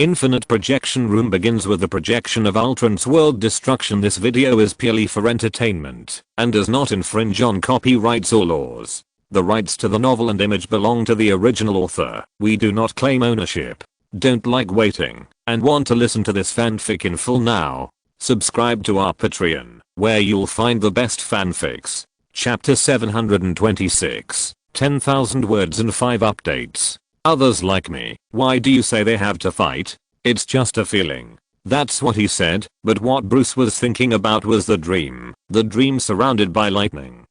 Infinite projection room begins with the projection of Ultron's world destruction. This video is purely for entertainment and does not infringe on copyrights or laws. The rights to the novel and image belong to the original author. We do not claim ownership. Don't like waiting and want to listen to this fanfic in full now? Subscribe to our Patreon, where you'll find the best fanfics. Chapter 726, 10,000 words and 5 updates. Others like me, why do you say they have to fight? It's just a feeling. That's what he said, but what Bruce was thinking about was the dream surrounded by lightning.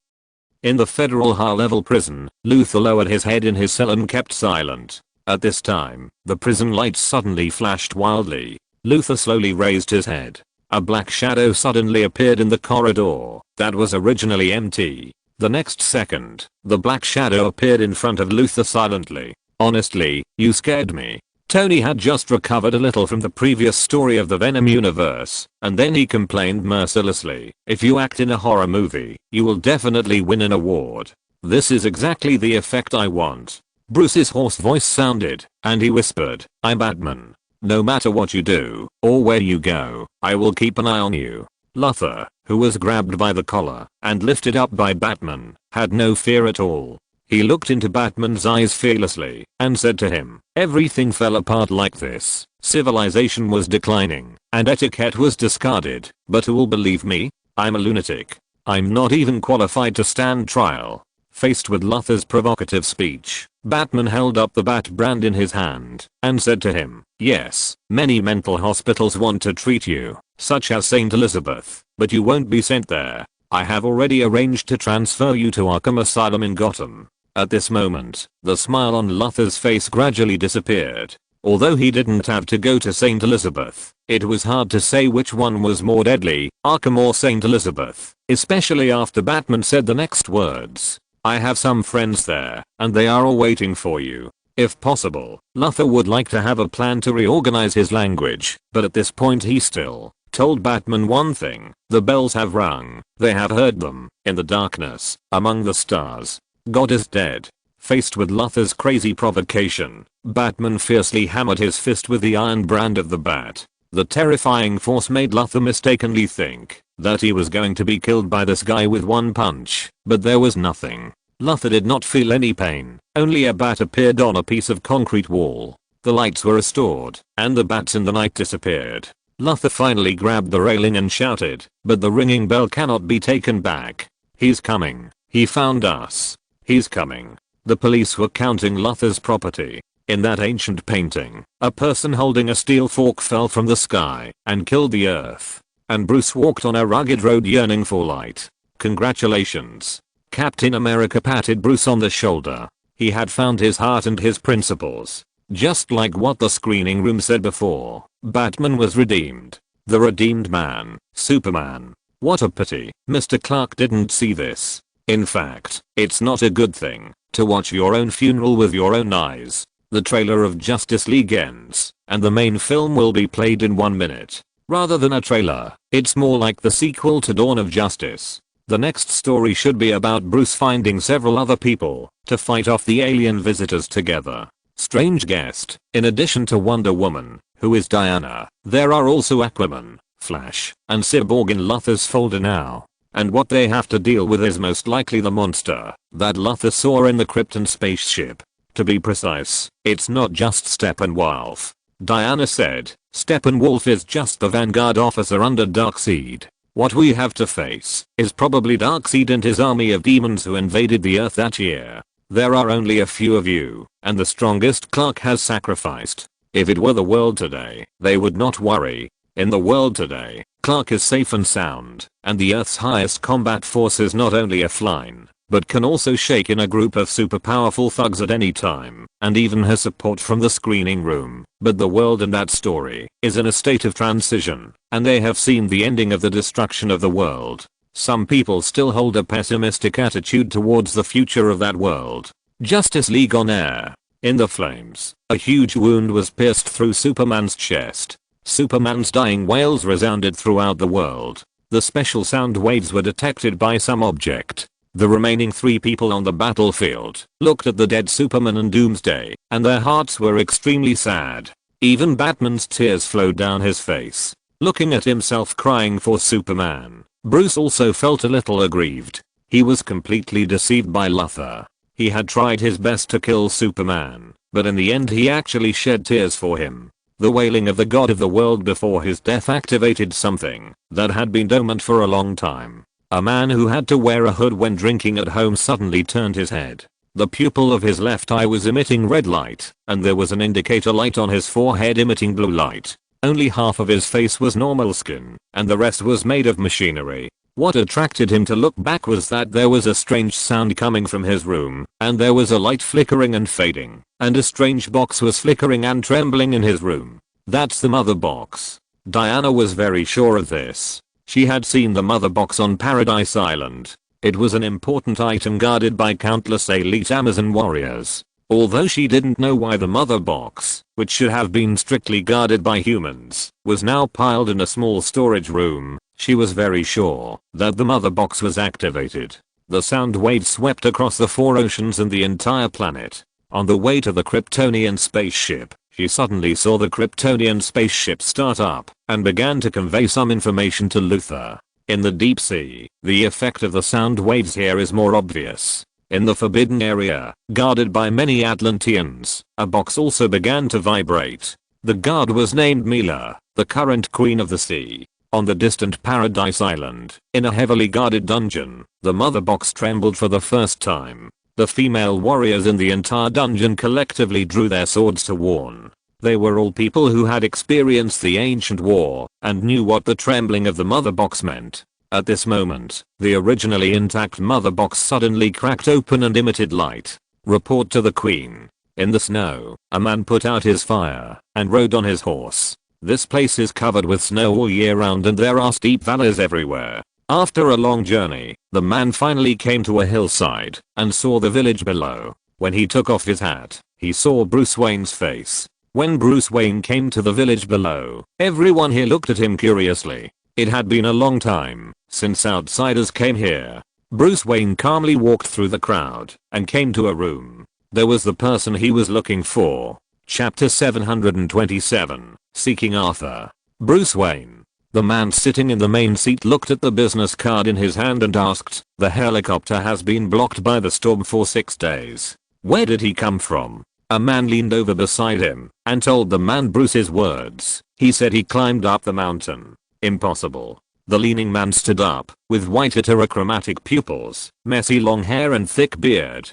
In the federal high-level prison, Luthor lowered his head in his cell and kept silent. At this time, the prison lights suddenly flashed wildly. Luthor slowly raised his head. A black shadow suddenly appeared in the corridor that was originally empty. The next second, the black shadow appeared in front of Luthor silently. Honestly, you scared me. Tony had just recovered a little from the previous story of the Venom universe, and then he complained mercilessly, if you act in a horror movie, you will definitely win an award. This is exactly the effect I want. Bruce's hoarse voice sounded, and he whispered, I'm Batman. No matter what you do, or where you go, I will keep an eye on you. Luthor, who was grabbed by the collar and lifted up by Batman, had no fear at all. He looked into Batman's eyes fearlessly and said to him, everything fell apart like this. Civilization was declining and etiquette was discarded, but who will believe me? I'm a lunatic. I'm not even qualified to stand trial. Faced with Luthor's provocative speech, Batman held up the Bat brand in his hand and said to him, yes, many mental hospitals want to treat you, such as St. Elizabeth, but you won't be sent there. I have already arranged to transfer you to Arkham Asylum in Gotham. At this moment, the smile on Luthor's face gradually disappeared. Although he didn't have to go to St. Elizabeth, it was hard to say which one was more deadly, Arkham or St. Elizabeth, especially after Batman said the next words. I have some friends there, and they are all waiting for you. If possible, Luthor would like to have a plan to reorganize his language, but at this point he still told Batman one thing, the bells have rung, they have heard them, in the darkness, among the stars. God is dead. Faced with Luthor's crazy provocation, Batman fiercely hammered his fist with the iron brand of the bat. The terrifying force made Luthor mistakenly think that he was going to be killed by this guy with one punch, but there was nothing. Luthor did not feel any pain, only a bat appeared on a piece of concrete wall. The lights were restored, and the bats in the night disappeared. Luthor finally grabbed the railing and shouted, but the ringing bell cannot be taken back. He's coming. He found us. He's coming. The police were counting Luthor's property. In that ancient painting, a person holding a steel fork fell from the sky and killed the earth. And Bruce walked on a rugged road yearning for light. Congratulations. Captain America patted Bruce on the shoulder. He had found his heart and his principles. Just like what the screening room said before, Batman was redeemed. The redeemed man, Superman. What a pity, Mr. Clark didn't see this. In fact, it's not a good thing to watch your own funeral with your own eyes. The trailer of Justice League ends, and the main film will be played in 1 minute. Rather than a trailer, it's more like the sequel to Dawn of Justice. The next story should be about Bruce finding several other people to fight off the alien visitors together. Strange guest, in addition to Wonder Woman, who is Diana, there are also Aquaman, Flash, and Cyborg in Luthor's folder now. And what they have to deal with is most likely the monster that Luthor saw in the Krypton spaceship. To be precise, it's not just Steppenwolf. Diana said, Steppenwolf is just the vanguard officer under Darkseid. What we have to face is probably Darkseid and his army of demons who invaded the Earth that year. There are only a few of you, and the strongest Clark has sacrificed. If it were the world today, they would not worry. In the world today, Clark is safe and sound, and the Earth's highest combat force is not only offline, but can also shake in a group of super powerful thugs at any time, and even has support from the screening room. But the world in that story is in a state of transition, and they have seen the ending of the destruction of the world. Some people still hold a pessimistic attitude towards the future of that world. Justice League on air. In the flames, a huge wound was pierced through Superman's chest. Superman's dying wails resounded throughout the world. The special sound waves were detected by some object. The remaining 3 people on the battlefield looked at the dead Superman and Doomsday, and their hearts were extremely sad. Even Batman's tears flowed down his face. Looking at himself crying for Superman, Bruce also felt a little aggrieved. He was completely deceived by Luthor. He had tried his best to kill Superman, but in the end he actually shed tears for him. The wailing of the god of the world before his death activated something that had been dormant for a long time. A man who had to wear a hood when drinking at home suddenly turned his head. The pupil of his left eye was emitting red light, and there was an indicator light on his forehead emitting blue light. Only half of his face was normal skin, and the rest was made of machinery. What attracted him to look back was that there was a strange sound coming from his room, and there was a light flickering and fading, and a strange box was flickering and trembling in his room. That's the mother box. Diana was very sure of this. She had seen the mother box on Paradise Island. It was an important item guarded by countless elite Amazon warriors. Although she didn't know why the mother box, which should have been strictly guarded by humans, was now piled in a small storage room, she was very sure that the mother box was activated. The sound waves swept across the 4 oceans and the entire planet. On the way to the Kryptonian spaceship, she suddenly saw the Kryptonian spaceship start up and began to convey some information to Luthor. In the deep sea, the effect of the sound waves here is more obvious. In the forbidden area, guarded by many Atlanteans, a box also began to vibrate. The guard was named Mila, the current queen of the sea. On the distant Paradise Island, in a heavily guarded dungeon, the mother box trembled for the first time. The female warriors in the entire dungeon collectively drew their swords to warn. They were all people who had experienced the ancient war and knew what the trembling of the mother box meant. At this moment, the originally intact mother box suddenly cracked open and emitted light. Report to the queen. In the snow, a man put out his fire and rode on his horse. This place is covered with snow all year round and there are steep valleys everywhere. After a long journey, the man finally came to a hillside and saw the village below. When he took off his hat, he saw Bruce Wayne's face. When Bruce Wayne came to the village below, everyone here looked at him curiously. It had been a long time since outsiders came here. Bruce Wayne calmly walked through the crowd and came to a room. There was the person he was looking for. Chapter 727, Seeking Arthur. Bruce Wayne. The man sitting in the main seat looked at the business card in his hand and asked, "The helicopter has been blocked by the storm for 6 days. Where did he come from?" A man leaned over beside him and told the man Bruce's words. He said he climbed up the mountain. Impossible. The leaning man stood up, with white heterochromatic pupils, messy long hair and thick beard.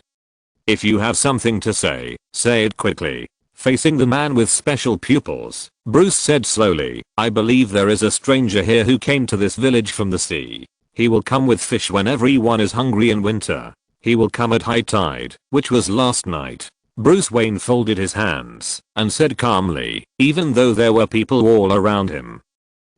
"If you have something to say it quickly." Facing the man with special pupils, Bruce said slowly, "I believe there is a stranger here who came to this village from the sea. He will come with fish when everyone is hungry in winter. He will come at high tide, which was last night." Bruce Wayne folded his hands and said calmly, even though there were people all around him,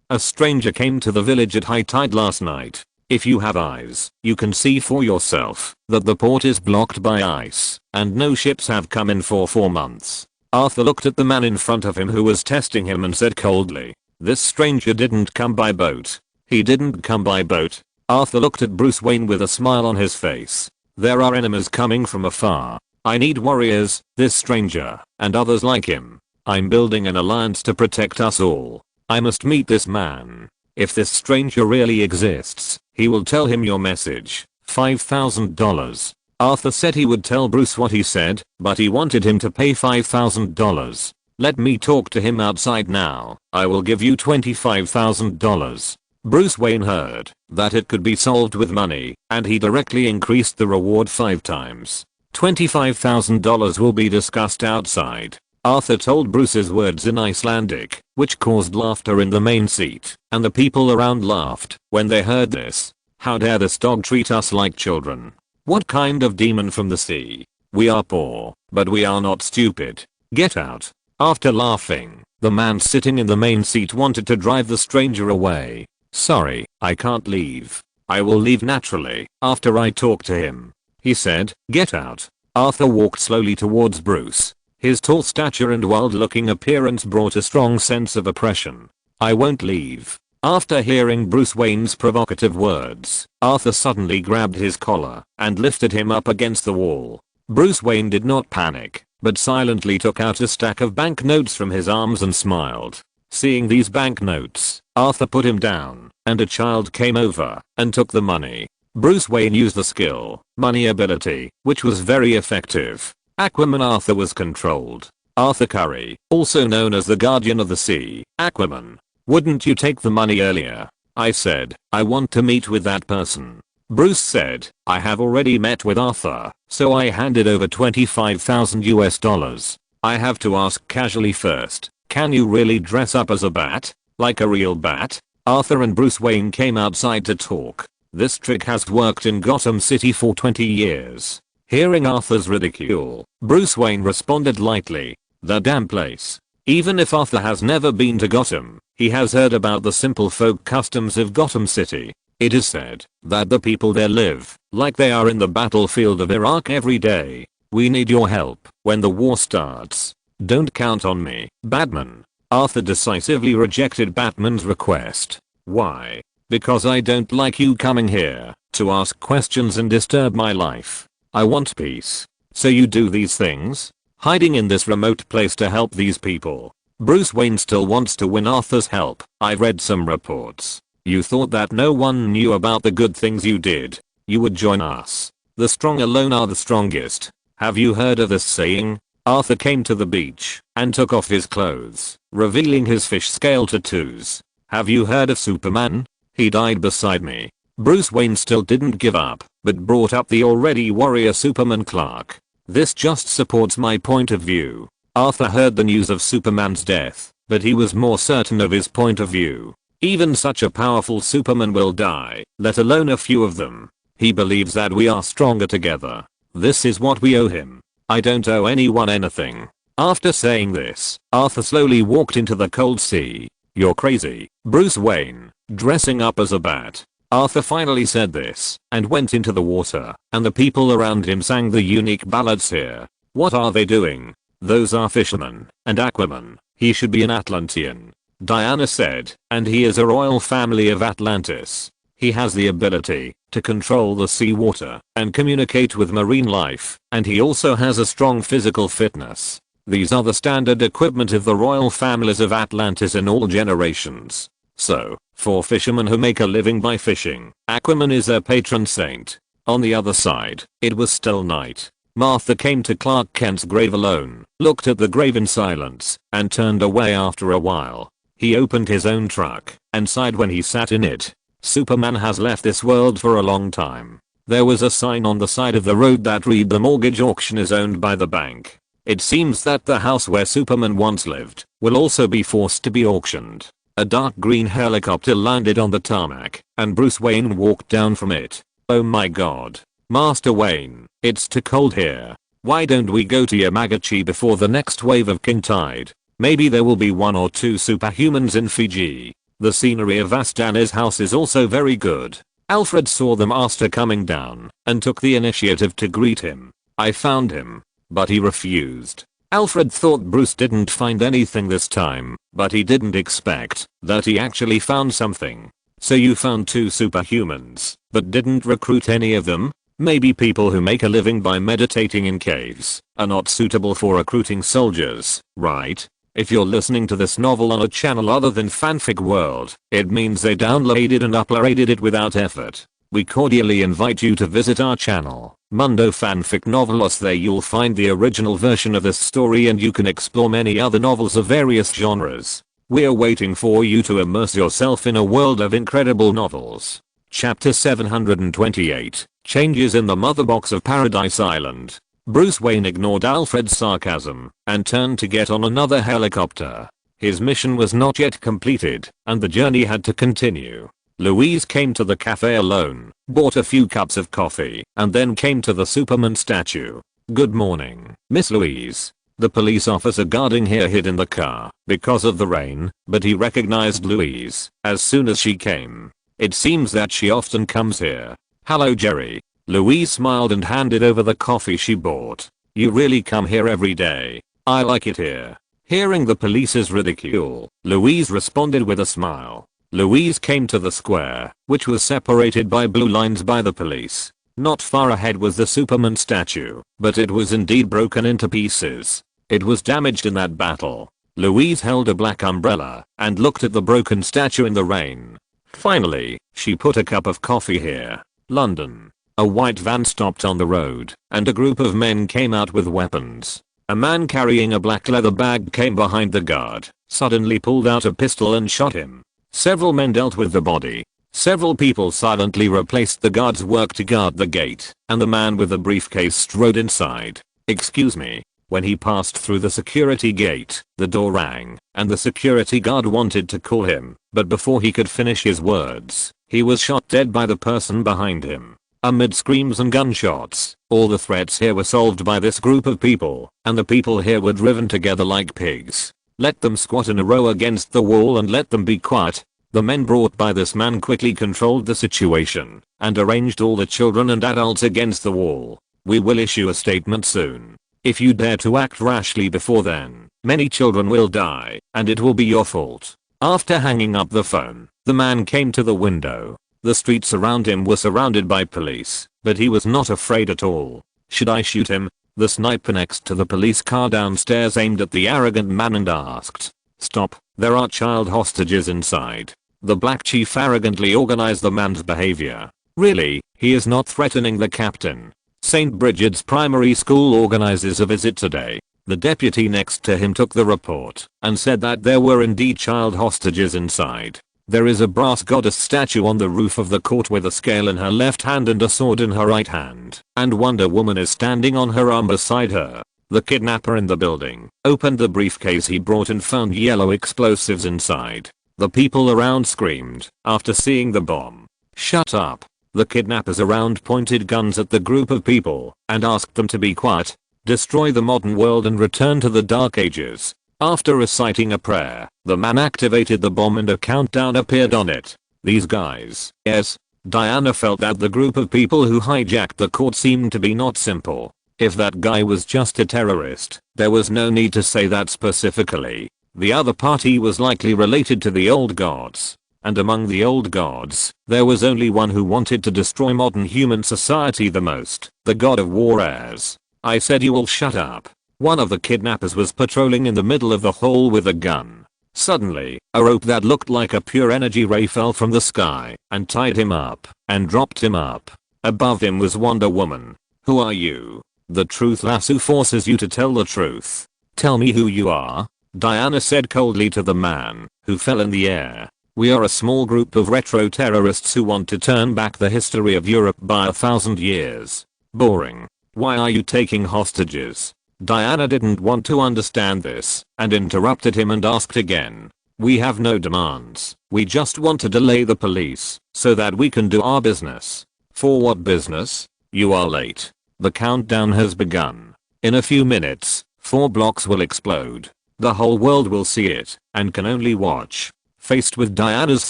"A stranger came to the village at high tide last night. If you have eyes, you can see for yourself that the port is blocked by ice, and no ships have come in for 4 months. Arthur looked at the man in front of him who was testing him and said coldly, "This stranger didn't come by boat. He didn't come by boat." Arthur looked at Bruce Wayne with a smile on his face. "There are enemies coming from afar. I need warriors, this stranger, and others like him. I'm building an alliance to protect us all. I must meet this man. If this stranger really exists, he will tell him your message. $5,000. Arthur said he would tell Bruce what he said, but he wanted him to pay $5,000. "Let me talk to him outside now. I will give you $25,000. Bruce Wayne heard that it could be solved with money, and he directly increased the reward 5 times. $25,000 will be discussed outside. Arthur told Bruce's words in Icelandic, which caused laughter in the main seat, and the people around laughed when they heard this. "How dare this dog treat us like children? What kind of demon from the sea? We are poor, but we are not stupid. Get out." After laughing, the man sitting in the main seat wanted to drive the stranger away. "Sorry, I can't leave. I will leave naturally after I talk to him," he said. "Get out." Arthur walked slowly towards Bruce. His tall stature and wild-looking appearance brought a strong sense of oppression. "I won't leave." After hearing Bruce Wayne's provocative words, Arthur suddenly grabbed his collar and lifted him up against the wall. Bruce Wayne did not panic. but silently took out a stack of banknotes from his arms and smiled. Seeing these banknotes, Arthur put him down, and a child came over and took the money. Bruce Wayne used the skill, money ability, which was very effective. Aquaman Arthur was controlled. Arthur Curry, also known as the Guardian of the Sea, Aquaman. Wouldn't you take the money earlier? I said, I want to meet with that person. Bruce said, I have already met with Arthur, so I handed over $25,000. I have to ask casually first, can you really dress up as a bat? Like a real bat? Arthur and Bruce Wayne came outside to talk. This trick has worked in Gotham City for 20 years. Hearing Arthur's ridicule, Bruce Wayne responded lightly, the damn place. Even if Arthur has never been to Gotham, he has heard about the simple folk customs of Gotham City. It is said that the people there live like they are in the battlefield of Iraq every day. We need your help when the war starts. Don't count on me, Batman. Arthur decisively rejected Batman's request. Why? Because I don't like you coming here to ask questions and disturb my life. I want peace. So you do these things? Hiding in this remote place to help these people. Bruce Wayne still wants to win Arthur's help. I read some reports. You thought that no one knew about the good things you did. You would join us. The strong alone are the strongest. Have you heard of this saying? Arthur came to the beach and took off his clothes, revealing his fish scale tattoos. Have you heard of Superman? He died beside me. Bruce Wayne still didn't give up, but brought up the already warrior Superman Clark. This just supports my point of view. Arthur heard the news of Superman's death, but he was more certain of his point of view. Even such a powerful Superman will die, let alone a few of them. He believes that we are stronger together. This is what we owe him. I don't owe anyone anything. After saying this, Arthur slowly walked into the cold sea. You're crazy, Bruce Wayne, dressing up as a bat. Arthur finally said this, and went into the water, and the people around him sang the unique ballads here. What are they doing? Those are fishermen, and Aquaman. He should be an Atlantean. Diana said, and he is a royal family of Atlantis. He has the ability to control the seawater and communicate with marine life, and he also has a strong physical fitness. These are the standard equipment of the royal families of Atlantis in all generations. So, for fishermen who make a living by fishing, Aquaman is their patron saint. On the other side, it was still night. Martha came to Clark Kent's grave alone, looked at the grave in silence, and turned away after a while. He opened his own truck and sighed when he sat in it. Superman has left this world for a long time. There was a sign on the side of the road that read the mortgage auction is owned by the bank. It seems that the house where Superman once lived will also be forced to be auctioned. A dark green helicopter landed on the tarmac, and Bruce Wayne walked down from it. Oh my god. Master Wayne, it's too cold here. Why don't we go to Yamagachi before the next wave of king tide? Maybe there will be 1 or 2 superhumans in Fiji. The scenery of Astana's house is also very good. Alfred saw the master coming down and took the initiative to greet him. I found him, but he refused. Alfred thought Bruce didn't find anything this time, but he didn't expect that he actually found something. So you found 2 superhumans, but didn't recruit any of them? Maybe people who make a living by meditating in caves are not suitable for recruiting soldiers, right? If you're listening to this novel on a channel other than Fanfic World, it means they downloaded and uploaded it without effort. We cordially invite you to visit our channel, Mundo Fanfic Novelos. There you'll find the original version of this story and you can explore many other novels of various genres. We're waiting for you to immerse yourself in a world of incredible novels. Chapter 728, Changes in the Mother Box of Paradise Island. Bruce Wayne ignored Alfred's sarcasm and turned to get on another helicopter. His mission was not yet completed, and the journey had to continue. Louise came to the cafe alone, bought a few cups of coffee, and then came to the Superman statue. Good morning, Miss Louise. The police officer guarding here hid in the car because of the rain, but he recognized Louise as soon as she came. It seems that she often comes here. Hello, Jerry. Louise smiled and handed over the coffee she bought. You really come here every day. I like it here. Hearing the police's ridicule, Louise responded with a smile. Louise came to the square, which was separated by blue lines by the police. Not far ahead was the Superman statue, but it was indeed broken into pieces. It was damaged in that battle. Louise held a black umbrella and looked at the broken statue in the rain. Finally, she put a cup of coffee here. London. A white van stopped on the road, and a group of men came out with weapons. A man carrying a black leather bag came behind the guard, suddenly pulled out a pistol and shot him. Several men dealt with the body. Several people silently replaced the guard's work to guard the gate, and the man with the briefcase strode inside. Excuse me. When he passed through the security gate, the door rang, and the security guard wanted to call him, but before he could finish his words, he was shot dead by the person behind him. Amid screams and gunshots, all the threats here were solved by this group of people, and the people here were driven together like pigs. Let them squat in a row against the wall and let them be quiet. The men brought by this man quickly controlled the situation, and arranged all the children and adults against the wall. We will issue a statement soon. If you dare to act rashly before then, many children will die, and it will be your fault. After hanging up the phone, the man came to the window. The streets around him were surrounded by police, but he was not afraid at all. Should I shoot him? The sniper next to the police car downstairs aimed at the arrogant man and asked. Stop, there are child hostages inside. The black chief arrogantly organized the man's behavior. Really, he is not threatening the captain. St. Bridget's Primary School organizes a visit today. The deputy next to him took the report and said that there were indeed child hostages inside. There is a brass goddess statue on the roof of the court with a scale in her left hand and a sword in her right hand, and Wonder Woman is standing on her arm beside her. The kidnapper in the building opened the briefcase he brought and found yellow explosives inside. The people around screamed after seeing the bomb. Shut up. The kidnappers around pointed guns at the group of people and asked them to be quiet, destroy the modern world and return to the Dark Ages. After reciting a prayer, the man activated the bomb and a countdown appeared on it. These guys. Yes. Diana felt that the group of people who hijacked the court seemed to be not simple. If that guy was just a terrorist, there was no need to say that specifically. The other party was likely related to the old gods. And among the old gods, there was only one who wanted to destroy modern human society the most, the god of war Ares. I said you all shut up. One of the kidnappers was patrolling in the middle of the hall with a gun. Suddenly, a rope that looked like a pure energy ray fell from the sky and tied him up and dropped him up. Above him was Wonder Woman. Who are you? The truth lasso forces you to tell the truth. Tell me who you are. Diana said coldly to the man, who fell in the air. We are a small group of retro terrorists who want to turn back the history of Europe by 1,000 years. Boring. Why are you taking hostages? Diana didn't want to understand this and interrupted him and asked again. We have no demands. We just want to delay the police so that we can do our business. For what business? You are late. The countdown has begun. In a few minutes, 4 blocks will explode. The whole world will see it and can only watch. Faced with Diana's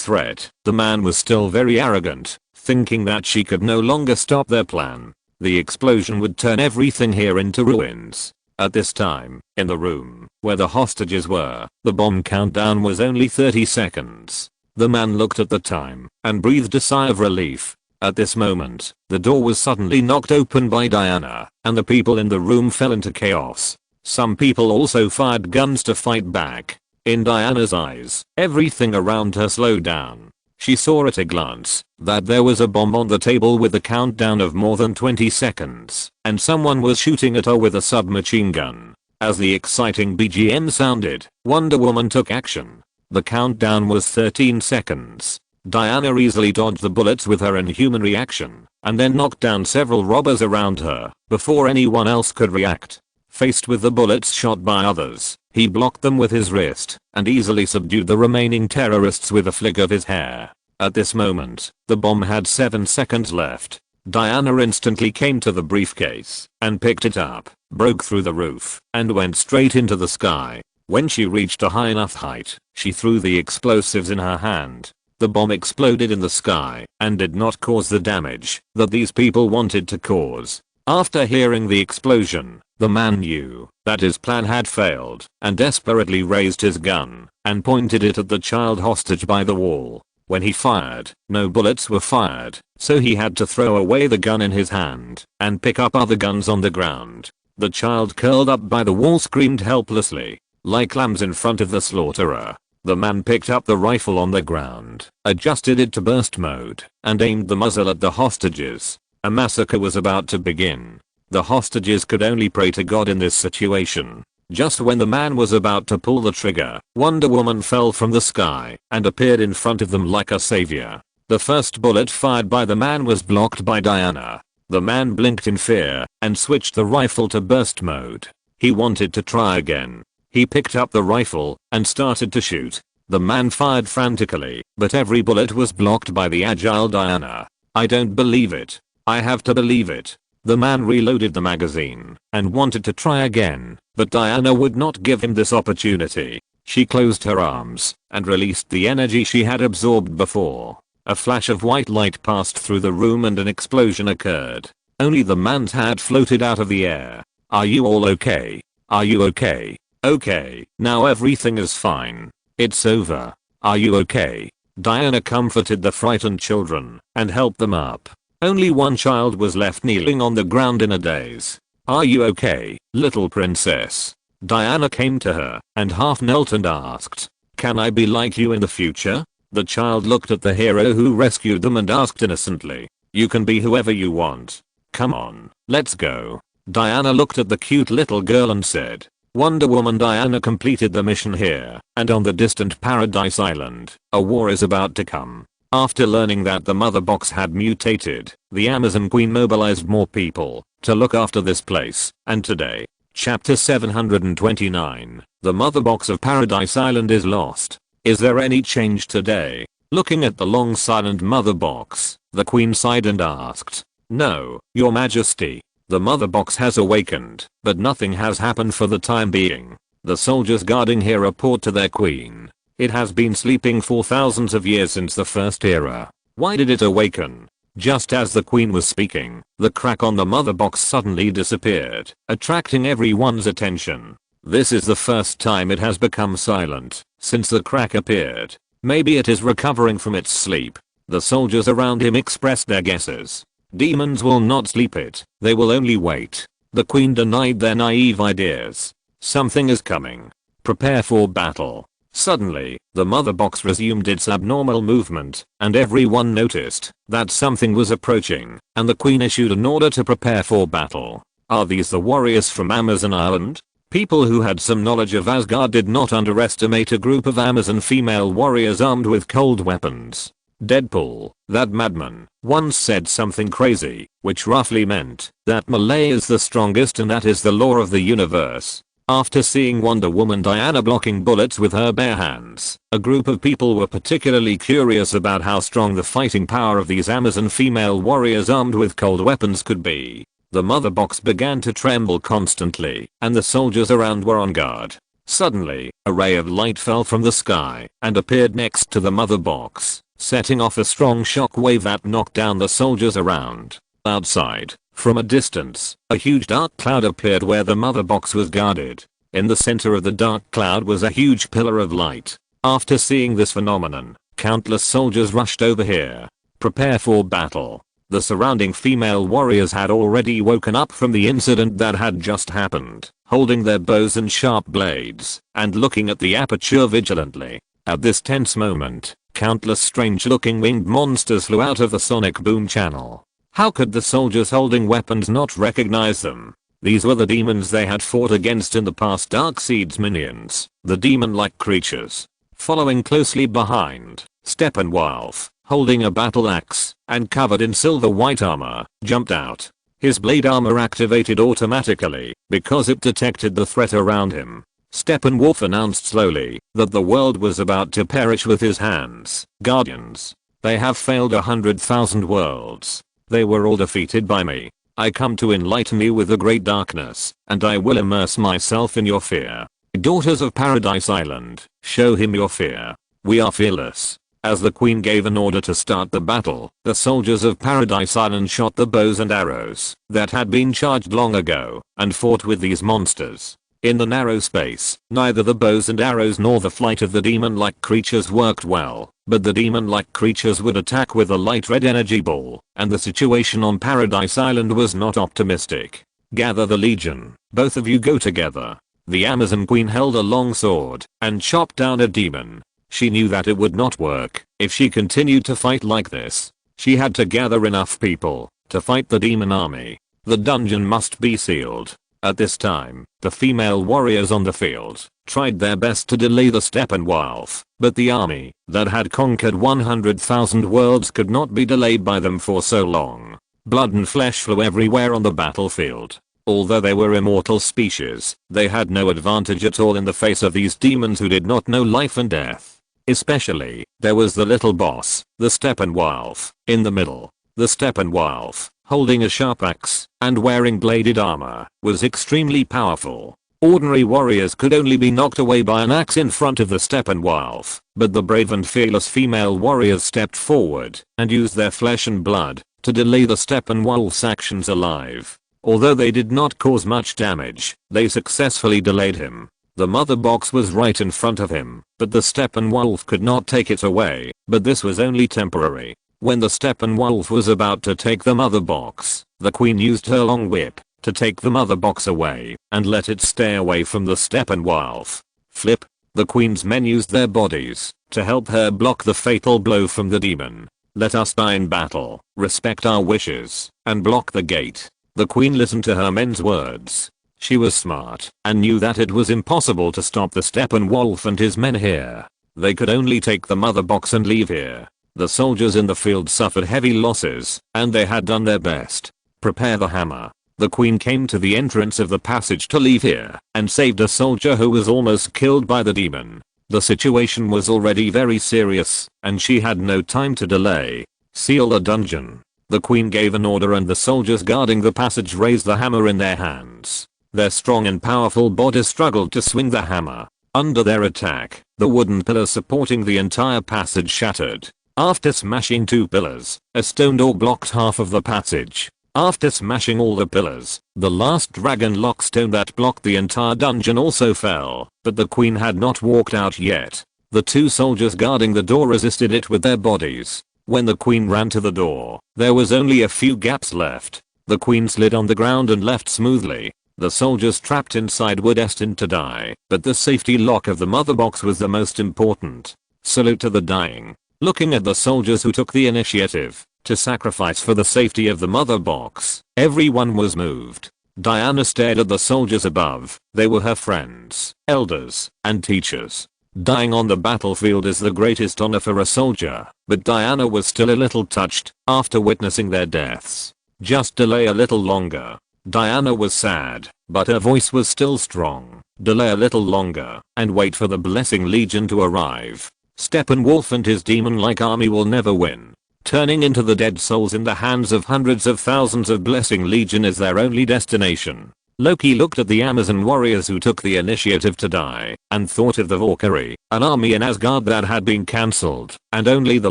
threat, the man was still very arrogant, thinking that she could no longer stop their plan. The explosion would turn everything here into ruins. At this time, in the room where the hostages were, the bomb countdown was only 30 seconds. The man looked at the time and breathed a sigh of relief. At this moment, the door was suddenly knocked open by Diana, and the people in the room fell into chaos. Some people also fired guns to fight back. In Diana's eyes, everything around her slowed down. She saw at a glance that there was a bomb on the table with a countdown of more than 20 seconds, and someone was shooting at her with a submachine gun. As the exciting BGM sounded, Wonder Woman took action. The countdown was 13 seconds. Diana easily dodged the bullets with her inhuman reaction, and then knocked down several robbers around her before anyone else could react. Faced with the bullets shot by others, he blocked them with his wrist and easily subdued the remaining terrorists with a flick of his hair. At this moment, the bomb had 7 seconds left. Diana instantly came to the briefcase and picked it up, broke through the roof, and went straight into the sky. When she reached a high enough height, she threw the explosives in her hand. The bomb exploded in the sky and did not cause the damage that these people wanted to cause. After hearing the explosion, the man knew that his plan had failed and desperately raised his gun and pointed it at the child hostage by the wall. When he fired, no bullets were fired, so he had to throw away the gun in his hand and pick up other guns on the ground. The child curled up by the wall screamed helplessly, like lambs in front of the slaughterer. The man picked up the rifle on the ground, adjusted it to burst mode, and aimed the muzzle at the hostages. A massacre was about to begin. The hostages could only pray to God in this situation. Just when the man was about to pull the trigger, Wonder Woman fell from the sky and appeared in front of them like a savior. The first bullet fired by the man was blocked by Diana. The man blinked in fear and switched the rifle to burst mode. He wanted to try again. He picked up the rifle and started to shoot. The man fired frantically, but every bullet was blocked by the agile Diana. I don't believe it. I have to believe it. The man reloaded the magazine and wanted to try again, but Diana would not give him this opportunity. She closed her arms and released the energy she had absorbed before. A flash of white light passed through the room and an explosion occurred. Only the man's hat floated out of the air. Are you all okay? Are you okay? Okay, now everything is fine. It's over. Are you okay? Diana comforted the frightened children and helped them up. Only one child was left kneeling on the ground in a daze. Are you okay, little princess? Diana came to her and half knelt and asked, can I be like you in the future? The child looked at the hero who rescued them and asked innocently, you can be whoever you want. Come on, let's go. Diana looked at the cute little girl and said, Wonder Woman. Diana completed the mission here, and on the distant Paradise Island, a war is about to come. After learning that the mother box had mutated, the Amazon Queen mobilized more people to look after this place, and today, Chapter 729, the mother box of Paradise Island is lost. Is there any change today? Looking at the long silent mother box, the Queen sighed and asked, no, Your Majesty. The mother box has awakened, but nothing has happened for the time being. The soldiers guarding here report to their queen. It has been sleeping for thousands of years since the first era. Why did it awaken? Just as the queen was speaking, the crack on the mother box suddenly disappeared, attracting everyone's attention. This is the first time it has become silent since the crack appeared. Maybe it is recovering from its sleep. The soldiers around him expressed their guesses. Demons will not sleep it, they will only wait. The queen denied their naive ideas. Something is coming. Prepare for battle. Suddenly, the mother box resumed its abnormal movement, and everyone noticed that something was approaching, and the queen issued an order to prepare for battle. Are these the warriors from Amazon Island? People who had some knowledge of Asgard did not underestimate a group of Amazon female warriors armed with cold weapons. Deadpool, that madman, once said something crazy, which roughly meant that Melee is the strongest and that is the law of the universe. After seeing Wonder Woman Diana blocking bullets with her bare hands, a group of people were particularly curious about how strong the fighting power of these Amazon female warriors armed with cold weapons could be. The mother box began to tremble constantly, and the soldiers around were on guard. Suddenly, a ray of light fell from the sky and appeared next to the mother box, setting off a strong shock wave that knocked down the soldiers around. Outside, from a distance, a huge dark cloud appeared where the mother box was guarded. In the center of the dark cloud was a huge pillar of light. After seeing this phenomenon, countless soldiers rushed over here. Prepare for battle. The surrounding female warriors had already woken up from the incident that had just happened, holding their bows and sharp blades, and looking at the aperture vigilantly. At this tense moment, countless strange-looking winged monsters flew out of the sonic boom channel. How could the soldiers holding weapons not recognize them? These were the demons they had fought against in the past. Darkseid's minions, the demon-like creatures. Following closely behind, Steppenwolf, holding a battle axe and covered in silver-white armor, jumped out. His blade armor activated automatically because it detected the threat around him. Steppenwolf announced slowly that the world was about to perish with his hands. Guardians. They have failed 100,000 worlds. They were all defeated by me. I come to enlighten you with the great darkness, and I will immerse myself in your fear. Daughters of Paradise Island, show him your fear. We are fearless. As the queen gave an order to start the battle, the soldiers of Paradise Island shot the bows and arrows that had been charged long ago and fought with these monsters. In the narrow space, neither the bows and arrows nor the flight of the demon-like creatures worked well, but the demon-like creatures would attack with a light red energy ball, and the situation on Paradise Island was not optimistic. Gather the legion, both of you go together. The Amazon Queen held a long sword and chopped down a demon. She knew that it would not work if she continued to fight like this. She had to gather enough people to fight the demon army. The dungeon must be sealed. At this time, the female warriors on the field tried their best to delay the Steppenwolf, but the army that had conquered 100,000 worlds could not be delayed by them for so long. Blood and flesh flew everywhere on the battlefield. Although they were immortal species, they had no advantage at all in the face of these demons who did not know life and death. Especially, there was the little boss, the Steppenwolf, in the middle. The Steppenwolf, holding a sharp axe and wearing bladed armor, was extremely powerful. Ordinary warriors could only be knocked away by an axe in front of the Steppenwolf, but the brave and fearless female warriors stepped forward and used their flesh and blood to delay the Steppenwolf's actions alive. Although they did not cause much damage, they successfully delayed him. The mother box was right in front of him, but the Steppenwolf could not take it away, but this was only temporary. When the Steppenwolf was about to take the mother box, the queen used her long whip to take the mother box away and let it stay away from the Steppenwolf. Flip. The queen's men used their bodies to help her block the fatal blow from the demon. Let us die in battle, respect our wishes, and block the gate. The queen listened to her men's words. She was smart and knew that it was impossible to stop the Steppenwolf and his men here. They could only take the mother box and leave here. The soldiers in the field suffered heavy losses, and they had done their best. Prepare the hammer. The queen came to the entrance of the passage to leave here, and saved a soldier who was almost killed by the demon. The situation was already very serious, and she had no time to delay. Seal the dungeon. The queen gave an order and the soldiers guarding the passage raised the hammer in their hands. Their strong and powerful bodies struggled to swing the hammer. Under their attack, the wooden pillars supporting the entire passage shattered. After smashing 2 pillars, a stone door blocked half of the passage. After smashing all the pillars, the last dragon lock stone that blocked the entire dungeon also fell, but the queen had not walked out yet. The 2 soldiers guarding the door resisted it with their bodies. When the queen ran to the door, there was only a few gaps left. The queen slid on the ground and left smoothly. The soldiers trapped inside were destined to die, but the safety lock of the mother box was the most important. Salute to the dying. Looking at the soldiers who took the initiative to sacrifice for the safety of the mother box, everyone was moved. Diana stared at the soldiers above. They were her friends, elders, and teachers. Dying on the battlefield is the greatest honor for a soldier, but Diana was still a little touched after witnessing their deaths. Just delay a little longer. Diana was sad, but her voice was still strong. Delay a little longer and wait for the Blessing Legion to arrive. Steppenwolf and his demon-like army will never win. Turning into the dead souls in the hands of hundreds of thousands of Blessing Legion is their only destination. Loki looked at the Amazon warriors who took the initiative to die, and thought of the Valkyrie, an army in Asgard that had been cancelled, and only the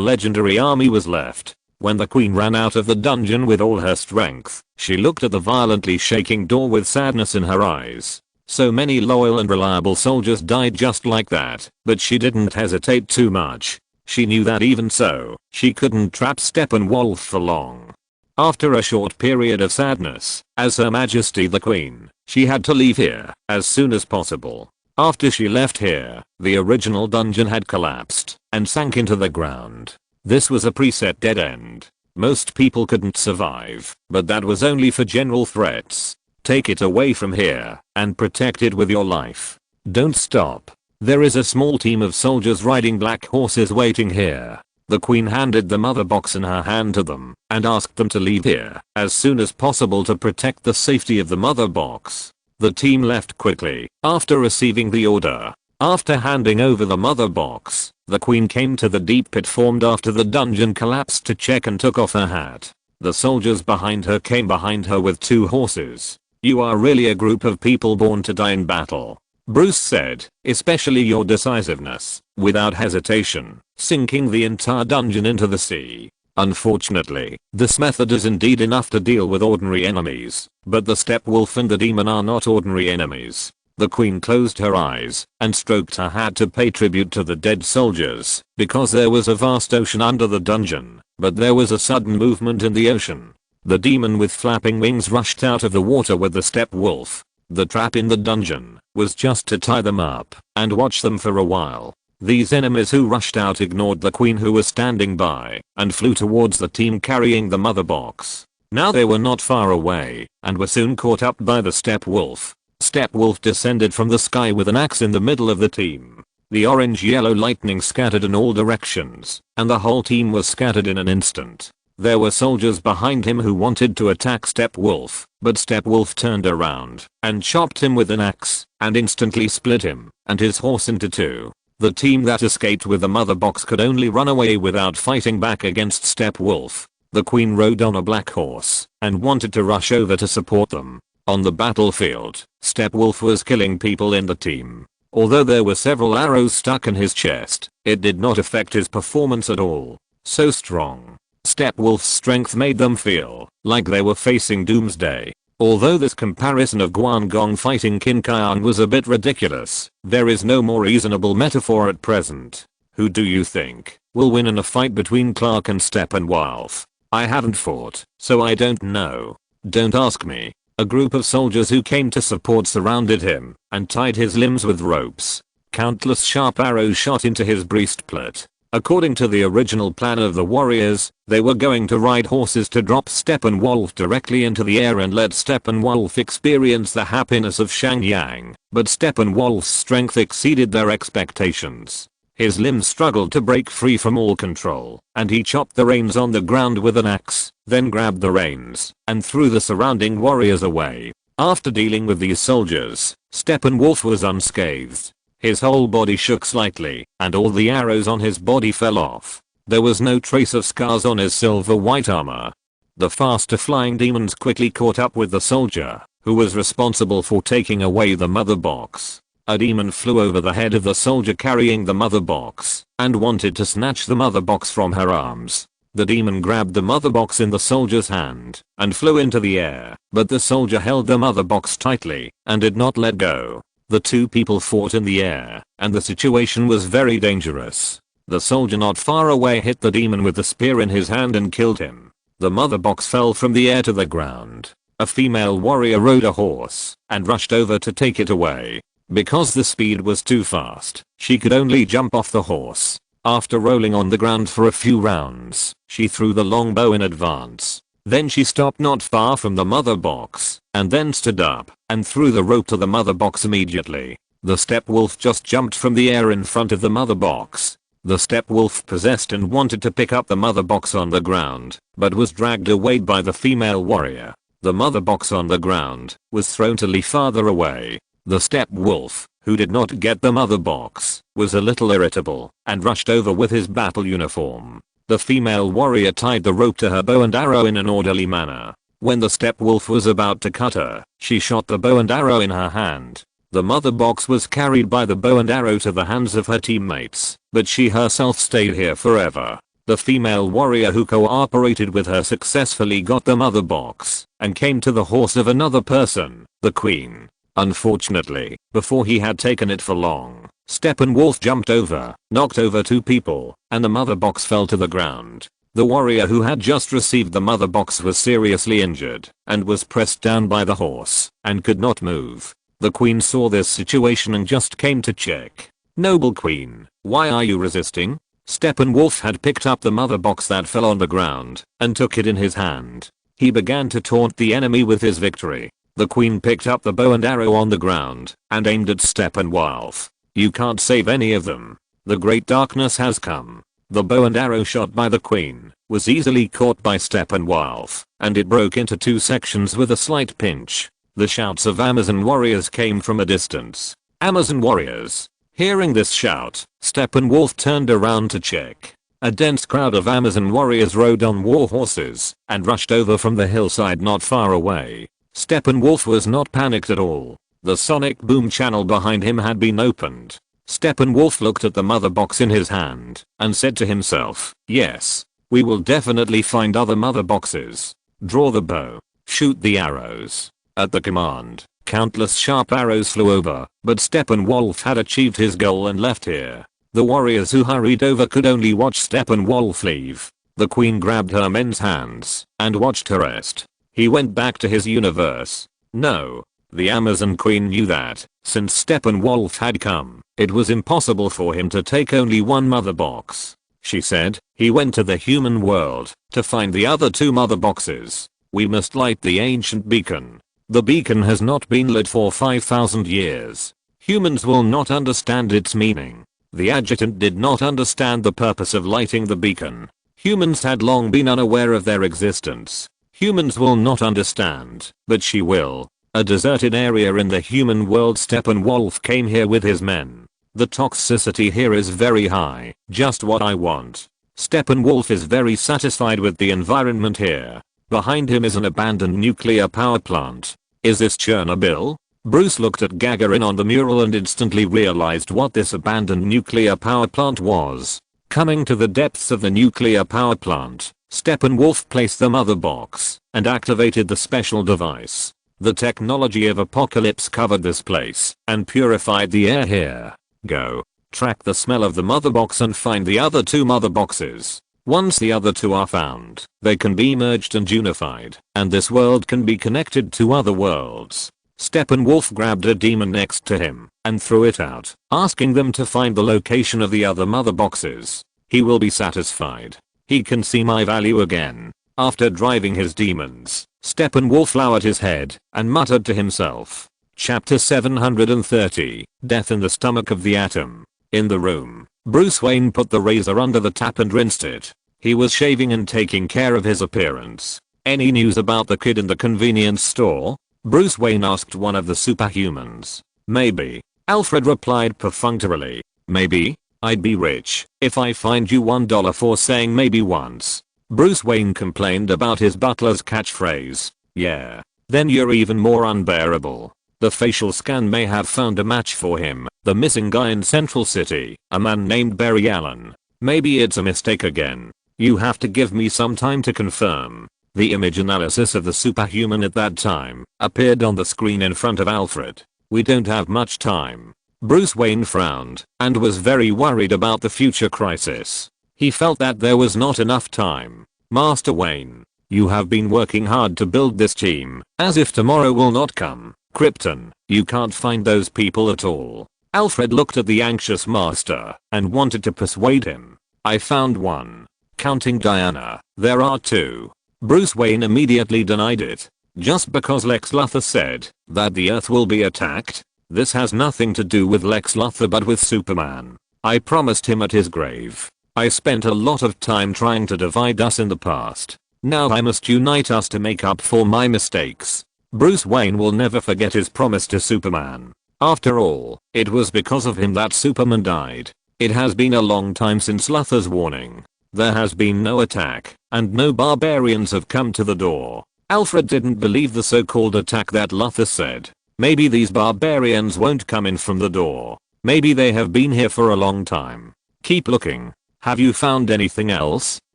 legendary army was left. When the queen ran out of the dungeon with all her strength, she looked at the violently shaking door with sadness in her eyes. So many loyal and reliable soldiers died just like that, but she didn't hesitate too much. She knew that even so, she couldn't trap Steppenwolf for long. After a short period of sadness, as Her Majesty the Queen, she had to leave here as soon as possible. After she left here, the original dungeon had collapsed and sank into the ground. This was a preset dead end. Most people couldn't survive, but that was only for general threats. Take it away from here and protect it with your life. Don't stop. There is a small team of soldiers riding black horses waiting here. The queen handed the mother box in her hand to them and asked them to leave here as soon as possible to protect the safety of the mother box. The team left quickly after receiving the order. After handing over the mother box, the queen came to the deep pit formed after the dungeon collapsed to check and took off her hat. The soldiers behind her came behind her with 2 horses. You are really a group of people born to die in battle, Bruce said, especially your decisiveness, without hesitation, sinking the entire dungeon into the sea. Unfortunately, this method is indeed enough to deal with ordinary enemies, but the Steppenwolf and the demon are not ordinary enemies. The queen closed her eyes and stroked her hat to pay tribute to the dead soldiers, because there was a vast ocean under the dungeon, but there was a sudden movement in the ocean. The demon with flapping wings rushed out of the water with the step wolf. The trap in the dungeon was just to tie them up and watch them for a while. These enemies who rushed out ignored the queen who was standing by and flew towards the team carrying the mother box. Now they were not far away and were soon caught up by the step wolf. Step wolf descended from the sky with an axe in the middle of the team. The orange-yellow lightning scattered in all directions and the whole team was scattered in an instant. There were soldiers behind him who wanted to attack Stepwolf, but Stepwolf turned around and chopped him with an axe and instantly split him and his horse into two. The team that escaped with the mother box could only run away without fighting back against Stepwolf. The queen rode on a black horse and wanted to rush over to support them. On the battlefield, Stepwolf was killing people in the team. Although there were several arrows stuck in his chest, it did not affect his performance at all. So strong. Stepwolf's strength made them feel like they were facing doomsday. Although this comparison of Guangong fighting Qin Kaian was a bit ridiculous, there is no more reasonable metaphor at present. Who do you think will win in a fight between Clark and Steppenwolf? I haven't fought, so I don't know. Don't ask me. A group of soldiers who came to support surrounded him and tied his limbs with ropes. Countless sharp arrows shot into his breastplate. According to the original plan of the warriors, they were going to ride horses to drop Steppenwolf directly into the air and let Steppenwolf experience the happiness of Shangyang, but Steppenwolf's strength exceeded their expectations. His limbs struggled to break free from all control, and he chopped the reins on the ground with an axe, then grabbed the reins and threw the surrounding warriors away. After dealing with these soldiers, Steppenwolf was unscathed. His whole body shook slightly, and all the arrows on his body fell off. There was no trace of scars on his silver white armor. The faster flying demons quickly caught up with the soldier, who was responsible for taking away the mother box. A demon flew over the head of the soldier carrying the mother box, and wanted to snatch the mother box from her arms. The demon grabbed the mother box in the soldier's hand, and flew into the air, but the soldier held the mother box tightly, and did not let go. The two people fought in the air, and the situation was very dangerous. The soldier not far away hit the demon with the spear in his hand and killed him. The mother box fell from the air to the ground. A female warrior rode a horse and rushed over to take it away. Because the speed was too fast, she could only jump off the horse. After rolling on the ground for a few rounds, she threw the longbow in advance. Then she stopped not far from the mother box, and then stood up and threw the rope to the mother box immediately. The Stepwolf just jumped from the air in front of the mother box. The Stepwolf possessed and wanted to pick up the mother box on the ground, but was dragged away by the female warrior. The mother box on the ground was thrown to lie farther away. The Stepwolf, who did not get the mother box, was a little irritable and rushed over with his battle uniform. The female warrior tied the rope to her bow and arrow in an orderly manner. When the Stepwolf was about to cut her, she shot the bow and arrow in her hand. The mother box was carried by the bow and arrow to the hands of her teammates, but she herself stayed here forever. The female warrior who cooperated with her successfully got the mother box and came to the horse of another person, the queen. Unfortunately, before he had taken it for long, Steppenwolf jumped over, knocked over two people, and the mother box fell to the ground. The warrior who had just received the mother box was seriously injured and was pressed down by the horse and could not move. The queen saw this situation and just came to check. "Noble queen, why are you resisting?" Steppenwolf had picked up the mother box that fell on the ground and took it in his hand. He began to taunt the enemy with his victory. The queen picked up the bow and arrow on the ground and aimed at Steppenwolf. "You can't save any of them. The great darkness has come." The bow and arrow shot by the queen was easily caught by Steppenwolf, and it broke into two sections with a slight pinch. The shouts of Amazon warriors came from a distance. Amazon warriors. Hearing this shout, Steppenwolf turned around to check. A dense crowd of Amazon warriors rode on war horses and rushed over from the hillside not far away. Steppenwolf was not panicked at all. The sonic boom channel behind him had been opened. Steppenwolf looked at the mother box in his hand and said to himself, "Yes, we will definitely find other mother boxes. Draw the bow. Shoot the arrows." At the command, Countless sharp arrows flew over, but Steppenwolf had achieved his goal and left here. The warriors who hurried over could only watch Steppenwolf leave. The queen grabbed her men's hands and watched her rest. He went back to his universe. No. The Amazon Queen knew that, since Steppenwolf had come, it was impossible for him to take only one mother box. She said, he went to the human world to find the other two mother boxes. We must light the ancient beacon. The beacon has not been lit for 5,000 years. Humans will not understand its meaning. The adjutant did not understand the purpose of lighting the beacon. Humans had long been unaware of their existence. Humans will not understand, but she will. A deserted area in the human world. Steppenwolf came here with his men. The toxicity here is very high, just what I want. Steppenwolf is very satisfied with the environment here. Behind him is an abandoned nuclear power plant. Is this Chernobyl? Bruce looked at Gagarin on the mural and instantly realized what this abandoned nuclear power plant was. Coming to the depths of the nuclear power plant, Steppenwolf placed the mother box and activated the special device. The technology of Apocalypse covered this place and purified the air here. Go. Track the smell of the mother box and find the other two mother boxes. Once the other two are found, they can be merged and unified, and this world can be connected to other worlds. Steppenwolf grabbed a demon next to him and threw it out, asking them to find the location of the other mother boxes. He will be satisfied. He can see my value again. After driving his demons, Steppenwolf lowered his head and muttered to himself. Chapter 730, Death in the Stomach of the Atom. In the room, Bruce Wayne put the razor under the tap and rinsed it. He was shaving and taking care of his appearance. Any news about the kid in the convenience store? Bruce Wayne asked one of the superhumans. Maybe. Alfred replied perfunctorily. Maybe? I'd be rich if I fined you $1 for saying maybe once. Bruce Wayne complained about his butler's catchphrase. Yeah. Then you're even more unbearable. The facial scan may have found a match for him, the missing guy in Central City, a man named Barry Allen. Maybe it's a mistake again. You have to give me some time to confirm. The image analysis of the superhuman at that time appeared on the screen in front of Alfred. We don't have much time. Bruce Wayne frowned and was very worried about the future crisis. He felt that there was not enough time. Master Wayne, you have been working hard to build this team, as if tomorrow will not come. Krypton, you can't find those people at all. Alfred looked at the anxious master and wanted to persuade him. I found one. Counting Diana, there are two. Bruce Wayne immediately denied it. Just because Lex Luthor said that the Earth will be attacked? This has nothing to do with Lex Luthor but with Superman. I promised him at his grave. I spent a lot of time trying to divide us in the past. Now I must unite us to make up for my mistakes. Bruce Wayne will never forget his promise to Superman. After all, it was because of him that Superman died. It has been a long time since Luthor's warning. There has been no attack, and no barbarians have come to the door. Alfred didn't believe the so-called attack that Luthor said. Maybe these barbarians won't come in from the door. Maybe they have been here for a long time. Keep looking. Have you found anything else?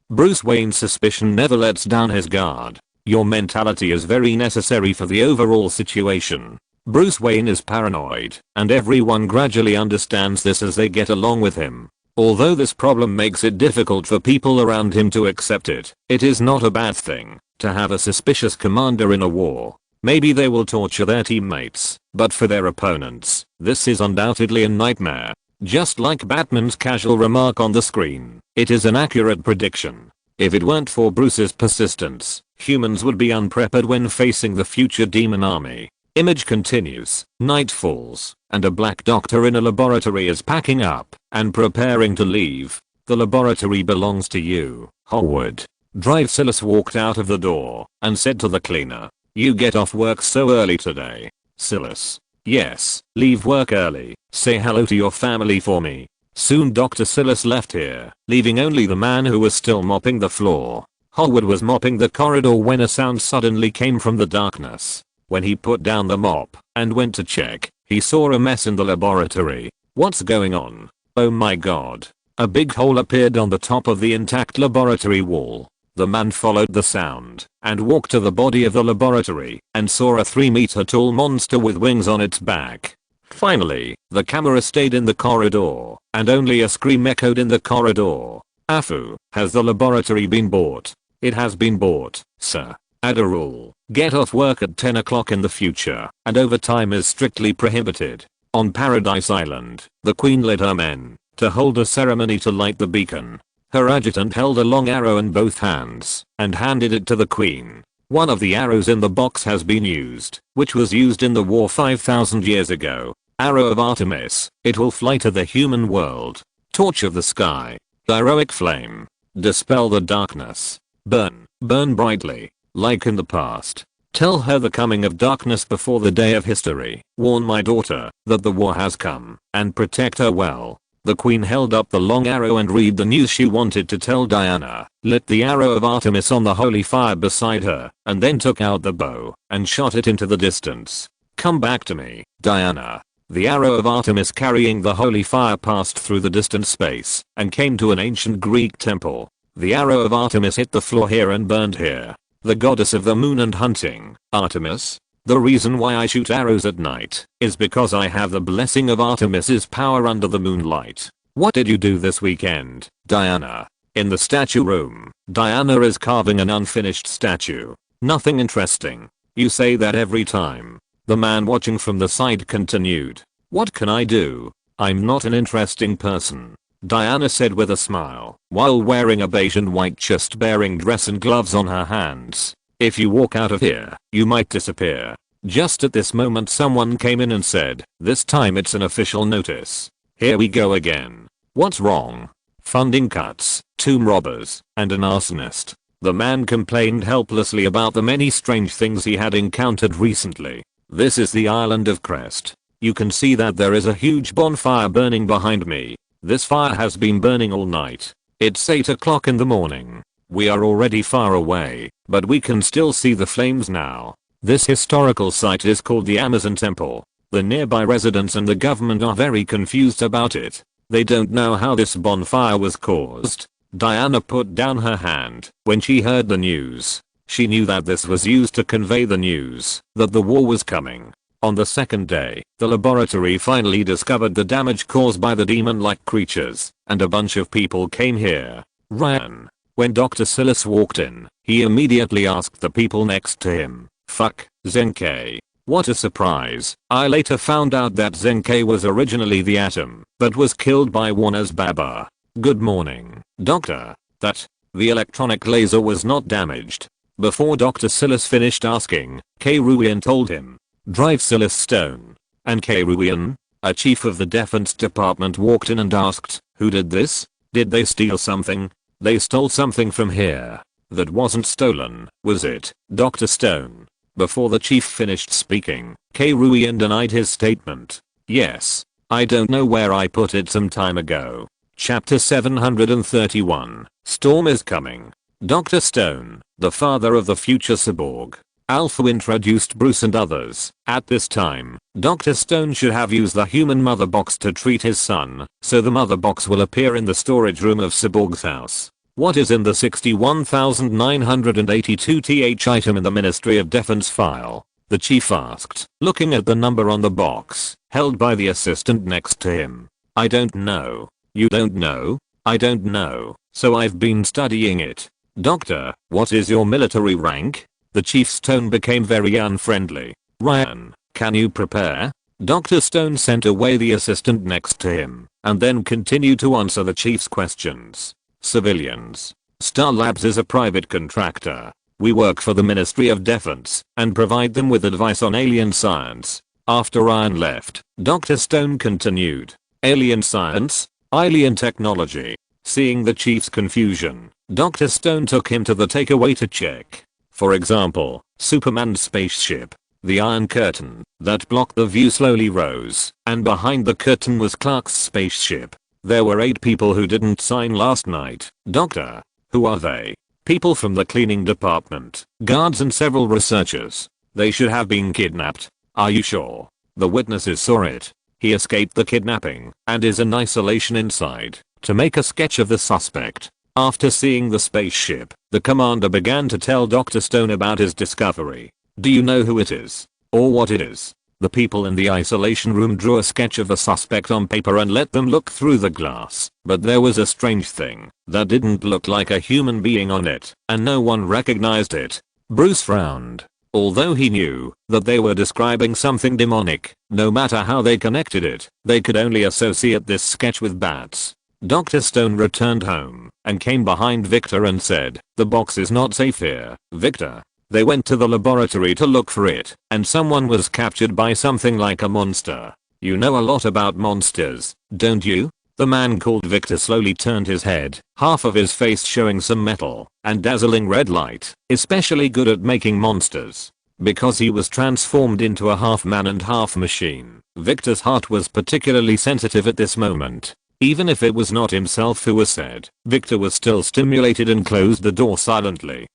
Bruce Wayne's suspicion never lets down his guard. Your mentality is very necessary for the overall situation. Bruce Wayne is paranoid, and everyone gradually understands this as they get along with him. Although this problem makes it difficult for people around him to accept it, it is not a bad thing to have a suspicious commander in a war. Maybe they will torture their teammates, but for their opponents, this is undoubtedly a nightmare. Just like Batman's casual remark on the screen, it is an accurate prediction. If it weren't for Bruce's persistence, humans would be unprepared when facing the future demon army. Image continues. Night falls, and a black doctor in a laboratory is packing up and preparing to leave. The laboratory belongs to you, Howard. Silas walked out of the door and said to the cleaner, "You get off work so early today." Silas. "Yes, leave work early. Say hello to your family for me." Soon Dr. Silas left here, leaving only the man who was still mopping the floor. Howard was mopping the corridor when a sound suddenly came from the darkness. When he put down the mop and went to check, he saw a mess in the laboratory. What's going on? Oh my god. A big hole appeared on the top of the intact laboratory wall. The man followed the sound and walked to the body of the laboratory and saw a 3-meter tall monster with wings on its back. Finally, the camera stayed in the corridor and only a scream echoed in the corridor. Afu, has the laboratory been bought? It has been bought, sir. Add a rule. Get off work at 10 o'clock in the future, and overtime is strictly prohibited. On Paradise Island, the queen led her men to hold a ceremony to light the beacon. Her adjutant held a long arrow in both hands and handed it to the queen. One of the arrows in the box has been used, which was used in the war 5,000 years ago. Arrow of Artemis. It will fly to the human world. Torch of the sky. Heroic flame. Dispel the darkness. Burn. Burn brightly. Like in the past. Tell her the coming of darkness before the day of history. Warn my daughter that the war has come, and protect her well. The queen held up the long arrow and read the news she wanted to tell Diana. Lit the arrow of Artemis on the holy fire beside her, and then took out the bow and shot it into the distance. Come back to me, Diana. The arrow of Artemis carrying the holy fire passed through the distant space and came to an ancient Greek temple. The arrow of Artemis hit the floor here and burned here. The goddess of the moon and hunting, Artemis. The reason why I shoot arrows at night is because I have the blessing of Artemis's power under the moonlight. What did you do this weekend, Diana? In the statue room, Diana is carving an unfinished statue. Nothing interesting. You say that every time. The man watching from the side continued. What can I do? I'm not an interesting person, Diana said with a smile, while wearing a beige and white chest-bearing dress and gloves on her hands. If you walk out of here, you might disappear. Just at this moment someone came in and said, this time it's an official notice. Here we go again. What's wrong? Funding cuts, tomb robbers, and an arsonist. The man complained helplessly about the many strange things he had encountered recently. This is the island of Crest. You can see that there is a huge bonfire burning behind me. This fire has been burning all night. It's 8 o'clock in the morning. We are already far away, but we can still see the flames now. This historical site is called the Amazon Temple. The nearby residents and the government are very confused about it. They don't know how this bonfire was caused. Diana put down her hand when she heard the news. She knew that this was used to convey the news that the war was coming. On the second day, the laboratory finally discovered the damage caused by the demon-like creatures, and a bunch of people came here. Ryan. When Dr. Silas walked in, he immediately asked the people next to him, "Fuck, Zenkai." What a surprise. I later found out that Zenkai was originally the Atom, but was killed by Warner's Baba. Good morning, Doctor. The electronic laser was not damaged. Before Dr. Silas finished asking, K. Ruian told him, "Drive Silas Stone." And K. Ruian, a chief of the defense department, walked in and asked, "Who did this? Did they steal something?" "They stole something from here. That wasn't stolen, was it, Dr. Stone?" Before the chief finished speaking, K. Ruian denied his statement. "Yes. I don't know where I put it some time ago." Chapter 731. Storm is coming. Dr. Stone, the father of the future cyborg. Alpha introduced Bruce and others. At this time, Dr. Stone should have used the human mother box to treat his son, so the mother box will appear in the storage room of Cyborg's house. What is in the 61,982th item in the Ministry of Defense file? The chief asked, looking at the number on the box, held by the assistant next to him. "I don't know." "You don't know?" "I don't know, so I've been studying it." "Doctor, what is your military rank?" The chief's tone became very unfriendly. "Ryan, can you prepare?" Dr. Stone sent away the assistant next to him, and then continued to answer the chief's questions. "Civilians. Star Labs is a private contractor. We work for the Ministry of Defense and provide them with advice on alien science." After Ryan left, Dr. Stone continued. "Alien science? Alien technology." Seeing the chief's confusion, Dr. Stone took him to the takeaway to check. For example, Superman's spaceship. The Iron Curtain that blocked the view slowly rose, and behind the curtain was Clark's spaceship. There were 8 people who didn't sign last night. "Doctor, who are they?" "People from the cleaning department, guards and several researchers. They should have been kidnapped." "Are you sure?" "The witnesses saw it. He escaped the kidnapping and is in isolation inside to make a sketch of the suspect." After seeing the spaceship, the commander began to tell Dr. Stone about his discovery. Do you know who it is? Or what it is? The people in the isolation room drew a sketch of the suspect on paper and let them look through the glass, but there was a strange thing that didn't look like a human being on it, and no one recognized it. Bruce frowned. Although he knew that they were describing something demonic, no matter how they connected it, they could only associate this sketch with bats. Dr. Stone returned home and came behind Victor and said, "The box is not safe here, Victor." They went to the laboratory to look for it, and someone was captured by something like a monster. You know a lot about monsters, don't you? The man called Victor slowly turned his head, half of his face showing some metal and dazzling red light, especially good at making monsters. Because he was transformed into a half man and half machine, Victor's heart was particularly sensitive at this moment. Even if it was not himself who was said, Victor was still stimulated and closed the door silently.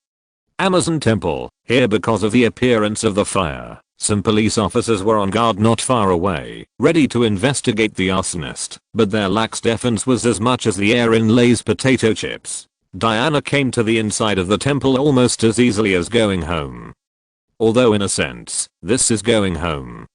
Amazon Temple, here because of the appearance of the fire. Some police officers were on guard not far away, ready to investigate the arsonist, but their lax defense was as much as the air in Lay's potato chips. Diana came to the inside of the temple almost as easily as going home. Although in a sense, this is going home.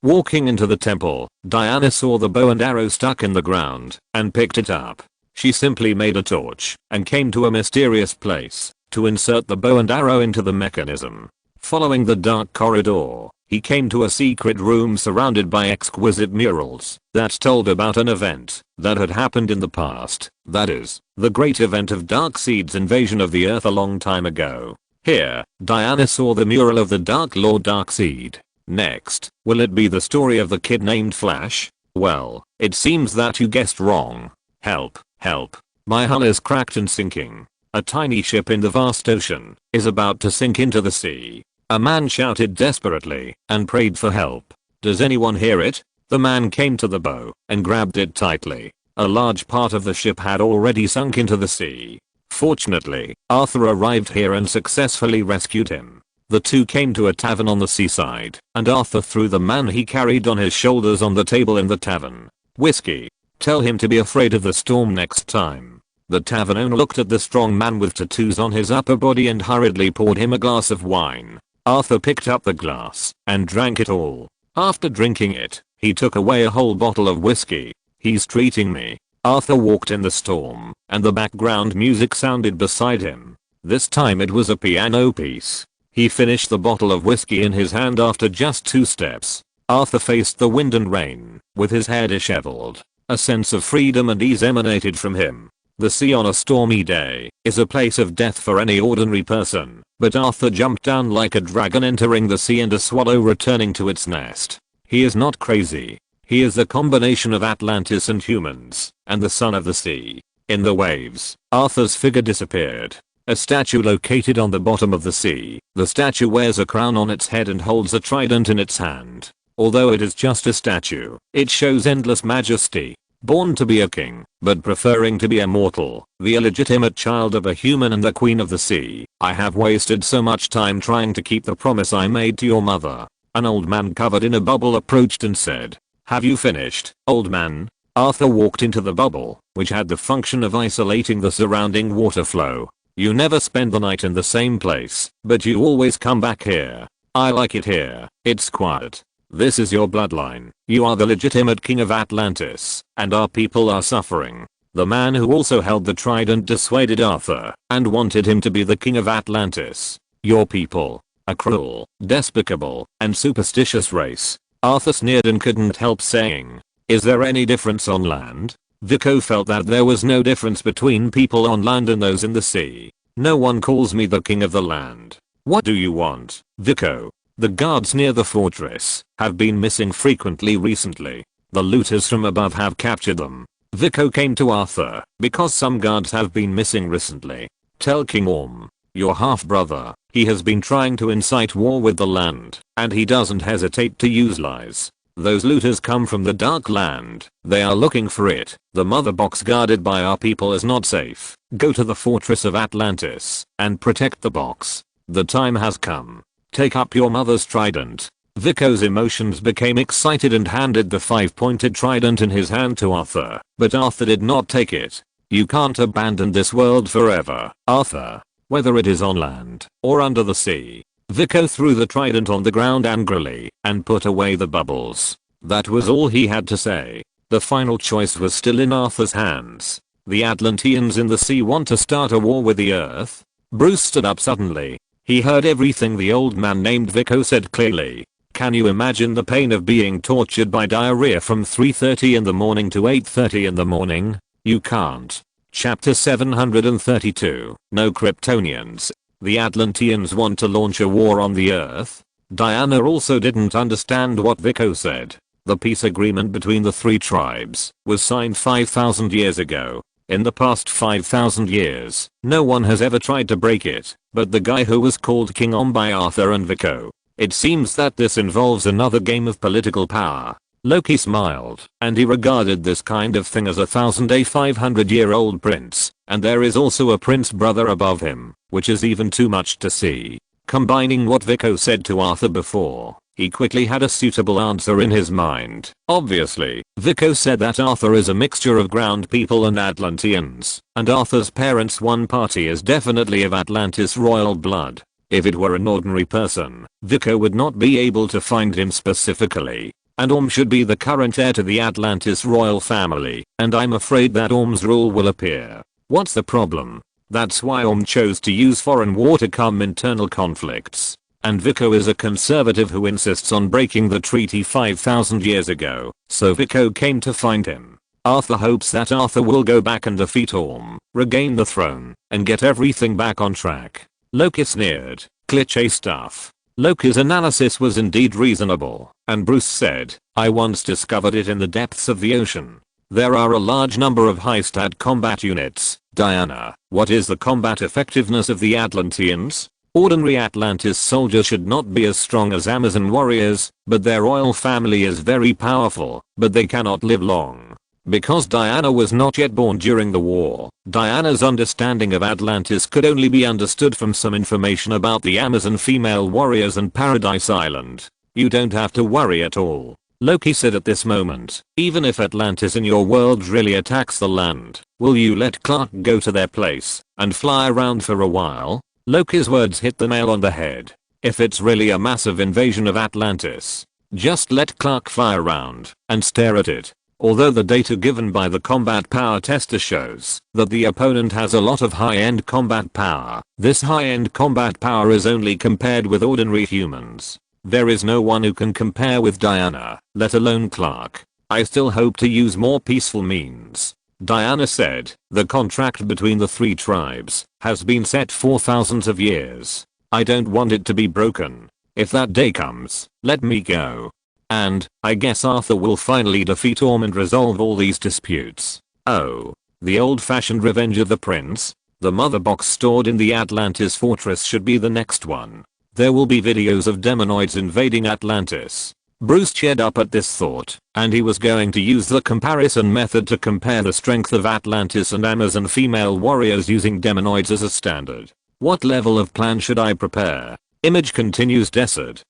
Walking into the temple, Diana saw the bow and arrow stuck in the ground, and picked it up. She simply made a torch, and came to a mysterious place to insert the bow and arrow into the mechanism. Following the dark corridor, he came to a secret room surrounded by exquisite murals that told about an event that had happened in the past, that is, the great event of Darkseid's invasion of the Earth a long time ago. Here, Diana saw the mural of the Dark Lord Darkseid. Next, will it be the story of the kid named Flash? Well, it seems that you guessed wrong. Help, help. My hull is cracked and sinking. A tiny ship in the vast ocean is about to sink into the sea. A man shouted desperately and prayed for help. Does anyone hear it? The man came to the bow and grabbed it tightly. A large part of the ship had already sunk into the sea. Fortunately, Arthur arrived here and successfully rescued him. The two came to a tavern on the seaside, and Arthur threw the man he carried on his shoulders on the table in the tavern. Whiskey. Tell him to be afraid of the storm next time. The tavern owner looked at the strong man with tattoos on his upper body and hurriedly poured him a glass of wine. Arthur picked up the glass and drank it all. After drinking it, he took away a whole bottle of whiskey. He's treating me. Arthur walked in the storm, and the background music sounded beside him. This time it was a piano piece. He finished the bottle of whiskey in his hand after just 2 steps. Arthur faced the wind and rain, with his hair disheveled. A sense of freedom and ease emanated from him. The sea on a stormy day is a place of death for any ordinary person, but Arthur jumped down like a dragon entering the sea and a swallow returning to its nest. He is not crazy. He is the combination of Atlantis and humans, and the son of the sea. In the waves, Arthur's figure disappeared. A statue located on the bottom of the sea. The statue wears a crown on its head and holds a trident in its hand. Although it is just a statue, it shows endless majesty. Born to be a king, but preferring to be a mortal, the illegitimate child of a human and the queen of the sea. I have wasted so much time trying to keep the promise I made to your mother. An old man covered in a bubble approached and said, "Have you finished, old man?" Arthur walked into the bubble, which had the function of isolating the surrounding water flow. You never spend the night in the same place, but you always come back here. I like it here. It's quiet. This is your bloodline. You are the legitimate king of Atlantis, and our people are suffering. The man who also held the trident dissuaded Arthur and wanted him to be the king of Atlantis. Your people. A cruel, despicable, and superstitious race. Arthur sneered and couldn't help saying, "Is there any difference on land?" Vico felt that there was no difference between people on land and those in the sea. No one calls me the king of the land. What do you want, Vico? The guards near the fortress have been missing frequently recently. The looters from above have captured them. Vico came to Arthur because some guards have been missing recently. Tell King Orm, your half-brother, he has been trying to incite war with the land, and he doesn't hesitate to use lies. Those looters come from the Dark Land. They are looking for it. The mother box guarded by our people is not safe. Go to the fortress of Atlantis and protect the box. The time has come. Take up your mother's trident. Vico's emotions became excited and handed the 5-pointed trident in his hand to Arthur, but Arthur did not take it. You can't abandon this world forever, Arthur. Whether it is on land or under the sea. Vico threw the trident on the ground angrily and put away the bubbles. That was all he had to say. The final choice was still in Arthur's hands. The Atlanteans in the sea want to start a war with the Earth? Bruce stood up suddenly. He heard everything the old man named Vico said clearly. Can you imagine the pain of being tortured by diarrhea from 3:30 in the morning to 8:30 in the morning? You can't. Chapter 732. No Kryptonians. The Atlanteans want to launch a war on the Earth? Diana also didn't understand what Vico said. The peace agreement between the three tribes was signed 5,000 years ago. In the past 5,000 years, no one has ever tried to break it, but the guy who was called King Om by Arthur and Vico. It seems that this involves another game of political power. Loki smiled, and he regarded this kind of thing as a 500-year-old prince, and there is also a prince brother above him, which is even too much to see. Combining what Vico said to Arthur before, he quickly had a suitable answer in his mind. Obviously, Vico said that Arthur is a mixture of ground people and Atlanteans, and Arthur's parents' one party is definitely of Atlantis royal blood. If it were an ordinary person, Vico would not be able to find him specifically. And Orm should be the current heir to the Atlantis royal family, and I'm afraid that Orm's rule will appear. What's the problem? That's why Orm chose to use foreign war to calm internal conflicts. And Vico is a conservative who insists on breaking the treaty 5,000 years ago, so Vico came to find him. Arthur hopes that Arthur will go back and defeat Orm, regain the throne, and get everything back on track. Loki sneered. Cliché stuff. Loki's analysis was indeed reasonable, and Bruce said, I once discovered it in the depths of the ocean. There are a large number of high-stat combat units. Diana, what is the combat effectiveness of the Atlanteans? Ordinary Atlantis soldiers should not be as strong as Amazon warriors, but their royal family is very powerful, but they cannot live long. Because Diana was not yet born during the war, Diana's understanding of Atlantis could only be understood from some information about the Amazon female warriors and Paradise Island. You don't have to worry at all. Loki said at this moment, even if Atlantis in your world really attacks the land, will you let Clark go to their place and fly around for a while? Loki's words hit the nail on the head. If it's really a massive invasion of Atlantis, just let Clark fly around and stare at it. Although the data given by the combat power tester shows that the opponent has a lot of high-end combat power, this high-end combat power is only compared with ordinary humans. There is no one who can compare with Diana, let alone Clark. I still hope to use more peaceful means. Diana said, the contract between the three tribes has been set for thousands of years. I don't want it to be broken. If that day comes, let me go. And, I guess Arthur will finally defeat Orm and resolve all these disputes. Oh. The old-fashioned revenge of the prince? The mother box stored in the Atlantis fortress should be the next one. There will be videos of demonoids invading Atlantis. Bruce cheered up at this thought, and he was going to use the comparison method to compare the strength of Atlantis and Amazon female warriors using demonoids as a standard. What level of plan should I prepare? Image continues. Desert.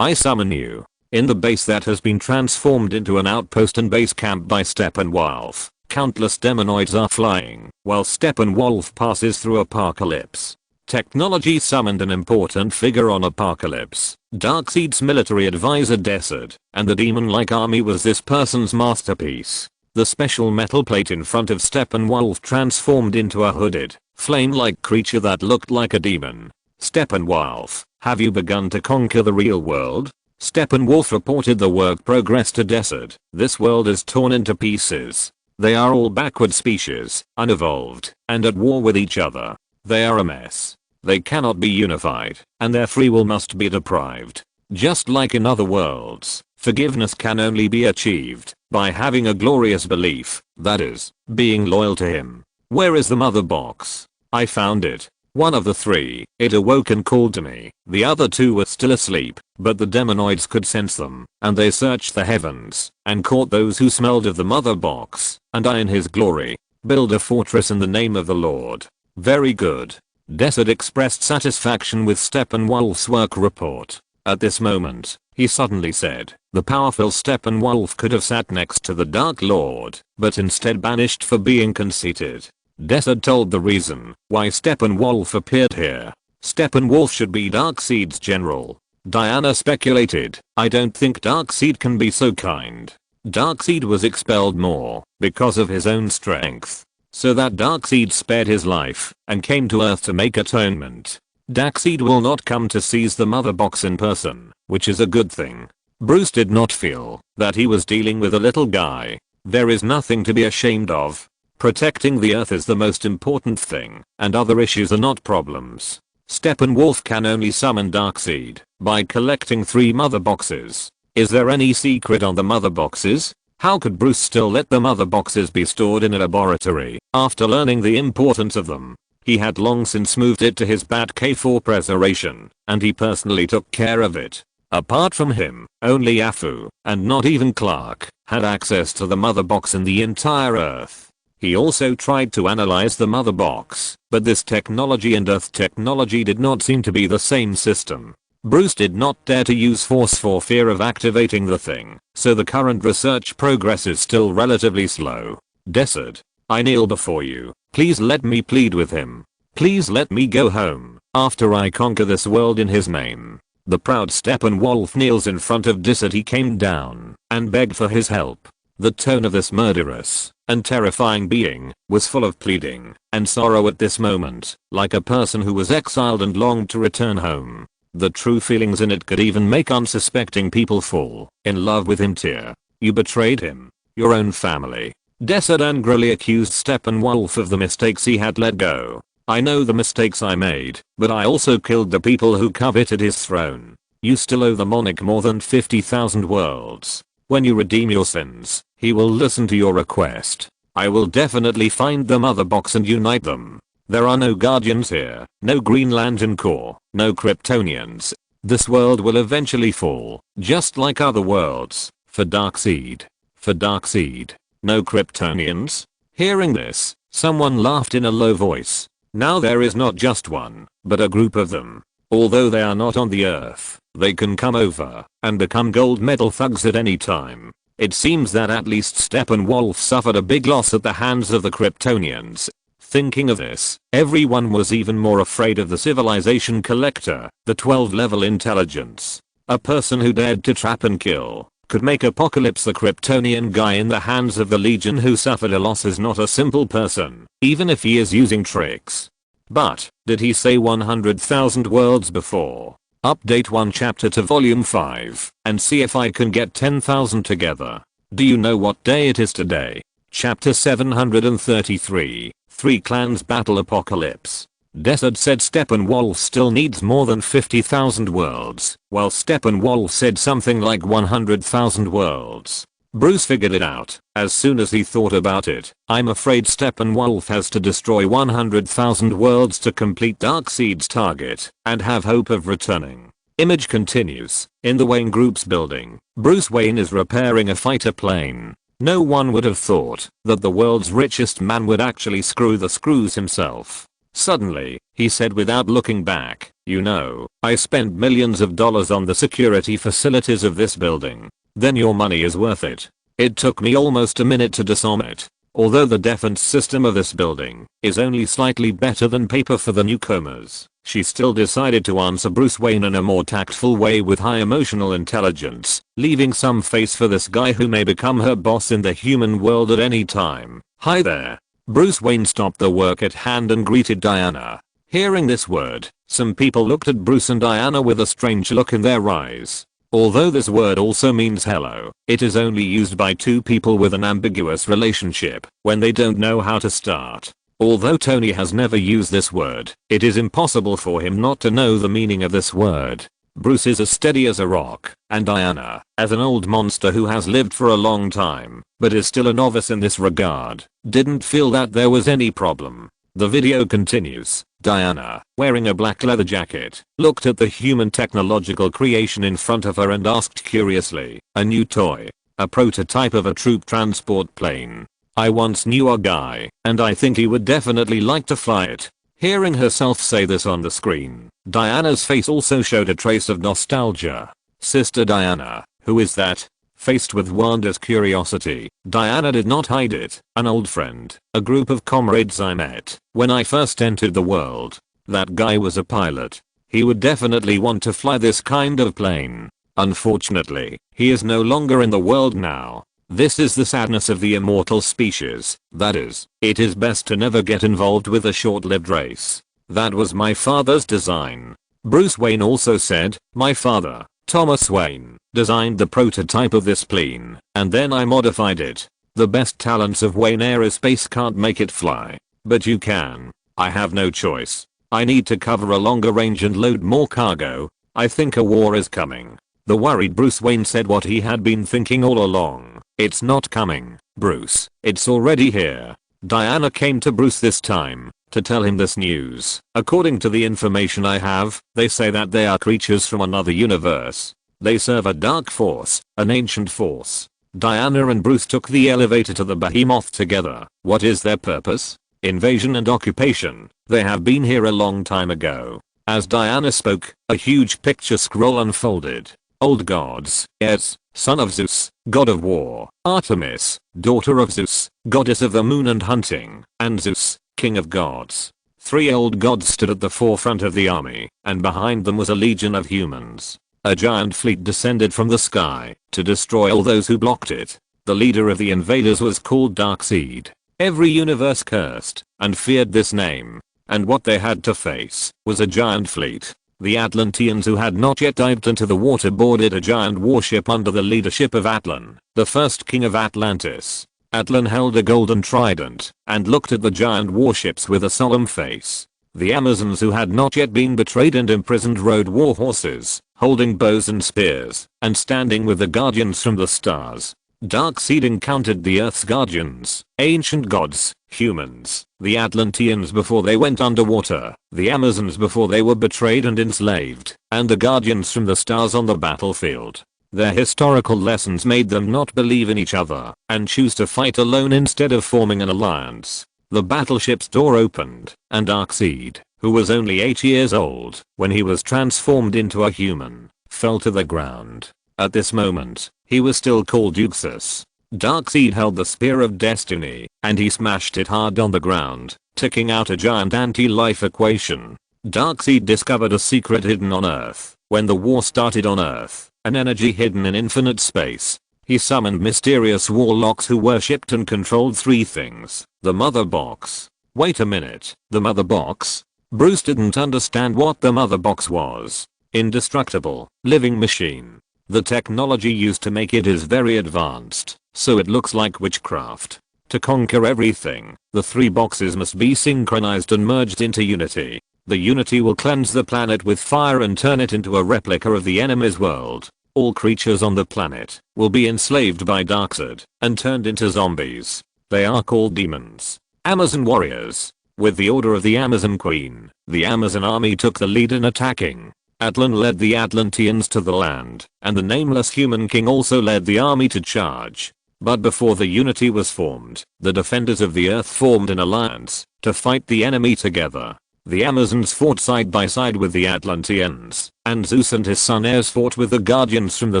I summon you. In the base that has been transformed into an outpost and base camp by Steppenwolf, countless demonoids are flying, while Steppenwolf passes through Apocalypse. Technology summoned an important figure on Apocalypse, Darkseid's military advisor Desert, and the demon-like army was this person's masterpiece. The special metal plate in front of Steppenwolf transformed into a hooded, flame-like creature that looked like a demon. Steppenwolf, have you begun to conquer the real world? Steppenwolf reported the work progress to Desert. This world is torn into pieces. They are all backward species, unevolved, and at war with each other. They are a mess. They cannot be unified, and their free will must be deprived. Just like in other worlds, forgiveness can only be achieved by having a glorious belief, that is, being loyal to him. Where is the mother box? I found it. One of the three, it awoke and called to me. The other two were still asleep, but the demonoids could sense them, and they searched the heavens, and caught those who smelled of the mother box, and I in his glory, build a fortress in the name of the Lord. Very good. Desert expressed satisfaction with Steppenwolf's work report. At this moment, He suddenly said, the powerful Steppenwolf could have sat next to the Dark Lord, but instead banished for being conceited. Desert told the reason why Steppenwolf appeared here. Steppenwolf should be Darkseid's general. Diana speculated, I don't think Darkseid can be so kind. Darkseid was expelled more because of his own strength. So that Darkseid spared his life and came to Earth to make atonement. Darkseid will not come to seize the mother box in person, which is a good thing. Bruce did not feel that he was dealing with a little guy. There is nothing to be ashamed of. Protecting the Earth is the most important thing, and other issues are not problems. Steppenwolf can only summon Darkseid by collecting 3 mother boxes. Is there any secret on the mother boxes? How could Bruce still let the mother boxes be stored in a laboratory after learning the importance of them? He had long since moved it to his Batcave for preservation, and he personally took care of it. Apart from him, only Afu, and not even Clark, had access to the mother box in the entire Earth. He also tried to analyze the mother box, but this technology and Earth technology did not seem to be the same system. Bruce did not dare to use force for fear of activating the thing, so the current research progress is still relatively slow. Desert, I kneel before you. Please let me plead with him. Please let me go home after I conquer this world in his name. The proud Steppenwolf kneels in front of Desert. He came down and begged for his help. The tone of this murderous and terrifying being was full of pleading and sorrow at this moment, like a person who was exiled and longed to return home. The true feelings in it could even make unsuspecting people fall in love with him. Tear. You betrayed him, your own family. Desert angrily accused Steppenwolf of the mistakes he had let go. I know the mistakes I made, but I also killed the people who coveted his throne. You still owe the monarch more than 50,000 worlds. When you redeem your sins, he will listen to your request. I will definitely find the mother box and unite them. There are no Guardians here, no Green Lantern Corps, no Kryptonians. This world will eventually fall, just like other worlds, for Darkseid. For Darkseid. No Kryptonians? Hearing this, someone laughed in a low voice. Now there is not just one, but a group of them. Although they are not on the Earth, they can come over and become gold medal thugs at any time. It seems that at least Steppenwolf suffered a big loss at the hands of the Kryptonians. Thinking of this, everyone was even more afraid of the Civilization Collector, the 12-level intelligence. A person who dared to trap and kill could make Apocalypse the Kryptonian guy in the hands of the Legion who suffered a loss is not a simple person, even if he is using tricks. But, did he say 100,000 worlds before? Update 1 chapter to volume 5, and see if I can get 10,000 together. Do you know what day it is today? Chapter 733, 3 clans battle Apocalypse. Desert said Steppenwolf still needs more than 50,000 worlds, while Steppenwolf said something like 100,000 worlds. Bruce figured it out as soon as he thought about it. I'm afraid Steppenwolf has to destroy 100,000 worlds to complete Darkseid's target and have hope of returning. Image continues. In the Wayne Group's building, Bruce Wayne is repairing a fighter plane. No one would have thought that the world's richest man would actually screw the screws himself. Suddenly, he said without looking back, you know, I spent millions of dollars on the security facilities of this building. Then your money is worth it. It took me almost a minute to disarm it. Although the defense system of this building is only slightly better than paper for the newcomers, she still decided to answer Bruce Wayne in a more tactful way with high emotional intelligence, leaving some face for this guy who may become her boss in the human world at any time. Hi there. Bruce Wayne stopped the work at hand and greeted Diana. Hearing this word, some people looked at Bruce and Diana with a strange look in their eyes. Although this word also means hello, it is only used by two people with an ambiguous relationship when they don't know how to start. Although Tony has never used this word, it is impossible for him not to know the meaning of this word. Bruce is as steady as a rock, and Diana, as an old monster who has lived for a long time, but is still a novice in this regard, didn't feel that there was any problem. The video continues. Diana, wearing a black leather jacket, looked at the human technological creation in front of her and asked curiously, a new toy? A prototype of a troop transport plane? I once knew a guy, and I think he would definitely like to fly it. Hearing herself say this on the screen, Diana's face also showed a trace of nostalgia. Sister Diana, who is that? Faced with Wanda's curiosity, Diana did not hide it. An old friend, a group of comrades I met when I first entered the world. That guy was a pilot. He would definitely want to fly this kind of plane. Unfortunately, he is no longer in the world now. This is the sadness of the immortal species, that is, it is best to never get involved with a short-lived race. That was my father's design. Bruce Wayne also said, my father, Thomas Wayne, designed the prototype of this plane, and then I modified it. The best talents of Wayne Aerospace can't make it fly. But you can. I have no choice. I need to cover a longer range and load more cargo. I think a war is coming. The worried Bruce Wayne said what he had been thinking all along. It's not coming, Bruce. It's already here. Diana came to Bruce this time to tell him this news. According to the information I have, they say that they are creatures from another universe. They serve a dark force, an ancient force. Diana and Bruce took the elevator to the behemoth together. What is their purpose? Invasion and occupation. They have been here a long time ago. As Diana spoke, a huge picture scroll unfolded. Old gods. Yes, son of Zeus, god of war. Artemis, daughter of Zeus, goddess of the moon and hunting. And Zeus, king of gods. 3 old gods stood at the forefront of the army, and behind them was a legion of humans. A giant fleet descended from the sky to destroy all those who blocked it. The leader of the invaders was called Darkseid. Every universe cursed and feared this name. And what they had to face was a giant fleet. The Atlanteans who had not yet dived into the water boarded a giant warship under the leadership of Atlan, the first king of Atlantis. Atlan held a golden trident and looked at the giant warships with a solemn face. The Amazons who had not yet been betrayed and imprisoned rode war horses, holding bows and spears, and standing with the guardians from the stars. Darkseid encountered the Earth's guardians, ancient gods, humans, the Atlanteans before they went underwater, the Amazons before they were betrayed and enslaved, and the guardians from the stars on the battlefield. Their historical lessons made them not believe in each other and choose to fight alone instead of forming an alliance. The battleship's door opened, and Darkseid, who was only 8 years old when he was transformed into a human, fell to the ground. At this moment, he was still called Uxas. Darkseid held the Spear of Destiny, and he smashed it hard on the ground, ticking out a giant anti-life equation. Darkseid discovered a secret hidden on Earth. When the war started on Earth, an energy hidden in infinite space. He summoned mysterious warlocks who worshipped and controlled 3 things. The Mother Box. Wait a minute, the Mother Box? Bruce didn't understand what the Mother Box was. Indestructible, living machine. The technology used to make it is very advanced, so it looks like witchcraft. To conquer everything, the 3 boxes must be synchronized and merged into unity. The unity will cleanse the planet with fire and turn it into a replica of the enemy's world. All creatures on the planet will be enslaved by Darkseid and turned into zombies. They are called demons. Amazon warriors. With the order of the Amazon Queen, the Amazon army took the lead in attacking. Atlan led the Atlanteans to the land, and the nameless human king also led the army to charge. But before the unity was formed, the defenders of the earth formed an alliance to fight the enemy together. The Amazons fought side by side with the Atlanteans, and Zeus and his son Ares fought with the guardians from the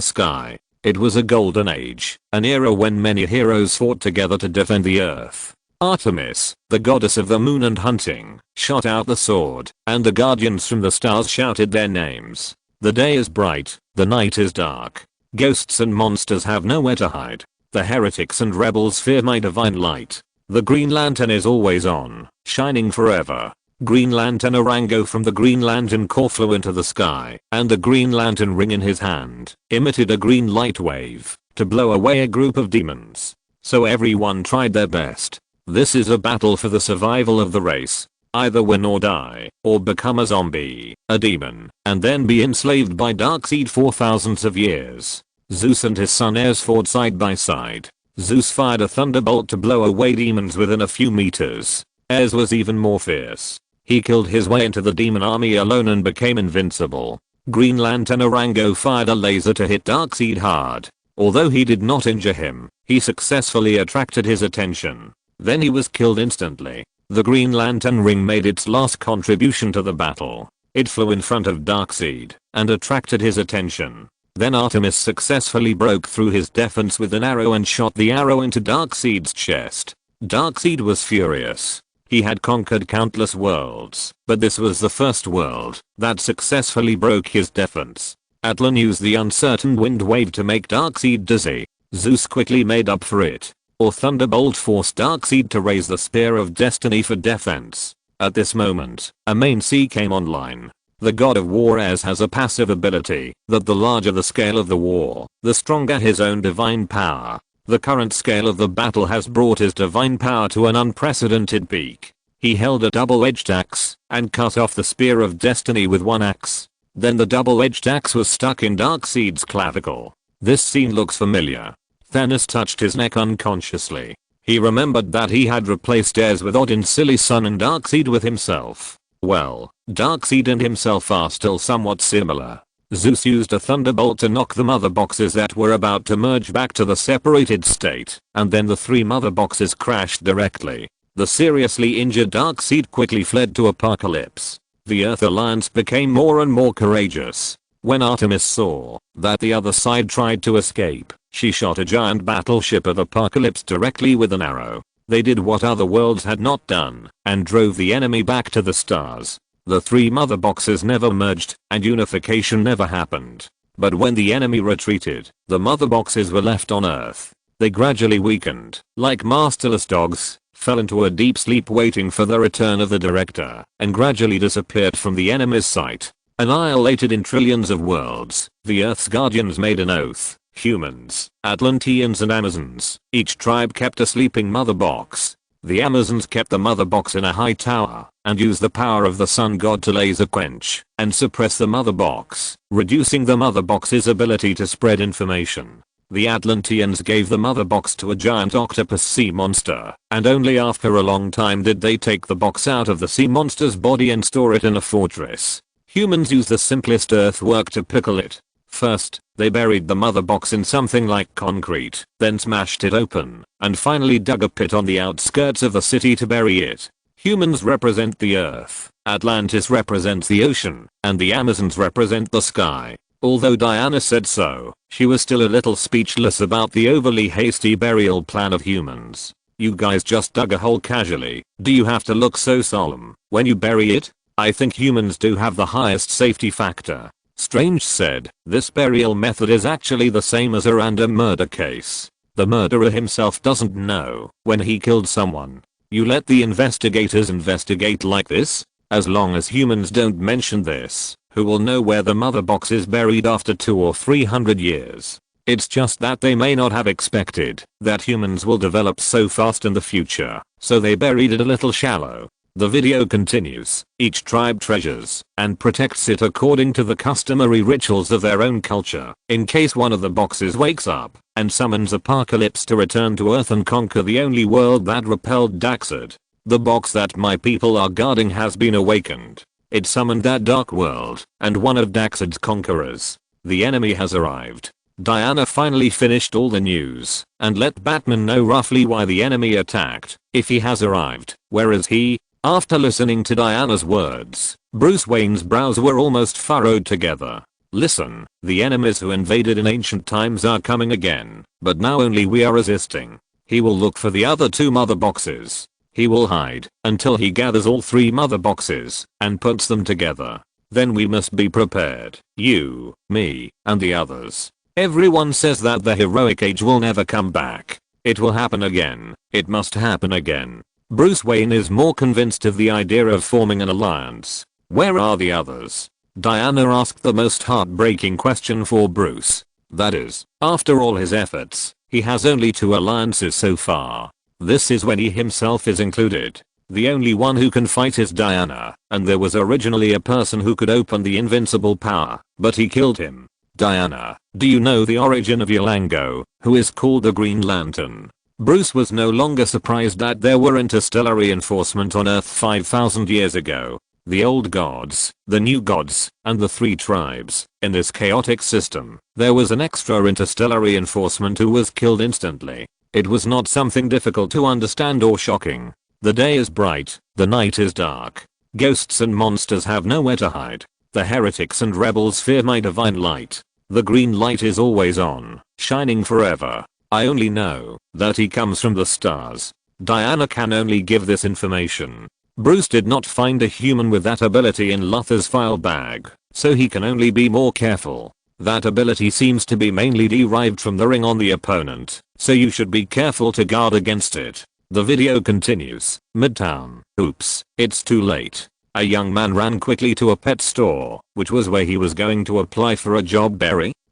sky. It was a golden age, an era when many heroes fought together to defend the earth. Artemis, the goddess of the moon and hunting, shot out the sword, and the guardians from the stars shouted their names. The day is bright, the night is dark. Ghosts and monsters have nowhere to hide. The heretics and rebels fear my divine light. The Green Lantern is always on, shining forever. Green Lantern Orango from the Green Lantern Corps flew into the sky, and the Green Lantern ring in his hand emitted a green light wave to blow away a group of demons. So everyone tried their best. This is a battle for the survival of the race. Either win or die, or become a zombie, a demon, and then be enslaved by Darkseid for thousands of years. Zeus and his son Ares fought side by side. Zeus fired a thunderbolt to blow away demons within a few meters. Ares was even more fierce. He killed his way into the demon army alone and became invincible. Green Lantern Orango fired a laser to hit Darkseid hard. Although he did not injure him, he successfully attracted his attention. Then he was killed instantly. The Green Lantern ring made its last contribution to the battle. It flew in front of Darkseid and attracted his attention. Then Artemis successfully broke through his defense with an arrow and shot the arrow into Darkseid's chest. Darkseid was furious. He had conquered countless worlds, but this was the first world that successfully broke his defense. Atlan used the uncertain wind wave to make Darkseid dizzy. Zeus quickly made up for it. Or Thunderbolt forced Darkseid to raise the Spear of Destiny for defense. At this moment, a main sea came online. The god of war has a passive ability that the larger the scale of the war, the stronger his own divine power. The current scale of the battle has brought his divine power to an unprecedented peak. He held a double-edged axe and cut off the Spear of Destiny with one axe. Then the double-edged axe was stuck in Darkseid's clavicle. This scene looks familiar. Thanos touched his neck unconsciously. He remembered that he had replaced Ares with Odin's silly son and Darkseid with himself. Well, Darkseid and himself are still somewhat similar. Zeus used a thunderbolt to knock the mother boxes that were about to merge back to the separated state, and then the 3 mother boxes crashed directly. The seriously injured Darkseid quickly fled to Apocalypse. The Earth Alliance became more and more courageous. When Artemis saw that the other side tried to escape, she shot a giant battleship of Apocalypse directly with an arrow. They did what other worlds had not done, and drove the enemy back to the stars. The 3 mother boxes never merged, and unification never happened. But when the enemy retreated, the mother boxes were left on Earth. They gradually weakened, like masterless dogs, fell into a deep sleep waiting for the return of the director, and gradually disappeared from the enemy's sight. Annihilated in trillions of worlds, the Earth's guardians made an oath. Humans, Atlanteans and Amazons, each tribe kept a sleeping mother box. The Amazons kept the mother box in a high tower, and used the power of the sun god to laser quench and suppress the mother box, reducing the mother box's ability to spread information. The Atlanteans gave the mother box to a giant octopus sea monster, and only after a long time did they take the box out of the sea monster's body and store it in a fortress. Humans used the simplest earthwork to pickle it. First, they buried the mother box in something like concrete, then smashed it open, and finally dug a pit on the outskirts of the city to bury it. Humans represent the earth, Atlantis represents the ocean, and the Amazons represent the sky. Although Diana said so, she was still a little speechless about the overly hasty burial plan of humans. You guys just dug a hole casually. Do you have to look so solemn when you bury it? I think humans do have the highest safety factor. Strange said, this burial method is actually the same as a random murder case. The murderer himself doesn't know when he killed someone. You let the investigators investigate like this? As long as humans don't mention this, who will know where the mother box is buried after 200 or 300 years? It's just that they may not have expected that humans will develop so fast in the future, so they buried it a little shallow. The video continues. Each tribe treasures and protects it according to the customary rituals of their own culture, in case one of the boxes wakes up and summons Apocalypse to return to Earth and conquer the only world that repelled Darkseid. The box that my people are guarding has been awakened. It summoned that dark world and one of Darkseid's conquerors. The enemy has arrived. Diana finally finished all the news and let Batman know roughly why the enemy attacked. If he has arrived, where is he? After listening to Diana's words, Bruce Wayne's brows were almost furrowed together. Listen, the enemies who invaded in ancient times are coming again, but now only we are resisting. He will look for the other 2 mother boxes. He will hide until he gathers all 3 mother boxes and puts them together. Then we must be prepared. You, me, and the others. Everyone says that the heroic age will never come back. It will happen again. It must happen again. Bruce Wayne is more convinced of the idea of forming an alliance. Where are the others? Diana asked the most heartbreaking question for Bruce. That is, after all his efforts, he has only 2 alliances so far. This is when he himself is included. The only one who can fight is Diana, and there was originally a person who could open the invincible power, but he killed him. Diana, do you know the origin of Ylango, who is called the Green Lantern? Bruce was no longer surprised that there were interstellar reinforcement on Earth 5,000 years ago. The old gods, the new gods, and the 3 tribes. In this chaotic system, there was an extra interstellar reinforcement who was killed instantly. It was not something difficult to understand or shocking. The day is bright, the night is dark. Ghosts and monsters have nowhere to hide. The heretics and rebels fear my divine light. The green light is always on, shining forever. I only know that he comes from the stars. Diana can only give this information. Bruce did not find a human with that ability in Luthor's file bag, so he can only be more careful. That ability seems to be mainly derived from the ring on the opponent, so you should be careful to guard against it. The video continues. Midtown. Oops, it's too late. A young man ran quickly to a pet store, which was where he was going to apply for a job.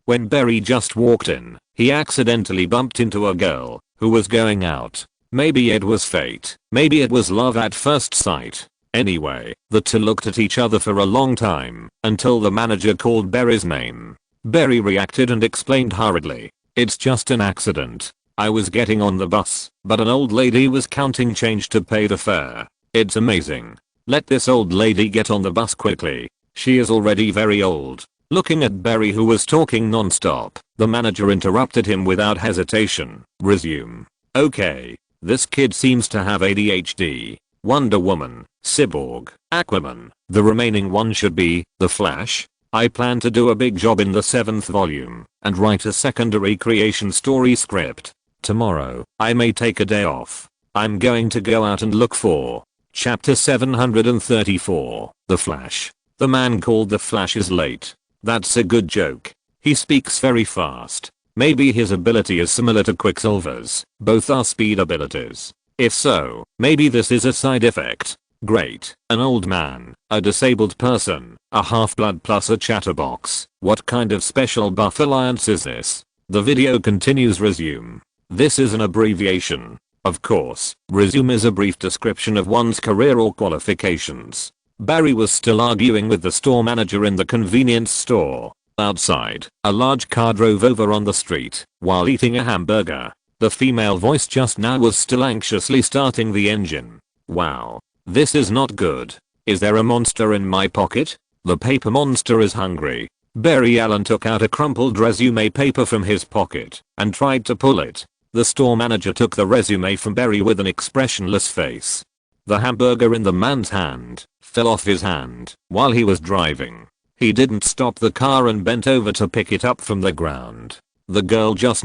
When Barry just walked in, he accidentally bumped into a girl who was going out. Maybe it was fate. Maybe it was love at first sight. Anyway, the two looked at each other for a long time until the manager called Barry's name. Barry reacted and explained hurriedly. It's just an accident. I was getting on the bus, but an old lady was counting change to pay the fare. It's amazing. Let this old lady get on the bus quickly. She is already very old. Looking at Barry, who was talking non-stop, the manager interrupted him without hesitation. Resume. Okay. This kid seems to have ADHD. Wonder Woman, Cyborg, Aquaman. The remaining one should be The Flash. I plan to do a big job in the 7th volume and write a secondary creation story script. Tomorrow, I may take a day off. I'm going to go out and look for Chapter 734, The Flash. The man called The Flash is late. That's a good joke. He speaks very fast. Maybe his ability is similar to Quicksilver's. Both are speed abilities. If so, maybe this is a side effect. Great. An old man, a disabled person, a half-blood plus a chatterbox. What kind of special buff alliance is this? The video continues. Resume. This is an abbreviation. Of course, resume is a brief description of one's career or qualifications. Barry was still arguing with the store manager in the convenience store. Outside, a large car drove over on the street while eating a hamburger. The female voice just now was still anxiously starting the engine. Wow. This is not good. Is there a monster in my pocket? The paper monster is hungry. Barry Allen took out a crumpled resume paper from his pocket and tried to pull it. The store manager took the resume from Barry with an expressionless face. The hamburger in the man's hand fell off his hand while he was driving. He didn't stop the car and bent over to pick it up from the ground. The girl just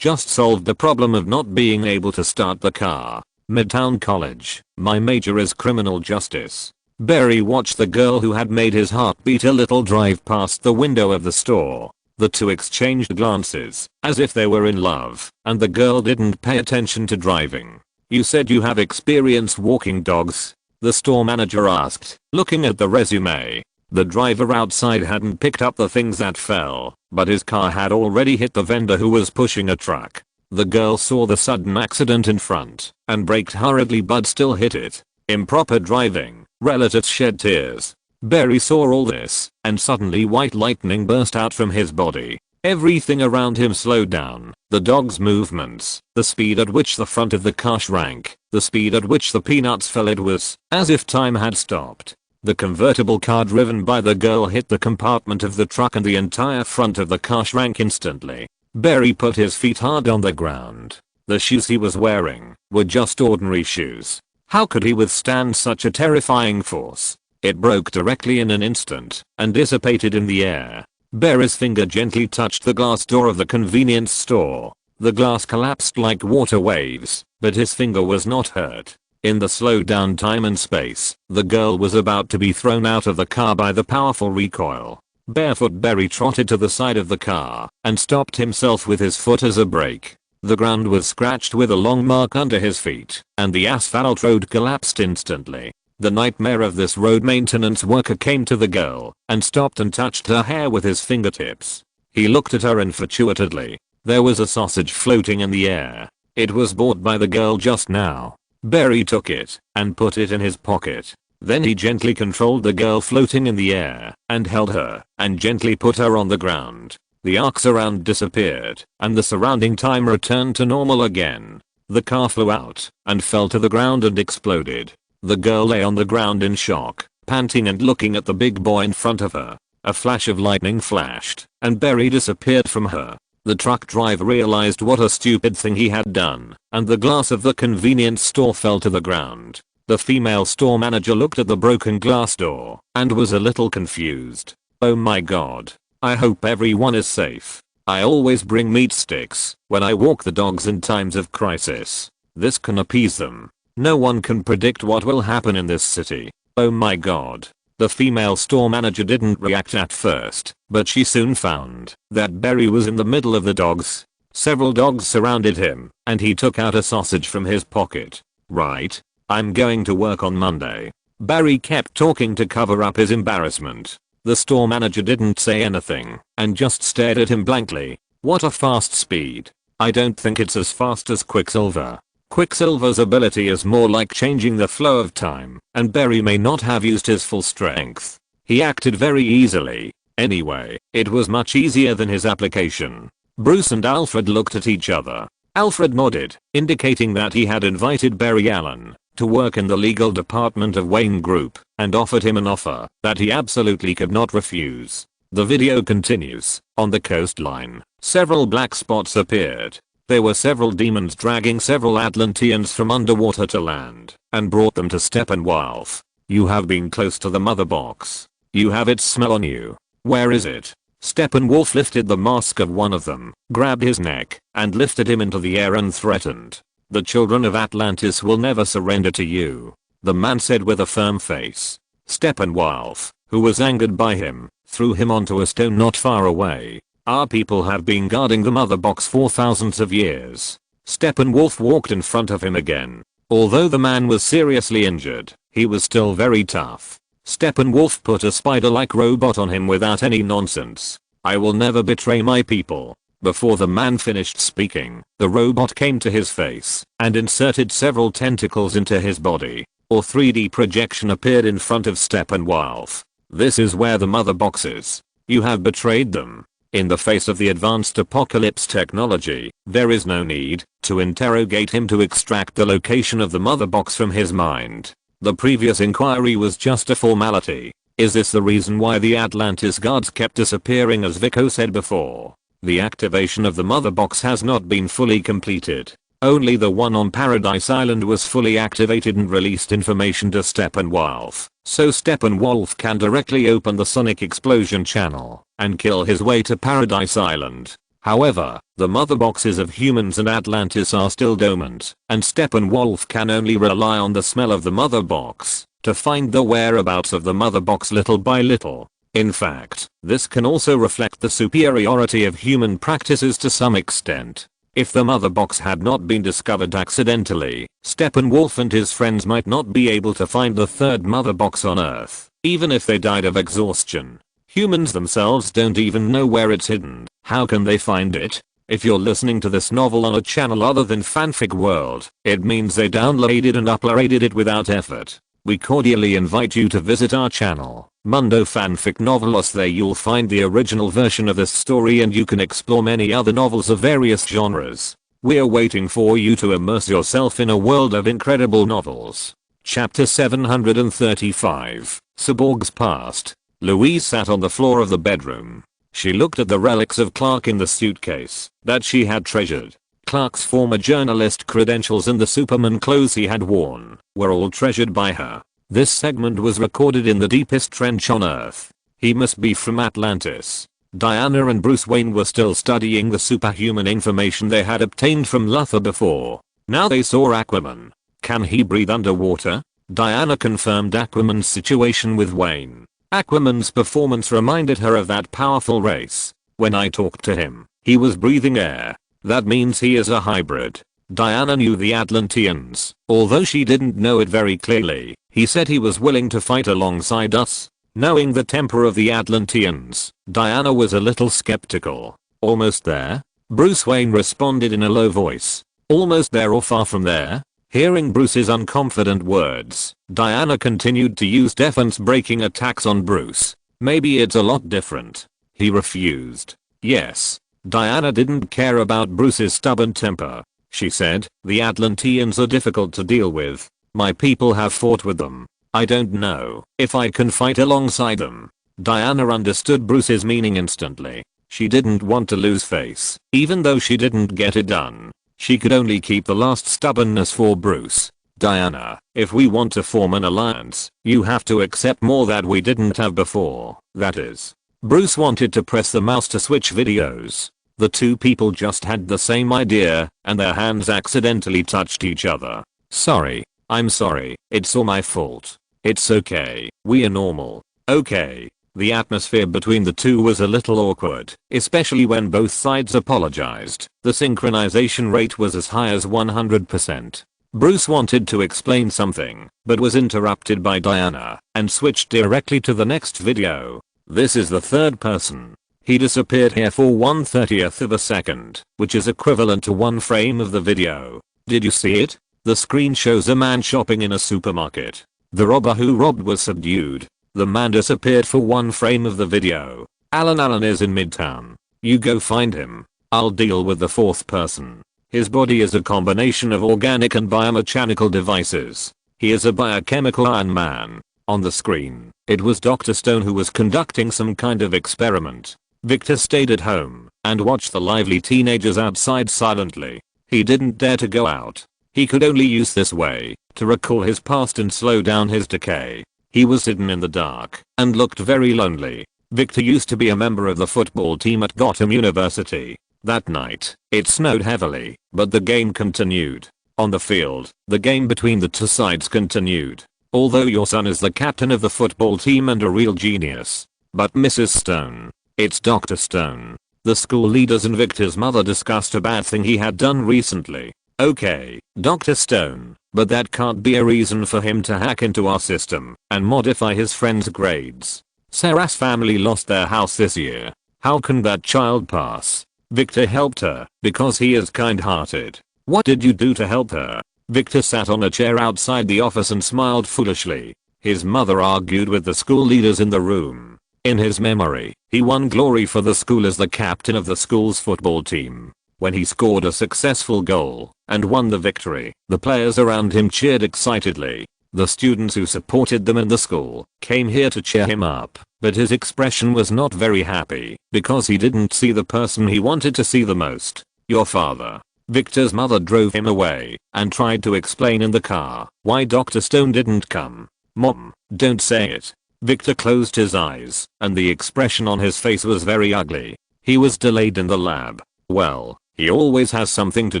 solved the problem of not being able to start the car. Midtown College. My major is criminal justice. Barry watched the girl who had made his heart beat a little drive past the window of the store. The two exchanged glances, as if they were in love, and the girl didn't pay attention to driving. You said you have experience walking dogs? The store manager asked, looking at the resume. The driver outside hadn't picked up the things that fell, but his car had already hit the vendor who was pushing a truck. The girl saw the sudden accident in front and braked hurriedly but still hit it. Improper driving. Relatives shed tears. Barry saw all this, and suddenly white lightning burst out from his body. Everything around him slowed down. The dog's movements, the speed at which the front of the car shrank, the speed at which the peanuts fell. It was as if time had stopped. The convertible car driven by the girl hit the compartment of the truck and the entire front of the car shrank instantly. Barry put his feet hard on the ground. The shoes he was wearing were just ordinary shoes. How could he withstand such a terrifying force? It broke directly in an instant and dissipated in the air. Barry's finger gently touched the glass door of the convenience store. The glass collapsed like water waves, but his finger was not hurt. In the slowed down time and space, the girl was about to be thrown out of the car by the powerful recoil. Barefoot, Barry trotted to the side of the car and stopped himself with his foot as a brake. The ground was scratched with a long mark under his feet, and the asphalt road collapsed instantly. The nightmare of this road maintenance worker came to the girl and stopped and touched her hair with his fingertips. He looked at her infatuatedly. There was a sausage floating in the air. It was bought by the girl just now. Barry took it and put it in his pocket. Then he gently controlled the girl floating in the air and held her and gently put her on the ground. The arcs around disappeared and the surrounding time returned to normal again. The car flew out and fell to the ground and exploded. The girl lay on the ground in shock, panting and looking at the big boy in front of her. A flash of lightning flashed and Barry disappeared from her. The truck driver realized what a stupid thing he had done, and the glass of the convenience store fell to the ground. The female store manager looked at the broken glass door and was a little confused. Oh my god. I hope everyone is safe. I always bring meat sticks when I walk the dogs in times of crisis. This can appease them. No one can predict what will happen in this city. Oh my god. The female store manager didn't react at first, but she soon found that Barry was in the middle of the dogs. Several dogs surrounded him, and he took out a sausage from his pocket. Right. I'm going to work on Monday. Barry kept talking to cover up his embarrassment. The store manager didn't say anything, and just stared at him blankly. What a fast speed. I don't think it's as fast as Quicksilver. Quicksilver's ability is more like changing the flow of time, and Barry may not have used his full strength. He acted very easily. Anyway, it was much easier than his application. Bruce and Alfred looked at each other. Alfred nodded, indicating that he had invited Barry Allen to work in the legal department of Wayne Group and offered him an offer that he absolutely could not refuse. The video continues. On the coastline, several black spots appeared. There were several demons dragging several Atlanteans from underwater to land and brought them to Steppenwolf. You have been close to the mother box. You have its smell on you. Where is it? Steppenwolf lifted the mask of one of them, grabbed his neck, and lifted him into the air and threatened. The children of Atlantis will never surrender to you, the man said with a firm face. Steppenwolf, who was angered by him, threw him onto a stone not far away. Our people have been guarding the mother box for thousands of years. Steppenwolf walked in front of him again. Although the man was seriously injured, he was still very tough. Steppenwolf put a spider-like robot on him without any nonsense. I will never betray my people. Before the man finished speaking, the robot came to his face and inserted several tentacles into his body. A 3D projection appeared in front of Steppenwolf. This is where the mother box is. You have betrayed them. In the face of the advanced apocalypse technology, there is no need to interrogate him to extract the location of the mother box from his mind. The previous inquiry was just a formality. Is this the reason why the Atlantis guards kept disappearing, as Vico said before? The activation of the mother box has not been fully completed. Only the one on Paradise Island was fully activated and released information to Steppenwolf, so Steppenwolf can directly open the sonic explosion channel and kill his way to Paradise Island. However, the mother boxes of humans and Atlantis are still dormant, and Steppenwolf can only rely on the smell of the mother box to find the whereabouts of the mother box little by little. In fact, this can also reflect the superiority of human practices to some extent. If the mother box had not been discovered accidentally, Steppenwolf and his friends might not be able to find the third mother box on Earth, even if they died of exhaustion. Humans themselves don't even know where it's hidden. How can they find it? If you're listening to this novel on a channel other than Fanfic World, it means they downloaded and uploaded it without effort. We cordially invite you to visit our channel, Mundo Fanfic Novelos. There you'll find the original version of this story, and you can explore many other novels of various genres. We're waiting for you to immerse yourself in a world of incredible novels. Chapter 735, Cyborg's Past. Louise sat on the floor of the bedroom. She looked at the relics of Clark in the suitcase that she had treasured. Clark's former journalist credentials and the Superman clothes he had worn were all treasured by her. This segment was recorded in the deepest trench on Earth. He must be from Atlantis. Diana and Bruce Wayne were still studying the superhuman information they had obtained from Luthor before. Now they saw Aquaman. Can he breathe underwater? Diana confirmed Aquaman's situation with Wayne. Aquaman's performance reminded her of that powerful race. When I talked to him, he was breathing air. That means he is a hybrid. Diana knew the Atlanteans, although she didn't know it very clearly. He said he was willing to fight alongside us. Knowing the temper of the Atlanteans, Diana was a little skeptical. Almost there? Bruce Wayne responded in a low voice. Almost there or far from there? Hearing Bruce's unconfident words, Diana continued to use defense-breaking attacks on Bruce. Maybe it's a lot different. He refused. Yes. Diana didn't care about Bruce's stubborn temper. She said, the Atlanteans are difficult to deal with. My people have fought with them. I don't know if I can fight alongside them. Diana understood Bruce's meaning instantly. She didn't want to lose face, even though she didn't get it done. She could only keep the last stubbornness for Bruce. Diana, if we want to form an alliance, you have to accept more that we didn't have before. That is, Bruce wanted to press the mouse to switch videos. The two people just had the same idea, and their hands accidentally touched each other. Sorry. I'm sorry. It's all my fault. It's okay. We are normal. Okay. The atmosphere between the two was a little awkward, especially when both sides apologized. The synchronization rate was as high as 100%. Bruce wanted to explain something, but was interrupted by Diana, and switched directly to the next video. This is the third person. He disappeared here for 1/30th of a second, which is equivalent to one frame of the video. Did you see it? The screen shows a man shopping in a supermarket. The robber who robbed was subdued. The man disappeared for one frame of the video. Alan is in Midtown. You go find him. I'll deal with the fourth person. His body is a combination of organic and biomechanical devices. He is a biochemical Iron Man. On the screen, it was Dr. Stone who was conducting some kind of experiment. Victor stayed at home and watched the lively teenagers outside silently. He didn't dare to go out. He could only use this way to recall his past and slow down his decay. He was hidden in the dark and looked very lonely. Victor used to be a member of the football team at Gotham University. That night, it snowed heavily, but the game continued. On the field, the game between the two sides continued. Although your son is the captain of the football team and a real genius. But Mrs. Stone. It's Dr. Stone. The school leaders and Victor's mother discussed a bad thing he had done recently. Okay, Dr. Stone, but that can't be a reason for him to hack into our system and modify his friend's grades. Sarah's family lost their house this year. How can that child pass? Victor helped her because he is kind-hearted. What did you do to help her? Victor sat on a chair outside the office and smiled foolishly. His mother argued with the school leaders in the room. In his memory, he won glory for the school as the captain of the school's football team. When he scored a successful goal and won the victory, the players around him cheered excitedly. The students who supported them in the school came here to cheer him up, but his expression was not very happy because he didn't see the person he wanted to see the most. Your father. Victor's mother drove him away and tried to explain in the car why Dr. Stone didn't come. Mom, don't say it. Victor closed his eyes and the expression on his face was very ugly. He was delayed in the lab. Well, he always has something to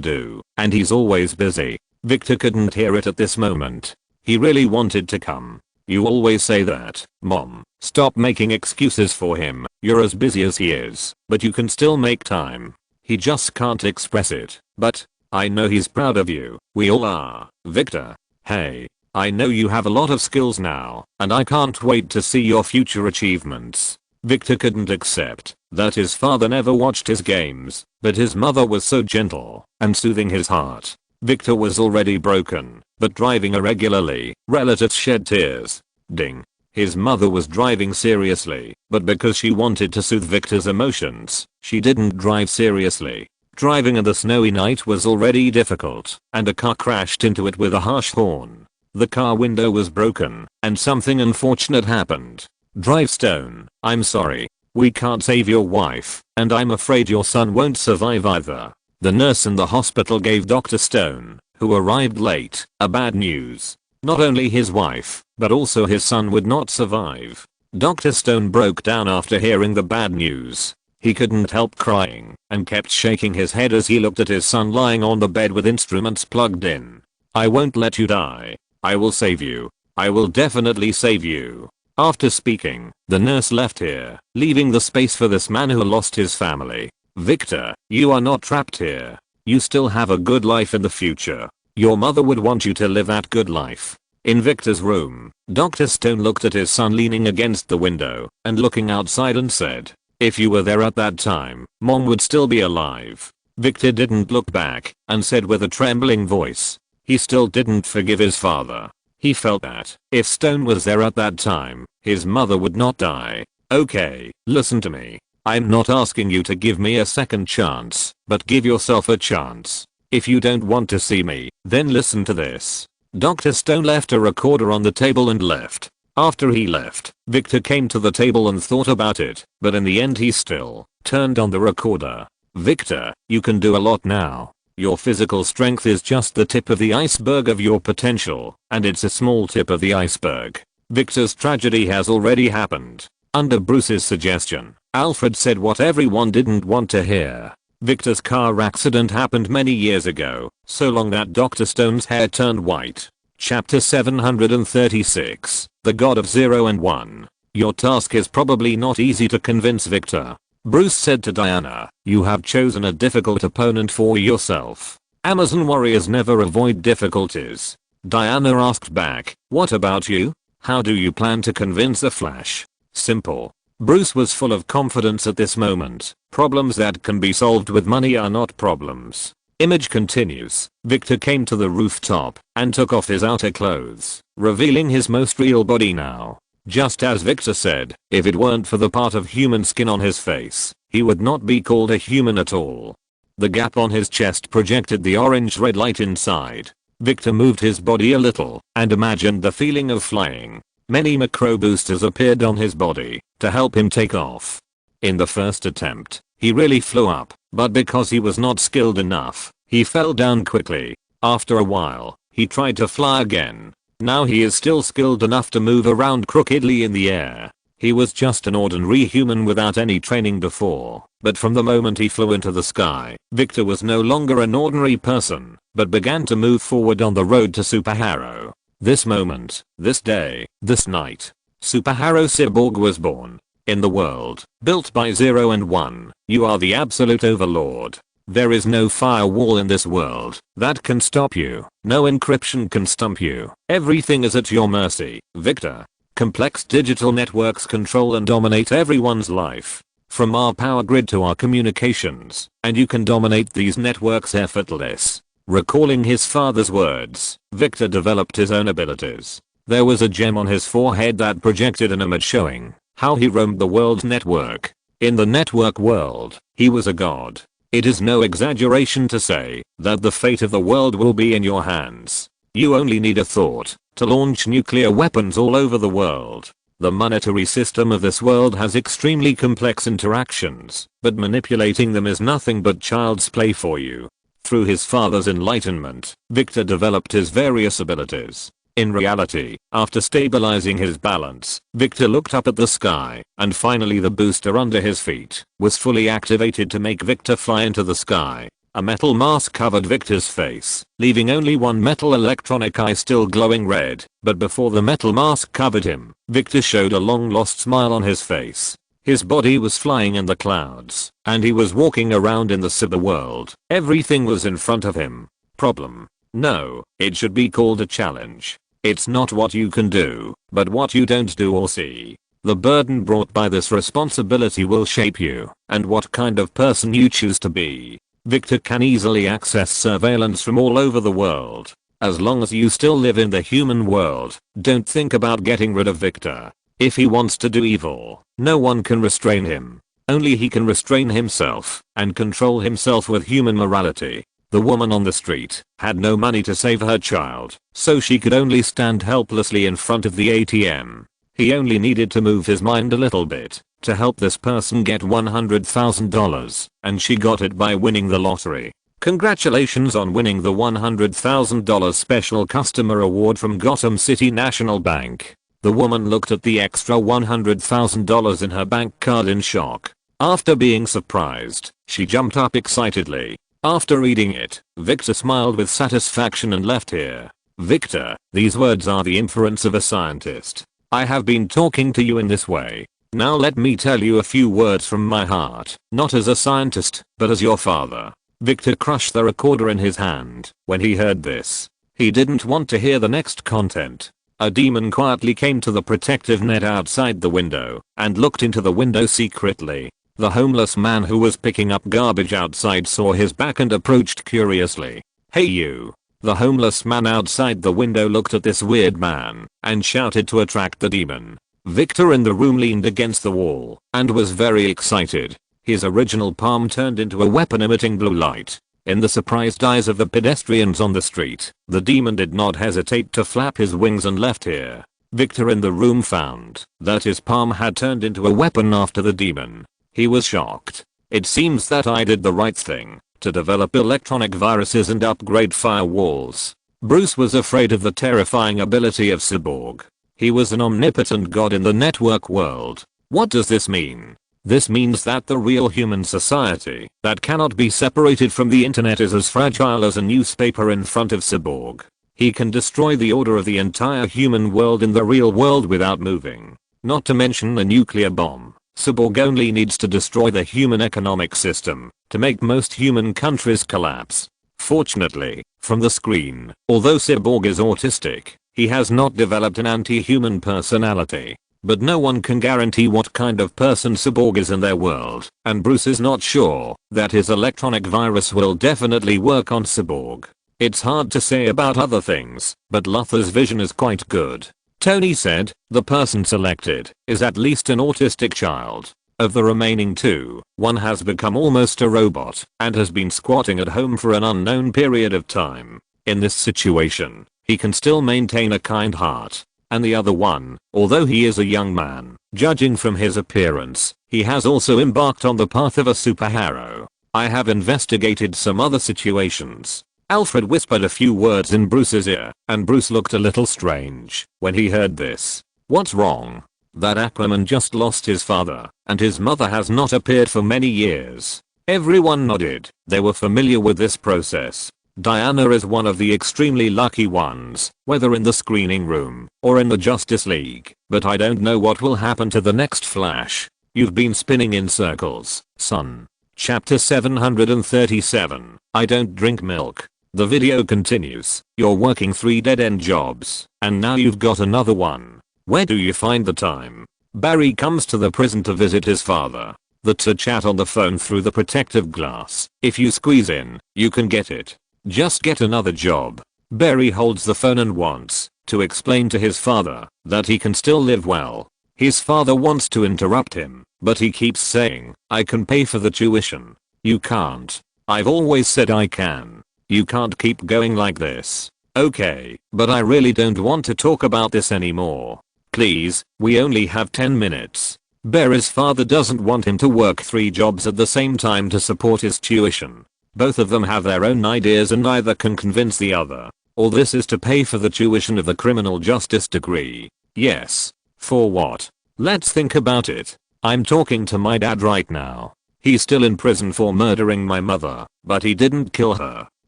do, and he's always busy. Victor couldn't hear it at this moment. He really wanted to come. You always say that, Mom. Stop making excuses for him. You're as busy as he is, but you can still make time. He just can't express it. But, I know he's proud of you. We all are. Victor. Hey. I know you have a lot of skills now, and I can't wait to see your future achievements. Victor couldn't accept that his father never watched his games, but his mother was so gentle and soothing his heart. Victor was already broken, but driving irregularly. Relatives shed tears. Ding. His mother was driving seriously, but because she wanted to soothe Victor's emotions, she didn't drive seriously. Driving in the snowy night was already difficult, and a car crashed into it with a harsh horn. The car window was broken, and something unfortunate happened. Drive Stone. I'm sorry. We can't save your wife, and I'm afraid your son won't survive either. The nurse in the hospital gave Dr. Stone, who arrived late, a bad news. Not only his wife, but also his son would not survive. Dr. Stone broke down after hearing the bad news. He couldn't help crying, and kept shaking his head as he looked at his son lying on the bed with instruments plugged in. I won't let you die. I will save you. I will definitely save you. After speaking, the nurse left here, leaving the space for this man who lost his family. Victor, you are not trapped here. You still have a good life in the future. Your mother would want you to live that good life. In Victor's room, Dr. Stone looked at his son leaning against the window and looking outside and said, if you were there at that time, Mom would still be alive. Victor didn't look back and said with a trembling voice, he still didn't forgive his father. He felt that if Stone was there at that time, his mother would not die. Okay, listen to me. I'm not asking you to give me a second chance, but give yourself a chance. If you don't want to see me, then listen to this. Dr. Stone left a recorder on the table and left. After he left, Victor came to the table and thought about it, but in the end he still turned on the recorder. Victor, you can do a lot now. Your physical strength is just the tip of the iceberg of your potential, and it's a small tip of the iceberg. Victor's tragedy has already happened. Under Bruce's suggestion, Alfred said what everyone didn't want to hear. Victor's car accident happened many years ago, so long that Dr. Stone's hair turned white. Chapter 736, The God of Zero and One. Your task is probably not easy to convince Victor. Bruce said to Diana, you have chosen a difficult opponent for yourself. Amazon warriors never avoid difficulties. Diana asked back, what about you? How do you plan to convince the Flash? Simple. Bruce was full of confidence at this moment. Problems that can be solved with money are not problems. Image continues. Victor came to the rooftop and took off his outer clothes, revealing his most real body now. Just as Victor said, if it weren't for the part of human skin on his face, he would not be called a human at all. The gap on his chest projected the orange-red light inside. Victor moved his body a little and imagined the feeling of flying. Many macro boosters appeared on his body to help him take off. In the first attempt, he really flew up, but because he was not skilled enough, he fell down quickly. After a while, he tried to fly again. Now he is still skilled enough to move around crookedly in the air. He was just an ordinary human without any training before, but from the moment he flew into the sky, Victor was no longer an ordinary person, but began to move forward on the road to superhero. This moment, this day, this night, Superhero Cyborg was born. In the world, built by Zero and One, you are the absolute overlord. There is no firewall in this world that can stop you. No encryption can stump you. Everything is at your mercy, Victor. Complex digital networks control and dominate everyone's life. From our power grid to our communications, and you can dominate these networks effortless. Recalling his father's words, Victor developed his own abilities. There was a gem on his forehead that projected an image showing how he roamed the world's network. In the network world, he was a god. It is no exaggeration to say that the fate of the world will be in your hands. You only need a thought to launch nuclear weapons all over the world. The monetary system of this world has extremely complex interactions, but manipulating them is nothing but child's play for you. Through his father's enlightenment, Victor developed his various abilities. In reality, after stabilizing his balance, Victor looked up at the sky, and finally the booster under his feet was fully activated to make Victor fly into the sky. A metal mask covered Victor's face, leaving only one metal electronic eye still glowing red, but before the metal mask covered him, Victor showed a long-lost smile on his face. His body was flying in the clouds, and he was walking around in the cyber world. Everything was in front of him. Problem? No, it should be called a challenge. It's not what you can do, but what you don't do or see. The burden brought by this responsibility will shape you, and what kind of person you choose to be. Victor can easily access surveillance from all over the world. As long as you still live in the human world, don't think about getting rid of Victor. If he wants to do evil, no one can restrain him. Only he can restrain himself and control himself with human morality. The woman on the street had no money to save her child, so she could only stand helplessly in front of the ATM. He only needed to move his mind a little bit to help this person get $100,000, and she got it by winning the lottery. Congratulations on winning the $100,000 special customer award from Gotham City National Bank. The woman looked at the extra $100,000 in her bank card in shock. After being surprised, she jumped up excitedly. After reading it, Victor smiled with satisfaction and left here. Victor, these words are the inference of a scientist. I have been talking to you in this way. Now let me tell you a few words from my heart, not as a scientist, but as your father. Victor crushed the recorder in his hand when he heard this. He didn't want to hear the next content. A demon quietly came to the protective net outside the window and looked into the window secretly. The homeless man who was picking up garbage outside saw his back and approached curiously. Hey you. The homeless man outside the window looked at this weird man and shouted to attract the demon. Victor in the room leaned against the wall and was very excited. His original palm turned into a weapon emitting blue light. In the surprised eyes of the pedestrians on the street, the demon did not hesitate to flap his wings and left here. Victor in the room found that his palm had turned into a weapon after the demon. He was shocked. It seems that I did the right thing to develop electronic viruses and upgrade firewalls. Bruce was afraid of the terrifying ability of Cyborg. He was an omnipotent god in the network world. What does this mean? This means that the real human society that cannot be separated from the internet is as fragile as a newspaper in front of Cyborg. He can destroy the order of the entire human world in the real world without moving. Not to mention a nuclear bomb. Cyborg only needs to destroy the human economic system to make most human countries collapse. Fortunately, from the screen, although Cyborg is autistic, he has not developed an anti-human personality. But no one can guarantee what kind of person Cyborg is in their world, and Bruce is not sure that his electronic virus will definitely work on Cyborg. It's hard to say about other things, but Luthor's vision is quite good. Tony said, the person selected is at least an autistic child. Of the remaining two, one has become almost a robot and has been squatting at home for an unknown period of time. In this situation, he can still maintain a kind heart. And the other one, although he is a young man, judging from his appearance, he has also embarked on the path of a superhero. I have investigated some other situations. Alfred whispered a few words in Bruce's ear, and Bruce looked a little strange when he heard this. What's wrong? That Aquaman just lost his father, and his mother has not appeared for many years. Everyone nodded. They were familiar with this process. Diana is one of the extremely lucky ones, whether in the screening room or in the Justice League, but I don't know what will happen to the next Flash. You've been spinning in circles, son. Chapter 737. I don't drink milk. The video continues. You're working 3 dead-end jobs, and now you've got another one. Where do you find the time? Barry comes to the prison to visit his father. The two chat on the phone through the protective glass. If you squeeze in, you can get it. Just get another job. Barry holds the phone and wants to explain to his father that he can still live well. His father wants to interrupt him, but he keeps saying, I can pay for the tuition. You can't. I've always said I can. You can't keep going like this. Okay, but I really don't want to talk about this anymore. Please, we only have 10 minutes. Barry's father doesn't want him to work 3 jobs at the same time to support his tuition. Both of them have their own ideas and neither can convince the other. All this is to pay for the tuition of the criminal justice degree. Yes. For what? Let's think about it. I'm talking to my dad right now. He's still in prison for murdering my mother, but he didn't kill her.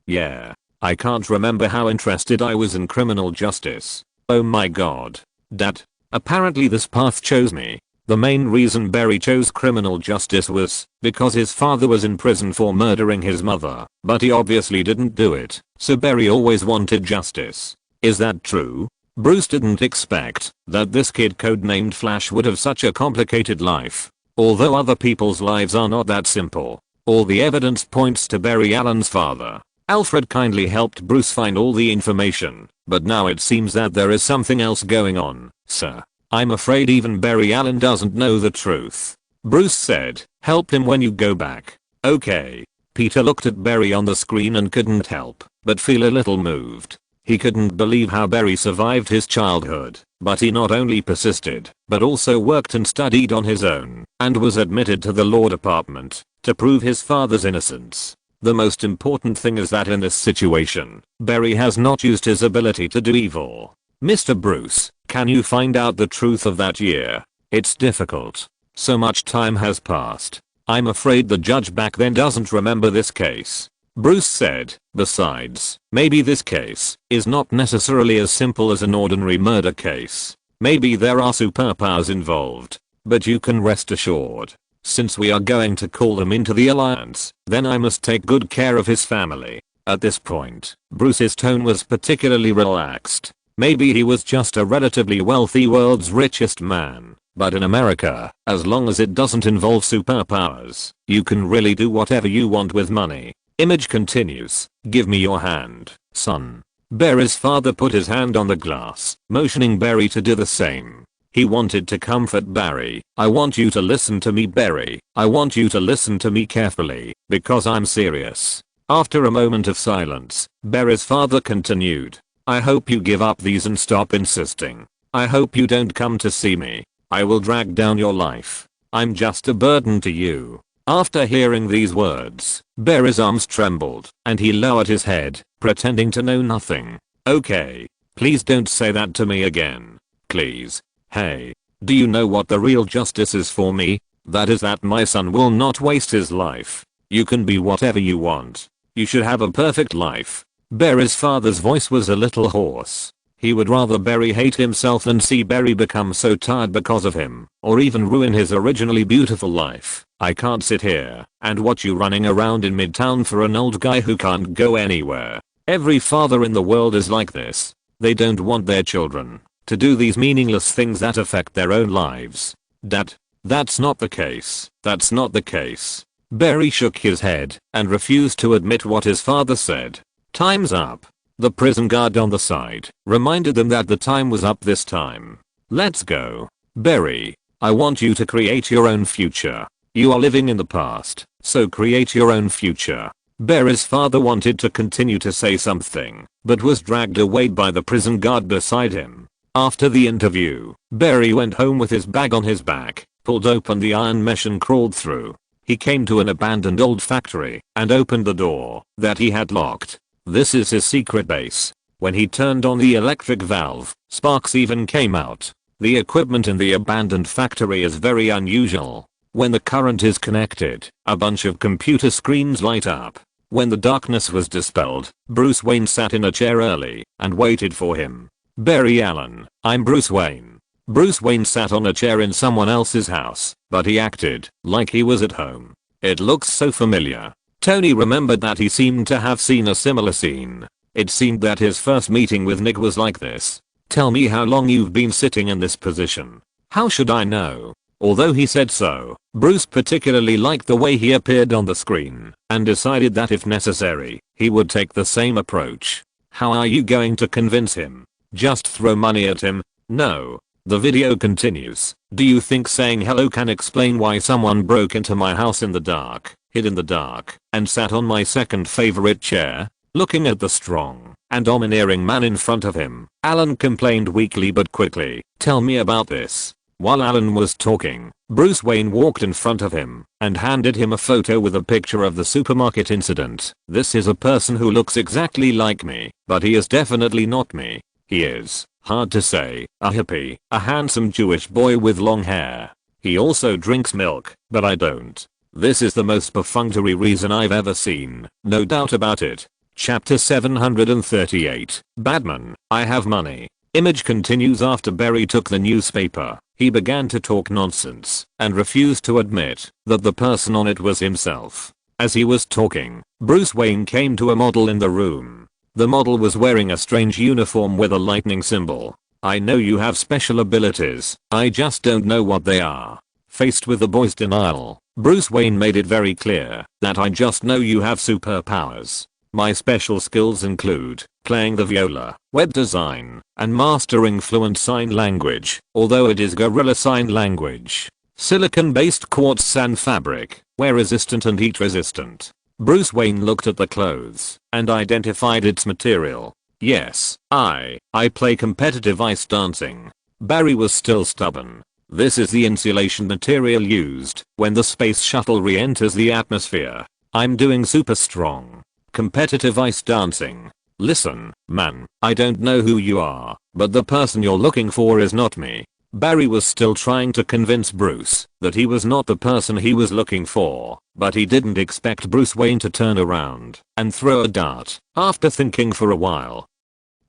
Yeah. I can't remember how interested I was in criminal justice. Oh my god. Dad. Apparently this path chose me. The main reason Barry chose criminal justice was because his father was in prison for murdering his mother, but he obviously didn't do it, so Barry always wanted justice. Is that true? Bruce didn't expect that this kid codenamed Flash would have such a complicated life. Although other people's lives are not that simple. All the evidence points to Barry Allen's father. Alfred kindly helped Bruce find all the information, but now it seems that there is something else going on, sir. I'm afraid even Barry Allen doesn't know the truth. Bruce said, help him when you go back. Okay. Peter looked at Barry on the screen and couldn't help but feel a little moved. He couldn't believe how Barry survived his childhood, but he not only persisted, but also worked and studied on his own, and was admitted to the law department to prove his father's innocence. The most important thing is that in this situation, Barry has not used his ability to do evil. Mr. Bruce, can you find out the truth of that year? It's difficult. So much time has passed. I'm afraid the judge back then doesn't remember this case. Bruce said, besides, maybe this case is not necessarily as simple as an ordinary murder case. Maybe there are superpowers involved. But you can rest assured, since we are going to call them into the alliance, then I must take good care of his family. At this point, Bruce's tone was particularly relaxed. Maybe he was just a relatively wealthy world's richest man, but in America, as long as it doesn't involve superpowers, you can really do whatever you want with money. Image continues. Give me your hand, son. Barry's father put his hand on the glass, motioning Barry to do the same. He wanted to comfort Barry. I want you to listen to me, Barry. I want you to listen to me carefully, because I'm serious. After a moment of silence, Barry's father continued. I hope you give up these and stop insisting. I hope you don't come to see me. I will drag down your life. I'm just a burden to you. After hearing these words, Barry's arms trembled, and he lowered his head, pretending to know nothing. Okay. Please don't say that to me again. Please. Hey. Do you know what the real justice is for me? That is that my son will not waste his life. You can be whatever you want. You should have a perfect life. Barry's father's voice was a little hoarse. He would rather Barry hate himself than see Barry become so tired because of him, or even ruin his originally beautiful life. I can't sit here and watch you running around in Midtown for an old guy who can't go anywhere. Every father in the world is like this. They don't want their children to do these meaningless things that affect their own lives. Dad, that's not the case. That's not the case. Barry shook his head and refused to admit what his father said. Time's up. The prison guard on the side reminded them that the time was up this time. Let's go. Barry, I want you to create your own future. You are living in the past, so create your own future. Barry's father wanted to continue to say something, but was dragged away by the prison guard beside him. After the interview, Barry went home with his bag on his back, pulled open the iron mesh and crawled through. He came to an abandoned old factory and opened the door that he had locked. This is his secret base. When he turned on the electric valve, sparks even came out. The equipment in the abandoned factory is very unusual. When the current is connected, a bunch of computer screens light up. When the darkness was dispelled, Bruce Wayne sat in a chair early and waited for him. Barry Allen, I'm Bruce Wayne. Bruce Wayne sat on a chair in someone else's house, but he acted like he was at home. It looks so familiar. Tony remembered that he seemed to have seen a similar scene. It seemed that his first meeting with Nick was like this. Tell me how long you've been sitting in this position. How should I know? Although he said so, Bruce particularly liked the way he appeared on the screen and decided that if necessary, he would take the same approach. How are you going to convince him? Just throw money at him? No. The video continues. Do you think saying hello can explain why someone broke into my house in the dark, hid in the dark, and sat on my second favorite chair? Looking at the strong and domineering man in front of him, Alan complained weakly but quickly, tell me about this. While Alan was talking, Bruce Wayne walked in front of him and handed him a photo with a picture of the supermarket incident. This is a person who looks exactly like me, but he is definitely not me. He is, hard to say, a hippie, a handsome Jewish boy with long hair. He also drinks milk, but I don't. This is the most perfunctory reason I've ever seen, no doubt about it. Chapter 738, Batman, I have money. Image continues after Barry took the newspaper. He began to talk nonsense and refused to admit that the person on it was himself. As he was talking, Bruce Wayne came to a model in the room. The model was wearing a strange uniform with a lightning symbol. I know you have special abilities, I just don't know what they are. Faced with the boy's denial, Bruce Wayne made it very clear that I just know you have superpowers. My special skills include playing the viola, web design, and mastering fluent sign language, although it is guerrilla sign language. Silicon-based quartz sand fabric, wear resistant and heat resistant. Bruce Wayne looked at the clothes and identified its material. Yes, I play competitive ice dancing. Barry was still stubborn. This is the insulation material used when the space shuttle re-enters the atmosphere. I'm doing super strong. Competitive ice dancing. Listen, man, I don't know who you are, but the person you're looking for is not me. Barry was still trying to convince Bruce that he was not the person he was looking for, but he didn't expect Bruce Wayne to turn around and throw a dart after thinking for a while.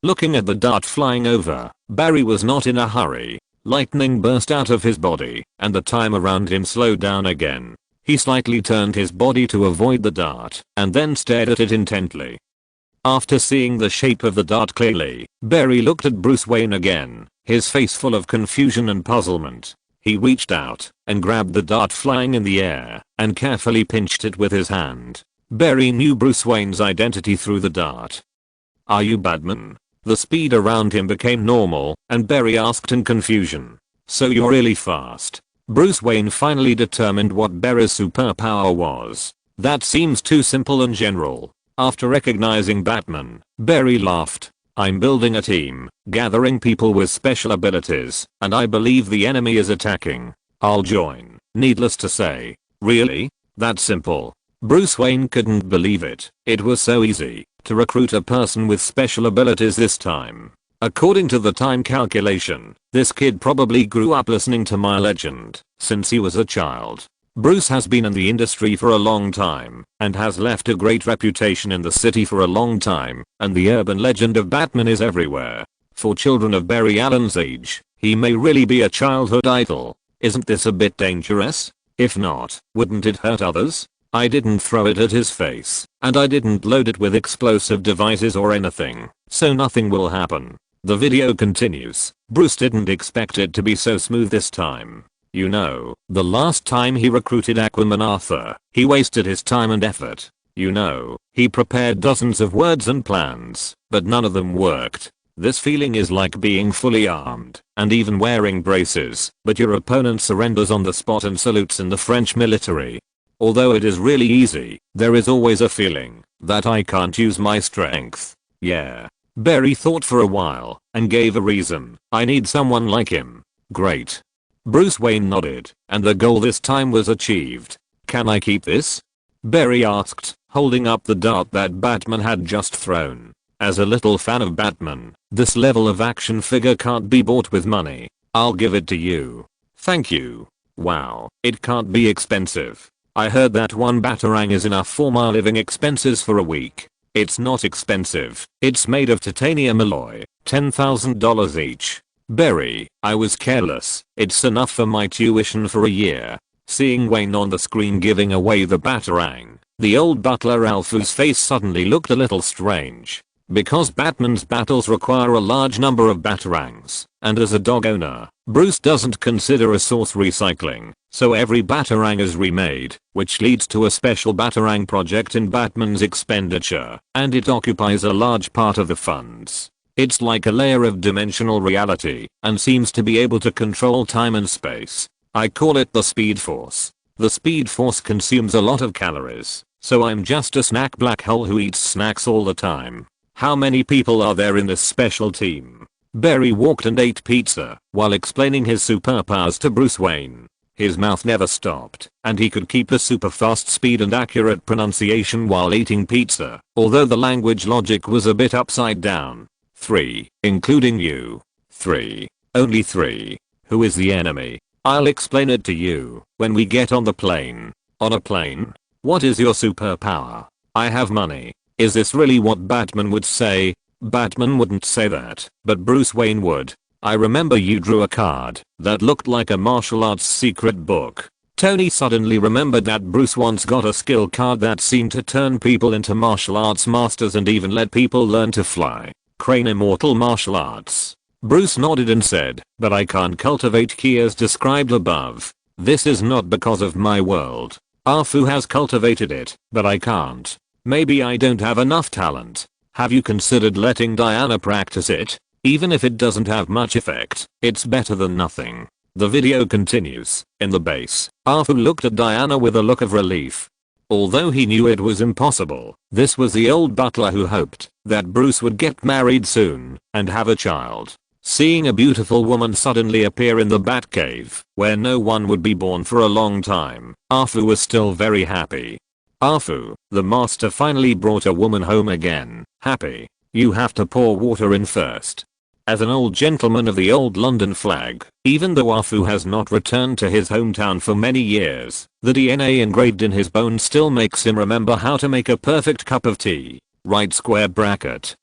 Looking at the dart flying over, Barry was not in a hurry. Lightning burst out of his body, and the time around him slowed down again. He slightly turned his body to avoid the dart, and then stared at it intently. After seeing the shape of the dart clearly, Barry looked at Bruce Wayne again, his face full of confusion and puzzlement. He reached out and grabbed the dart flying in the air and carefully pinched it with his hand. Barry knew Bruce Wayne's identity through the dart. Are you Batman? The speed around him became normal, and Barry asked in confusion. So you're really fast. Bruce Wayne finally determined what Barry's superpower was. That seems too simple and general. After recognizing Batman, Barry laughed. I'm building a team, gathering people with special abilities, and I believe the enemy is attacking. I'll join. Needless to say. Really? That simple? Bruce Wayne couldn't believe it. It was so easy to recruit a person with special abilities this time. According to the time calculation, this kid probably grew up listening to my legend since he was a child. Bruce has been in the industry for a long time and has left a great reputation in the city for a long time, and the urban legend of Batman is everywhere. For children of Barry Allen's age, he may really be a childhood idol. Isn't this a bit dangerous? If not, wouldn't it hurt others? I didn't throw it at his face, and I didn't load it with explosive devices or anything, so nothing will happen. The video continues. Bruce didn't expect it to be so smooth this time. You know, the last time he recruited Aquaman Arthur, he wasted his time and effort. You know, he prepared dozens of words and plans, but none of them worked. This feeling is like being fully armed and even wearing braces, but your opponent surrenders on the spot and salutes in the French military. Although it is really easy, there is always a feeling that I can't use my strength. Yeah. Barry thought for a while and gave a reason. I need someone like him. Great. Bruce Wayne nodded, and the goal this time was achieved. Can I keep this? Barry asked, holding up the dart that Batman had just thrown. As a little fan of Batman, this level of action figure can't be bought with money. I'll give it to you. Thank you. Wow, it can't be expensive. I heard that one Batarang is enough for my living expenses for a week. It's not expensive. It's made of titanium alloy, $10,000 each. Barry, I was careless. It's enough for my tuition for a year. Seeing Wayne on the screen giving away the Batarang, the old butler Alpha's face suddenly looked a little strange. Because Batman's battles require a large number of Batarangs, and as a dog owner, Bruce doesn't consider a source recycling, so every Batarang is remade, which leads to a special Batarang project in Batman's expenditure, and it occupies a large part of the funds. It's like a layer of dimensional reality, and seems to be able to control time and space. I call it the Speed Force. The Speed Force consumes a lot of calories, so I'm just a snack black hole who eats snacks all the time. How many people are there in this special team? Barry walked and ate pizza while explaining his superpowers to Bruce Wayne. His mouth never stopped, and he could keep a super fast speed and accurate pronunciation while eating pizza, although the language logic was a bit upside down. 3, including you. 3. Only 3. Who is the enemy? I'll explain it to you when we get on the plane. On a plane? What is your superpower? I have money. Is this really what Batman would say? Batman wouldn't say that, but Bruce Wayne would. I remember you drew a card that looked like a martial arts secret book. Tony suddenly remembered that Bruce once got a skill card that seemed to turn people into martial arts masters and even let people learn to fly. Crane Immortal Martial Arts. Bruce nodded and said, but I can't cultivate ki as described above. This is not because of my world. Arfu has cultivated it, but I can't. Maybe I don't have enough talent. Have you considered letting Diana practice it? Even if it doesn't have much effect, it's better than nothing. The video continues. In the base, Arfu looked at Diana with a look of relief. Although he knew it was impossible, this was the old butler who hoped that Bruce would get married soon and have a child. Seeing a beautiful woman suddenly appear in the Batcave, where no one would be born for a long time, Arfu was still very happy. Arfu, the master finally brought a woman home again. Happy. You have to pour water in first. As an old gentleman of the old London flag, even though Arfu has not returned to his hometown for many years, the DNA engraved in his bones still makes him remember how to make a perfect cup of tea. Right square bracket.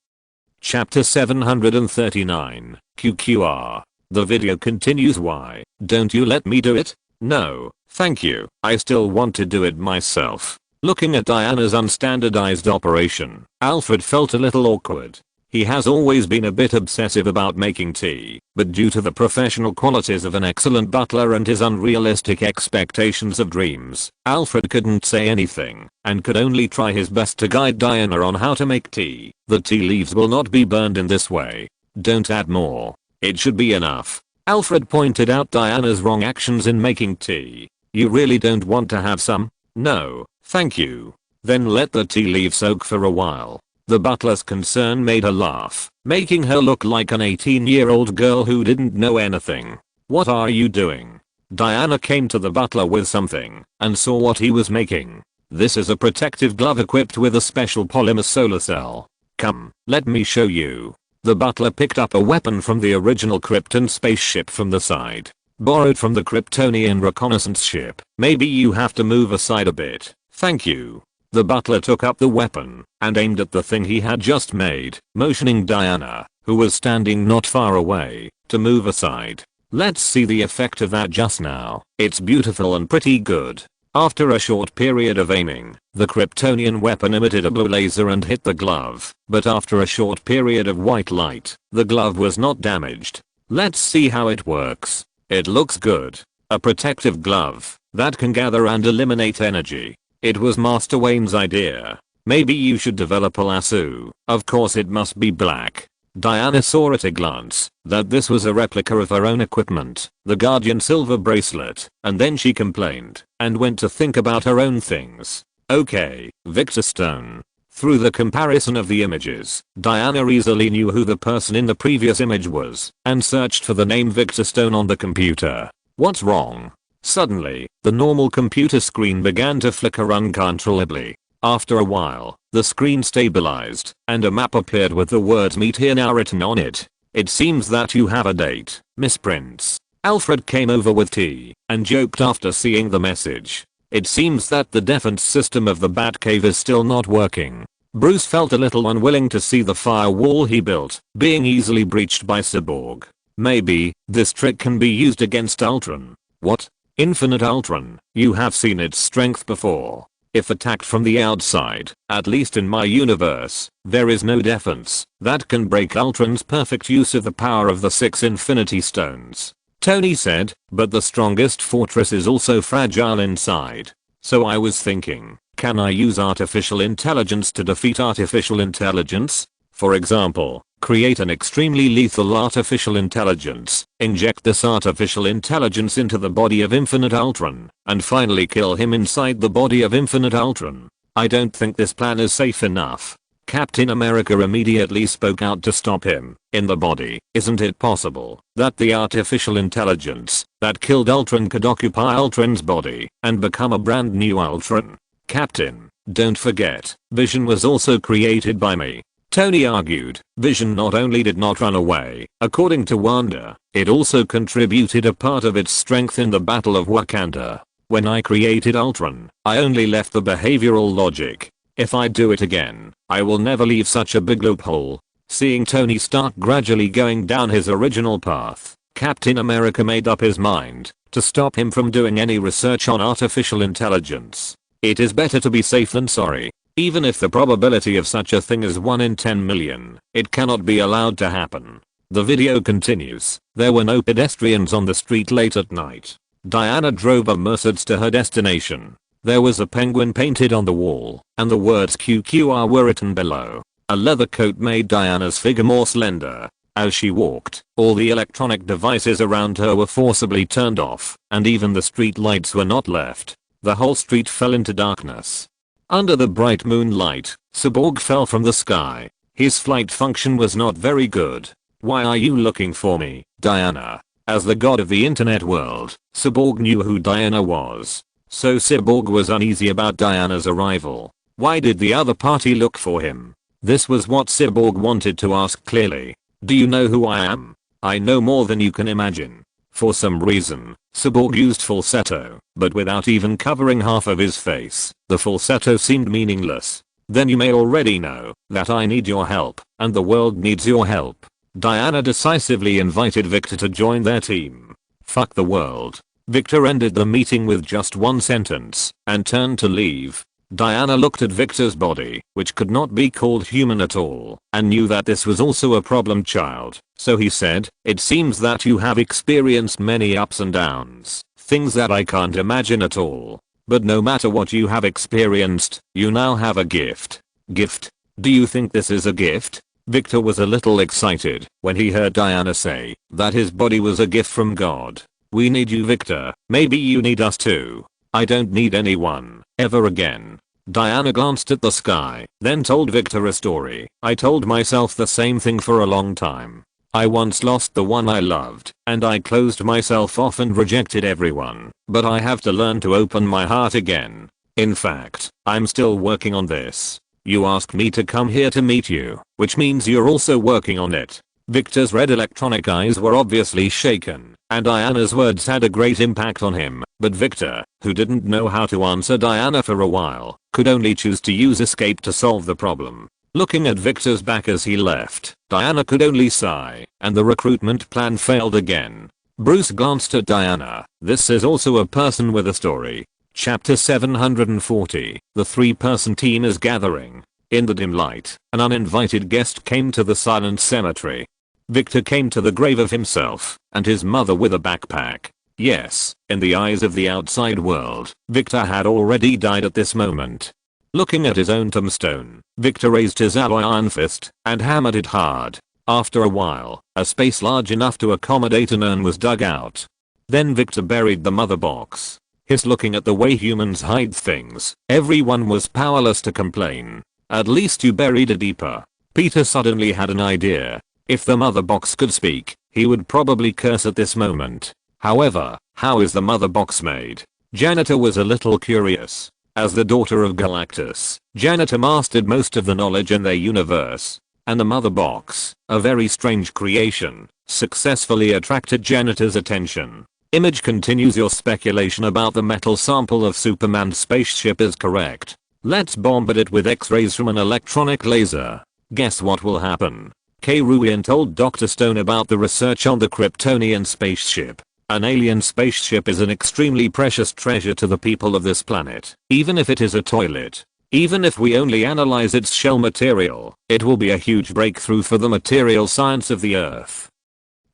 Chapter 739, QQR. The video continues. Why don't you let me do it? No, thank you. I still want to do it myself. Looking at Diana's unstandardized operation, Alfred felt a little awkward. He has always been a bit obsessive about making tea, but due to the professional qualities of an excellent butler and his unrealistic expectations of dreams, Alfred couldn't say anything, and could only try his best to guide Diana on how to make tea. The tea leaves will not be burned in this way. Don't add more. It should be enough. Alfred pointed out Diana's wrong actions in making tea. You really don't want to have some? No, thank you. Then let the tea leaf soak for a while. The butler's concern made her laugh, making her look like an 18-year-old girl who didn't know anything. What are you doing? Diana came to the butler with something and saw what he was making. This is a protective glove equipped with a special polymer solar cell. Come, let me show you. The butler picked up a weapon from the original Krypton spaceship from the side. Borrowed from the Kryptonian reconnaissance ship. Maybe you have to move aside a bit. Thank you. The butler took up the weapon and aimed at the thing he had just made, motioning Diana, who was standing not far away, to move aside. Let's see the effect of that just now. It's beautiful and pretty good. After a short period of aiming, the Kryptonian weapon emitted a blue laser and hit the glove, but after a short period of white light, the glove was not damaged. Let's see how it works. It looks good. A protective glove that can gather and eliminate energy. It was Master Wayne's idea. Maybe you should develop a lasso. Of course it must be black. Diana saw at a glance that this was a replica of her own equipment, the Guardian silver bracelet, and then she complained and went to think about her own things. Okay, Victor Stone. Through the comparison of the images, Diana easily knew who the person in the previous image was and searched for the name Victor Stone on the computer. What's wrong? Suddenly, the normal computer screen began to flicker uncontrollably. After a while, the screen stabilized, and a map appeared with the words "Meet here" now written on it. It seems that you have a date, Miss Prince. Alfred came over with tea and joked after seeing the message. It seems that the defense system of the Batcave is still not working. Bruce felt a little unwilling to see the firewall he built being easily breached by Cyborg. Maybe this trick can be used against Ultron. What? Infinite Ultron? You have seen its strength before. If attacked from the outside, at least in my universe, there is no defense that can break Ultron's perfect use of the power of the 6 Infinity Stones. Tony said, but the strongest fortress is also fragile inside. So I was thinking, can I use artificial intelligence to defeat artificial intelligence? For example, create an extremely lethal artificial intelligence, inject this artificial intelligence into the body of Infinite Ultron, and finally kill him inside the body of Infinite Ultron. I don't think this plan is safe enough. Captain America immediately spoke out to stop him. In the body, isn't it possible that the artificial intelligence that killed Ultron could occupy Ultron's body and become a brand new Ultron? Captain, don't forget, Vision was also created by me. Tony argued. Vision not only did not run away, according to Wanda, it also contributed a part of its strength in the Battle of Wakanda. When I created Ultron, I only left the behavioral logic. If I do it again, I will never leave such a big loophole. Seeing Tony Stark gradually going down his original path, Captain America made up his mind to stop him from doing any research on artificial intelligence. It is better to be safe than sorry. Even if the probability of such a thing is 1 in 10 million, it cannot be allowed to happen. The video continues. There were no pedestrians on the street late at night. Diana drove a Mercedes to her destination. There was a penguin painted on the wall, and the words QQR were written below. A leather coat made Diana's figure more slender. As she walked, all the electronic devices around her were forcibly turned off, and even the street lights were not left. The whole street fell into darkness. Under the bright moonlight, Cyborg fell from the sky. His flight function was not very good. Why are you looking for me, Diana? As the god of the internet world, Cyborg knew who Diana was. So Cyborg was uneasy about Diana's arrival. Why did the other party look for him? This was what Cyborg wanted to ask clearly. Do you know who I am? I know more than you can imagine. For some reason, Cyborg used falsetto, but without even covering half of his face. The falsetto seemed meaningless. Then you may already know that I need your help, and the world needs your help. Diana decisively invited Victor to join their team. Fuck the world. Victor ended the meeting with just one sentence, and turned to leave. Diana looked at Victor's body, which could not be called human at all, and knew that this was also a problem child. So he said, it seems that you have experienced many ups and downs, things that I can't imagine at all. But no matter what you have experienced, you now have a gift. Gift? Do you think this is a gift? Victor was a little excited when he heard Diana say that his body was a gift from God. We need you, Victor. Maybe you need us too. I don't need anyone, ever again. Diana glanced at the sky, then told Victor a story. I told myself the same thing for a long time. I once lost the one I loved, and I closed myself off and rejected everyone. But I have to learn to open my heart again. In fact, I'm still working on this. You asked me to come here to meet you, which means you're also working on it. Victor's red electronic eyes were obviously shaken, and Diana's words had a great impact on him, but Victor, who didn't know how to answer Diana for a while, could only choose to use escape to solve the problem. Looking at Victor's back as he left, Diana could only sigh, and the recruitment plan failed again. Bruce glanced at Diana. This is also a person with a story. Chapter 740, the 3-person team is gathering. In the dim light, an uninvited guest came to the silent cemetery. Victor came to the grave of himself and his mother with a backpack. Yes, in the eyes of the outside world, Victor had already died at this moment. Looking at his own tombstone, Victor raised his alloy iron fist and hammered it hard. After a while, a space large enough to accommodate an urn was dug out. Then Victor buried the mother box. Looking at the way humans hide things, everyone was powerless to complain. At least you buried it deeper. Peter suddenly had an idea. If the mother box could speak, he would probably curse at this moment. However, how is the mother box made? Janitor was a little curious. As the daughter of Galactus, Janitor mastered most of the knowledge in their universe. And the mother box, a very strange creation, successfully attracted Janitor's attention. Image continues. Your speculation about the metal sample of Superman's spaceship is correct. Let's bombard it with X-rays from an electronic laser. Guess what will happen? K-Ruian told Dr. Stone about the research on the Kryptonian spaceship. An alien spaceship is an extremely precious treasure to the people of this planet, even if it is a toilet. Even if we only analyze its shell material, it will be a huge breakthrough for the material science of the Earth.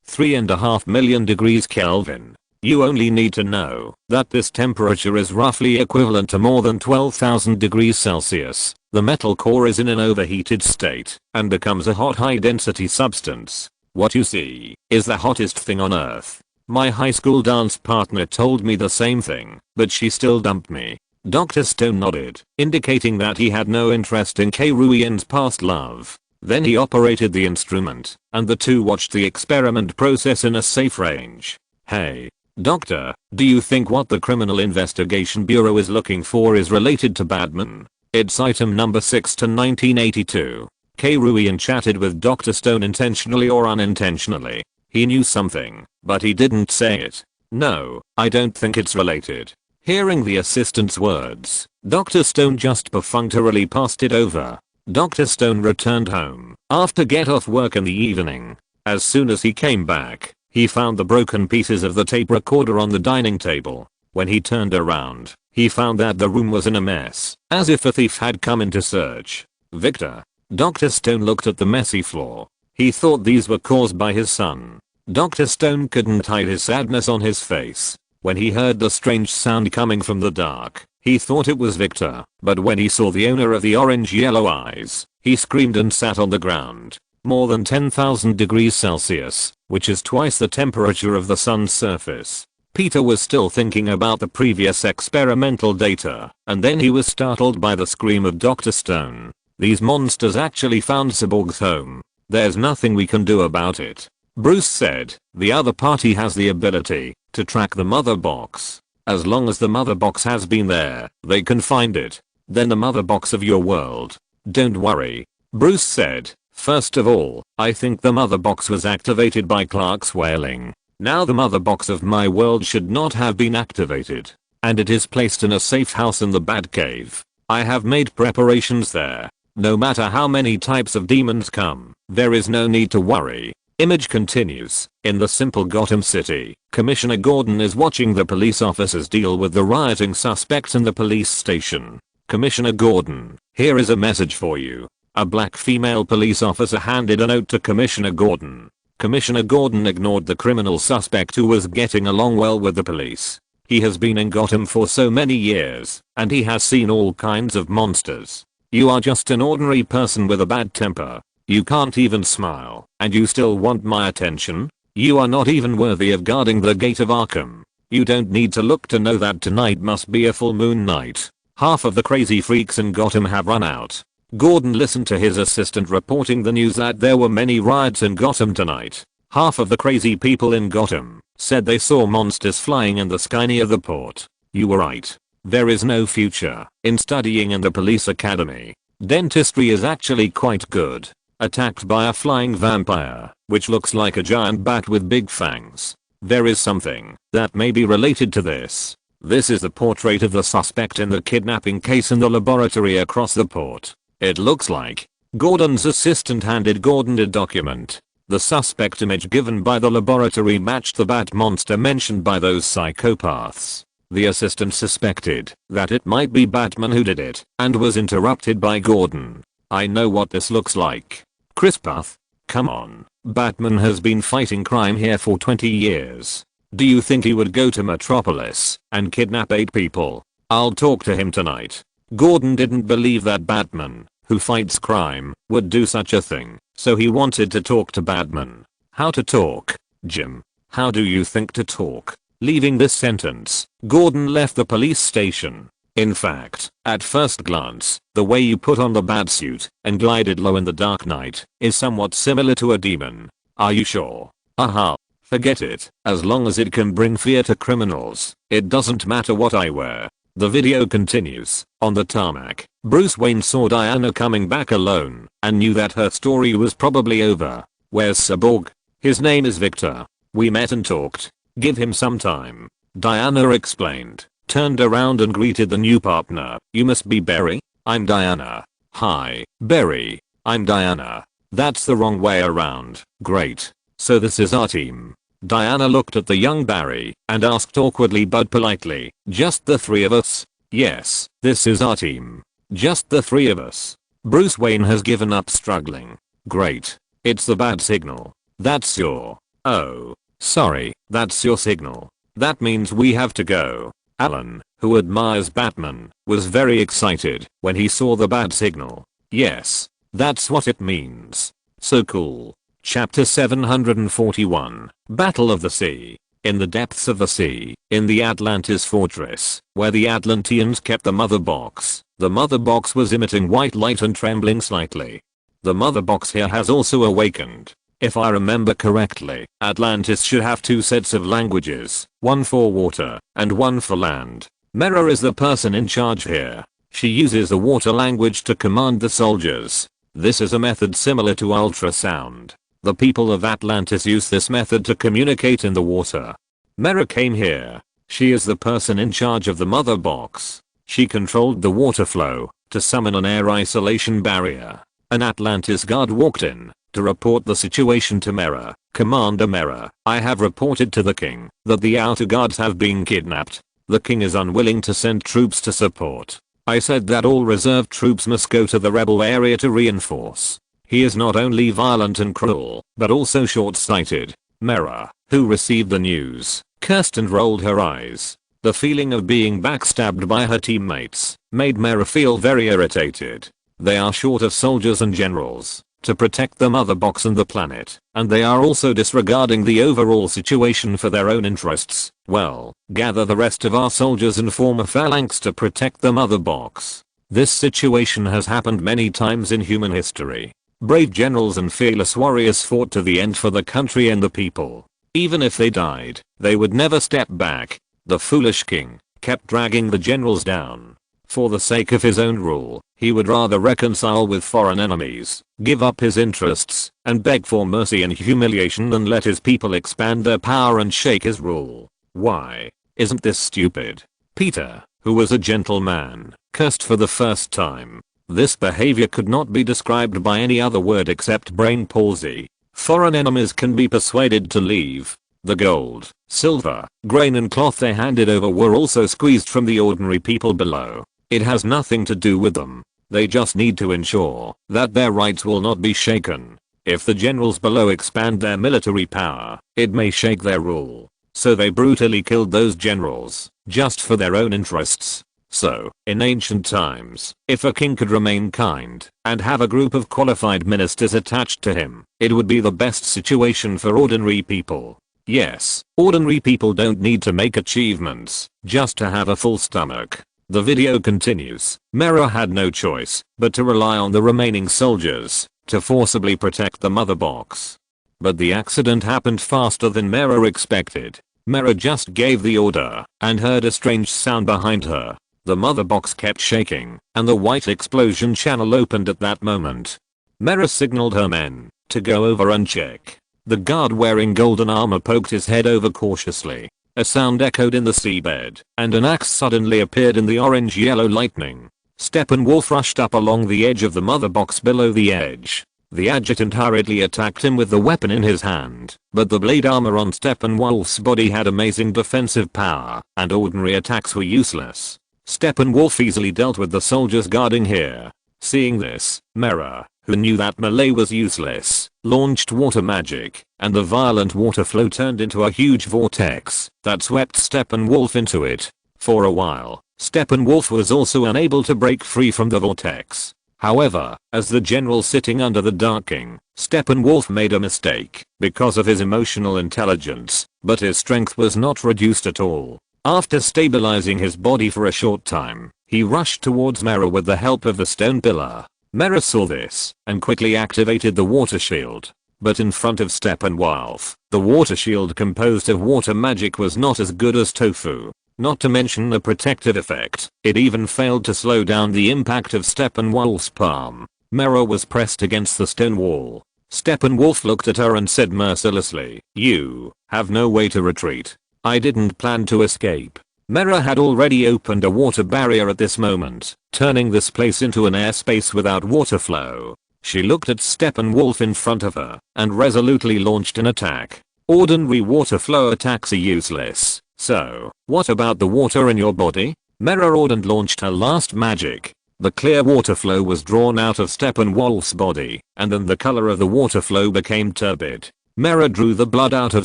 3.5 million degrees Kelvin. You only need to know that this temperature is roughly equivalent to more than 12,000 degrees Celsius. The metal core is in an overheated state and becomes a hot high-density substance. What you see is the hottest thing on Earth. My high school dance partner told me the same thing, but she still dumped me. Dr. Stone nodded, indicating that he had no interest in K-Ruian's past love. Then he operated the instrument, and the two watched the experiment process in a safe range. Hey, Doctor, do you think what the Criminal Investigation Bureau is looking for is related to Batman? It's item number 6 to 1982. K-Ruian chatted with Dr. Stone intentionally or unintentionally. He knew something, but he didn't say it. No, I don't think it's related. Hearing the assistant's words, Dr. Stone just perfunctorily passed it over. Dr. Stone returned home after get off work in the evening. As soon as he came back, he found the broken pieces of the tape recorder on the dining table. When he turned around, he found that the room was in a mess, as if a thief had come in to search. Victor. Dr. Stone looked at the messy floor. He thought these were caused by his son. Dr. Stone couldn't hide his sadness on his face. When he heard the strange sound coming from the dark, he thought it was Victor, but when he saw the owner of the orange-yellow eyes, he screamed and sat on the ground. More than 10,000 degrees Celsius, which is twice the temperature of the sun's surface. Peter was still thinking about the previous experimental data, and then he was startled by the scream of Dr. Stone. These monsters actually found Cyborg's home. There's nothing we can do about it. Bruce said, the other party has the ability to track the mother box. As long as the mother box has been there, they can find it. Then the mother box of your world. Don't worry. Bruce said, first of all, I think the mother box was activated by Clark's whaling. Now the mother box of my world should not have been activated. And it is placed in a safe house in the Batcave. I have made preparations there. No matter how many types of demons come, there is no need to worry. Image continues. In the simple Gotham City, Commissioner Gordon is watching the police officers deal with the rioting suspects in the police station. Commissioner Gordon, here is a message for you. A black female police officer handed a note to Commissioner Gordon. Commissioner Gordon ignored the criminal suspect who was getting along well with the police. He has been in Gotham for so many years, and he has seen all kinds of monsters. You are just an ordinary person with a bad temper. You can't even smile, and you still want my attention? You are not even worthy of guarding the gate of Arkham. You don't need to look to know that tonight must be a full moon night. Half of the crazy freaks in Gotham have run out. Gordon listened to his assistant reporting the news that there were many riots in Gotham tonight. Half of the crazy people in Gotham said they saw monsters flying in the sky near the port. You were right. There is no future in studying in the police academy. Dentistry is actually quite good. Attacked by a flying vampire, which looks like a giant bat with big fangs. There is something that may be related to this. This is the portrait of the suspect in the kidnapping case in the laboratory across the port. It looks like Gordon's assistant handed Gordon a document. The suspect image given by the laboratory matched the bat monster mentioned by those psychopaths. The assistant suspected that it might be Batman who did it and was interrupted by Gordon. I know what this looks like. Chris Puth? Come on. Batman has been fighting crime here for 20 years. Do you think he would go to Metropolis and kidnap 8 people? I'll talk to him tonight. Gordon didn't believe that Batman, who fights crime, would do such a thing, so he wanted to talk to Batman. How to talk? Jim. How do you think to talk? Leaving this sentence, Gordon left the police station. In fact, at first glance, the way you put on the batsuit and glided low in the dark night is somewhat similar to a demon. Are you sure? Aha. Forget it. As long as it can bring fear to criminals, it doesn't matter what I wear. The video continues. On the tarmac, Bruce Wayne saw Diana coming back alone and knew that her story was probably over. Where's Cyborg? His name is Victor. We met and talked. Give him some time. Diana explained. Turned around and greeted the new partner. You must be Barry? I'm Diana. Hi, Barry. I'm Diana. That's the wrong way around. Great. So this is our team. Diana looked at the young Barry and asked awkwardly but politely, just the 3 of us? Yes, this is our team. Just the 3 of us. Bruce Wayne has given up struggling. Great. It's the bad signal. That's your... Oh. Sorry, that's your signal. That means we have to go. Alan, who admires Batman, was very excited when he saw the bad signal. Yes, that's what it means. So cool. Chapter 741, Battle of the Sea. In the depths of the sea, in the Atlantis fortress, where the Atlanteans kept the mother box, the mother box was emitting white light and trembling slightly. The mother box here has also awakened. If I remember correctly, Atlantis should have 2 sets of languages, one for water and one for land. Mera is the person in charge here. She uses the water language to command the soldiers. This is a method similar to ultrasound. The people of Atlantis use this method to communicate in the water. Mera came here. She is the person in charge of the mother box. She controlled the water flow to summon an air isolation barrier. An Atlantis guard walked in to report the situation to Mera. Commander Mera, I have reported to the king that the outer guards have been kidnapped. The king is unwilling to send troops to support. I said that all reserve troops must go to the rebel area to reinforce. He is not only violent and cruel, but also short-sighted. Mera, who received the news, cursed and rolled her eyes. The feeling of being backstabbed by her teammates made Mera feel very irritated. They are short of soldiers and generals to protect the mother box and the planet, and they are also disregarding the overall situation for their own interests. Well, gather the rest of our soldiers and form a phalanx to protect the mother box. This situation has happened many times in human history. Brave generals and fearless warriors fought to the end for the country and the people. Even if they died, they would never step back. The foolish king kept dragging the generals down. For the sake of his own rule, he would rather reconcile with foreign enemies, give up his interests, and beg for mercy and humiliation than let his people expand their power and shake his rule. Why? Isn't this stupid? Peter, who was a gentleman, cursed for the first time. This behavior could not be described by any other word except brain palsy. Foreign enemies can be persuaded to leave. The gold, silver, grain and cloth they handed over were also squeezed from the ordinary people below. It has nothing to do with them. They just need to ensure that their rights will not be shaken. If the generals below expand their military power, it may shake their rule. So they brutally killed those generals, just for their own interests. So, in ancient times, if a king could remain kind and have a group of qualified ministers attached to him, it would be the best situation for ordinary people. Yes, ordinary people don't need to make achievements just to have a full stomach. The video continues. Mera had no choice but to rely on the remaining soldiers to forcibly protect the mother box. But the accident happened faster than Mera expected. Mera just gave the order and heard a strange sound behind her. The mother box kept shaking, and the white explosion channel opened at that moment. Mera signaled her men to go over and check. The guard wearing golden armor poked his head over cautiously. A sound echoed in the seabed, and an axe suddenly appeared in the orange-yellow lightning. Steppenwolf rushed up along the edge of the mother box below the edge. The adjutant hurriedly attacked him with the weapon in his hand, but the blade armor on Steppenwolf's body had amazing defensive power, and ordinary attacks were useless. Steppenwolf easily dealt with the soldiers guarding here. Seeing this, Mera, who knew that melee was useless, launched water magic, and the violent water flow turned into a huge vortex that swept Steppenwolf into it. For a while, Steppenwolf was also unable to break free from the vortex. However, as the general sitting under the darking, Steppenwolf made a mistake because of his emotional intelligence, but his strength was not reduced at all. After stabilizing his body for a short time, he rushed towards Mera with the help of the stone pillar. Mera saw this and quickly activated the water shield. But in front of Steppenwolf, the water shield composed of water magic was not as good as tofu. Not to mention the protective effect, it even failed to slow down the impact of Steppenwolf's palm. Mera was pressed against the stone wall. Steppenwolf looked at her and said mercilessly, "You have no way to retreat. I didn't plan to escape." Mera had already opened a water barrier at this moment, turning this place into an airspace without water flow. She looked at Steppenwolf in front of her and resolutely launched an attack. Ordinary water flow attacks are useless. So, what about the water in your body? Mera ordered and launched her last magic. The clear water flow was drawn out of Steppenwolf's body, and then the color of the water flow became turbid. Mera drew the blood out of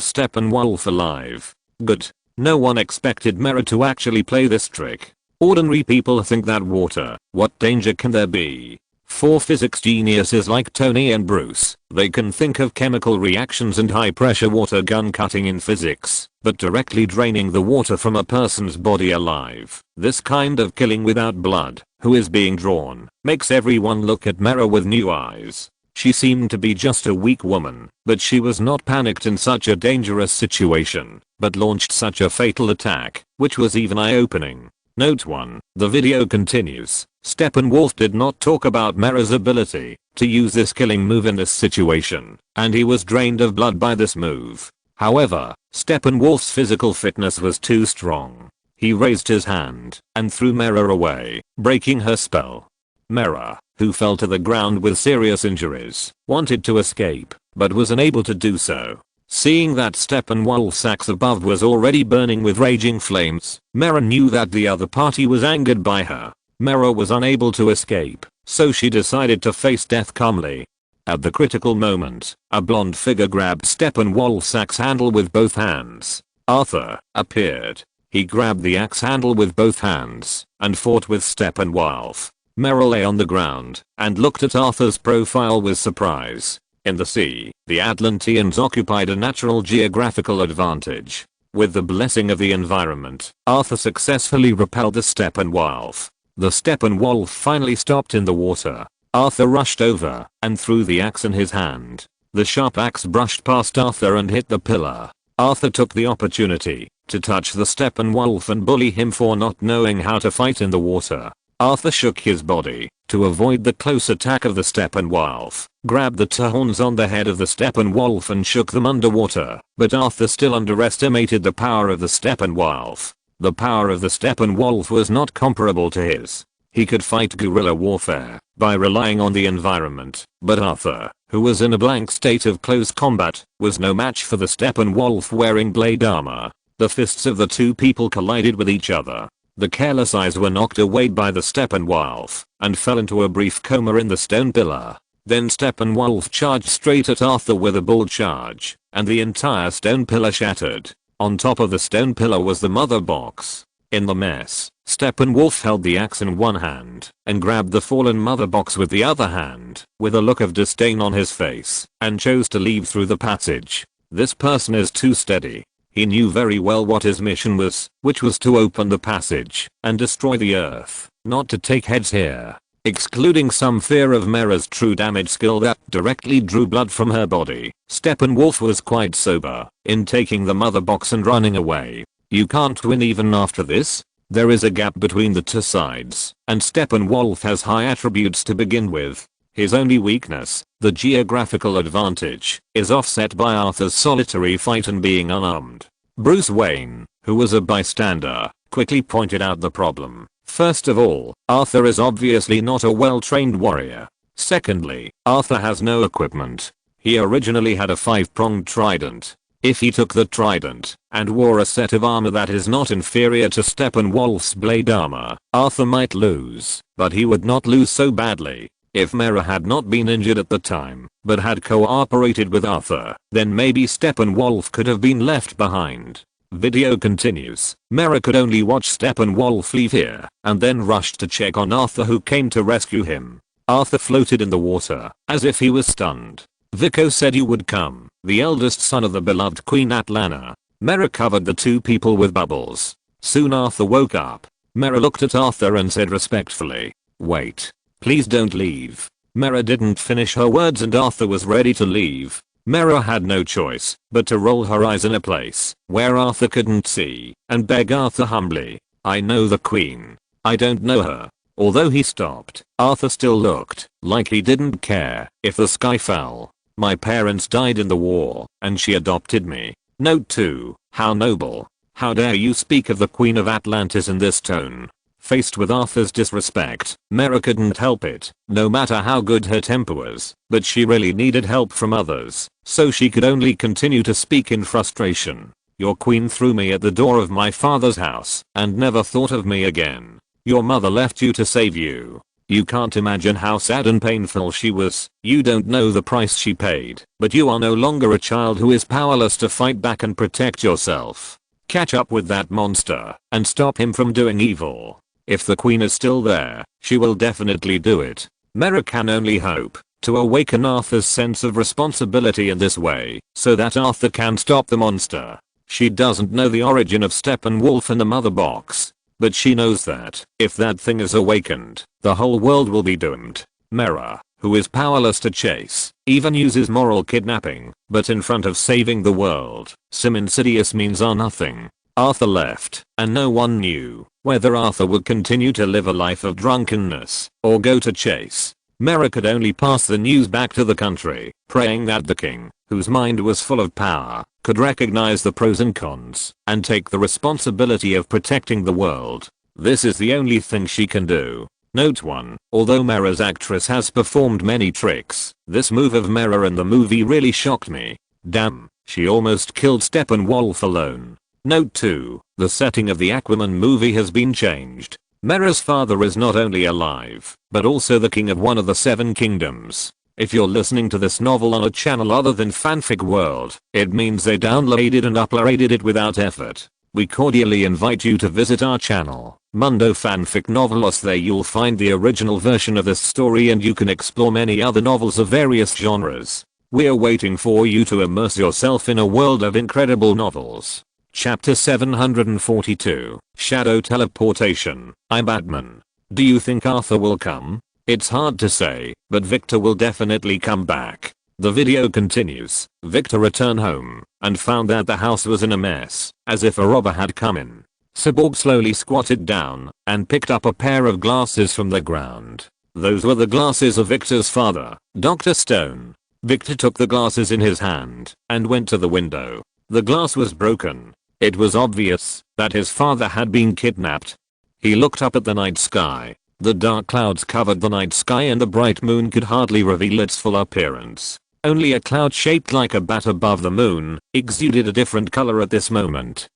Steppenwolf alive. Good. No one expected Mera to actually play this trick. Ordinary people think that water, what danger can there be? For physics geniuses like Tony and Bruce, they can think of chemical reactions and high pressure water gun cutting in physics, but directly draining the water from a person's body alive, this kind of killing without blood, who is being drawn, makes everyone look at Mera with new eyes. She seemed to be just a weak woman, but she was not panicked in such a dangerous situation, but launched such a fatal attack, which was even eye-opening. Note 1. The video continues. Steppenwolf did not talk about Mera's ability to use this killing move in this situation, and he was drained of blood by this move. However, Steppenwolf's physical fitness was too strong. He raised his hand and threw Mera away, breaking her spell. Mera, who fell to the ground with serious injuries, wanted to escape, but was unable to do so. Seeing that Steppenwolf's axe above was already burning with raging flames, Mera knew that the other party was angered by her. Mera was unable to escape, so she decided to face death calmly. At the critical moment, a blonde figure grabbed Steppenwolf's axe handle with both hands. Arthur appeared. He grabbed the axe handle with both hands and fought with Steppenwolf. Mera lay on the ground and looked at Arthur's profile with surprise. In the sea, the Atlanteans occupied a natural geographical advantage. With the blessing of the environment, Arthur successfully repelled the Steppenwolf. The Steppenwolf finally stopped in the water. Arthur rushed over and threw the axe in his hand. The sharp axe brushed past Arthur and hit the pillar. Arthur took the opportunity to touch the Steppenwolf and bully him for not knowing how to fight in the water. Arthur shook his body to avoid the close attack of the Steppenwolf, grabbed the horns on the head of the Steppenwolf and shook them underwater, but Arthur still underestimated the power of the Steppenwolf. The power of the Steppenwolf was not comparable to his. He could fight guerrilla warfare by relying on the environment, but Arthur, who was in a blank state of close combat, was no match for the Steppenwolf wearing blade armor. The fists of the two people collided with each other. The careless eyes were knocked away by the Steppenwolf and fell into a brief coma in the stone pillar. Then Steppenwolf charged straight at Arthur with a bull charge, and the entire stone pillar shattered. On top of the stone pillar was the mother box. In the mess, Steppenwolf held the axe in one hand and grabbed the fallen mother box with the other hand, with a look of disdain on his face, and chose to leave through the passage. This person is too steady. He knew very well what his mission was, which was to open the passage and destroy the earth, not to take heads here. Excluding some fear of Mera's true damage skill that directly drew blood from her body, Steppenwolf was quite sober in taking the mother box and running away. You can't win even after this? There is a gap between the two sides, and Steppenwolf has high attributes to begin with. His only weakness, the geographical advantage, is offset by Arthur's solitary fight and being unarmed. Bruce Wayne, who was a bystander, quickly pointed out the problem. First of all, Arthur is obviously not a well-trained warrior. Secondly, Arthur has no equipment. He originally had a 5-pronged trident. If he took the trident and wore a set of armor that is not inferior to Steppenwolf's blade armor, Arthur might lose, but he would not lose so badly. If Mera had not been injured at the time, but had cooperated with Arthur, then maybe Steppenwolf could have been left behind. Video continues. Mera could only watch Steppenwolf leave here, and then rushed to check on Arthur, who came to rescue him. Arthur floated in the water, as if he was stunned. Vico said you would come, the eldest son of the beloved Queen Atlanna. Mera covered the two people with bubbles. Soon Arthur woke up. Mera looked at Arthur and said respectfully, "Wait. Please don't leave." Mera didn't finish her words and Arthur was ready to leave. Mera had no choice but to roll her eyes in a place where Arthur couldn't see and beg Arthur humbly, "I know the Queen. I don't know her." Although he stopped, Arthur still looked like he didn't care if the sky fell. "My parents died in the war, and she adopted me." Note 2. How noble. How dare you speak of the Queen of Atlantis in this tone? Faced with Arthur's disrespect, Mera couldn't help it, no matter how good her temper was, but she really needed help from others, so she could only continue to speak in frustration. "Your queen threw me at the door of my father's house and never thought of me again. Your mother left you to save you. You can't imagine how sad and painful she was. You don't know the price she paid, but you are no longer a child who is powerless to fight back and protect yourself. Catch up with that monster and stop him from doing evil. If the queen is still there, she will definitely do it." Mera can only hope to awaken Arthur's sense of responsibility in this way, so that Arthur can stop the monster. She doesn't know the origin of Steppenwolf and the mother box, but she knows that if that thing is awakened, the whole world will be doomed. Mera, who is powerless to chase, even uses moral kidnapping, but in front of saving the world, some insidious means are nothing. Arthur left, and no one knew whether Arthur would continue to live a life of drunkenness or go to chase. Mera could only pass the news back to the country, praying that the king, whose mind was full of power, could recognize the pros and cons and take the responsibility of protecting the world. This is the only thing she can do. Note 1. Although Mera's actress has performed many tricks, this move of Mera in the movie really shocked me. Damn, she almost killed Steppenwolf alone. Note 2. The setting of the Aquaman movie has been changed. Mera's father is not only alive, but also the king of one of the 7 kingdoms. If you're listening to this novel on a channel other than Fanfic World, it means they downloaded and uploaded it without effort. We cordially invite you to visit our channel, Mundo Fanfic Novelos. There you'll find the original version of this story and you can explore many other novels of various genres. We're waiting for you to immerse yourself in a world of incredible novels. Chapter 742, Shadow Teleportation. I'm Batman. Do you think Arthur will come? It's hard to say, but Victor will definitely come back. The video continues. Victor returned home and found that the house was in a mess, as if a robber had come in. Cyborg slowly squatted down and picked up a pair of glasses from the ground. Those were the glasses of Victor's father, Dr. Stone. Victor took the glasses in his hand and went to the window. The glass was broken. It was obvious that his father had been kidnapped. He looked up at the night sky. The dark clouds covered the night sky and the bright moon could hardly reveal its full appearance. Only a cloud shaped like a bat above the moon exuded a different color at this moment.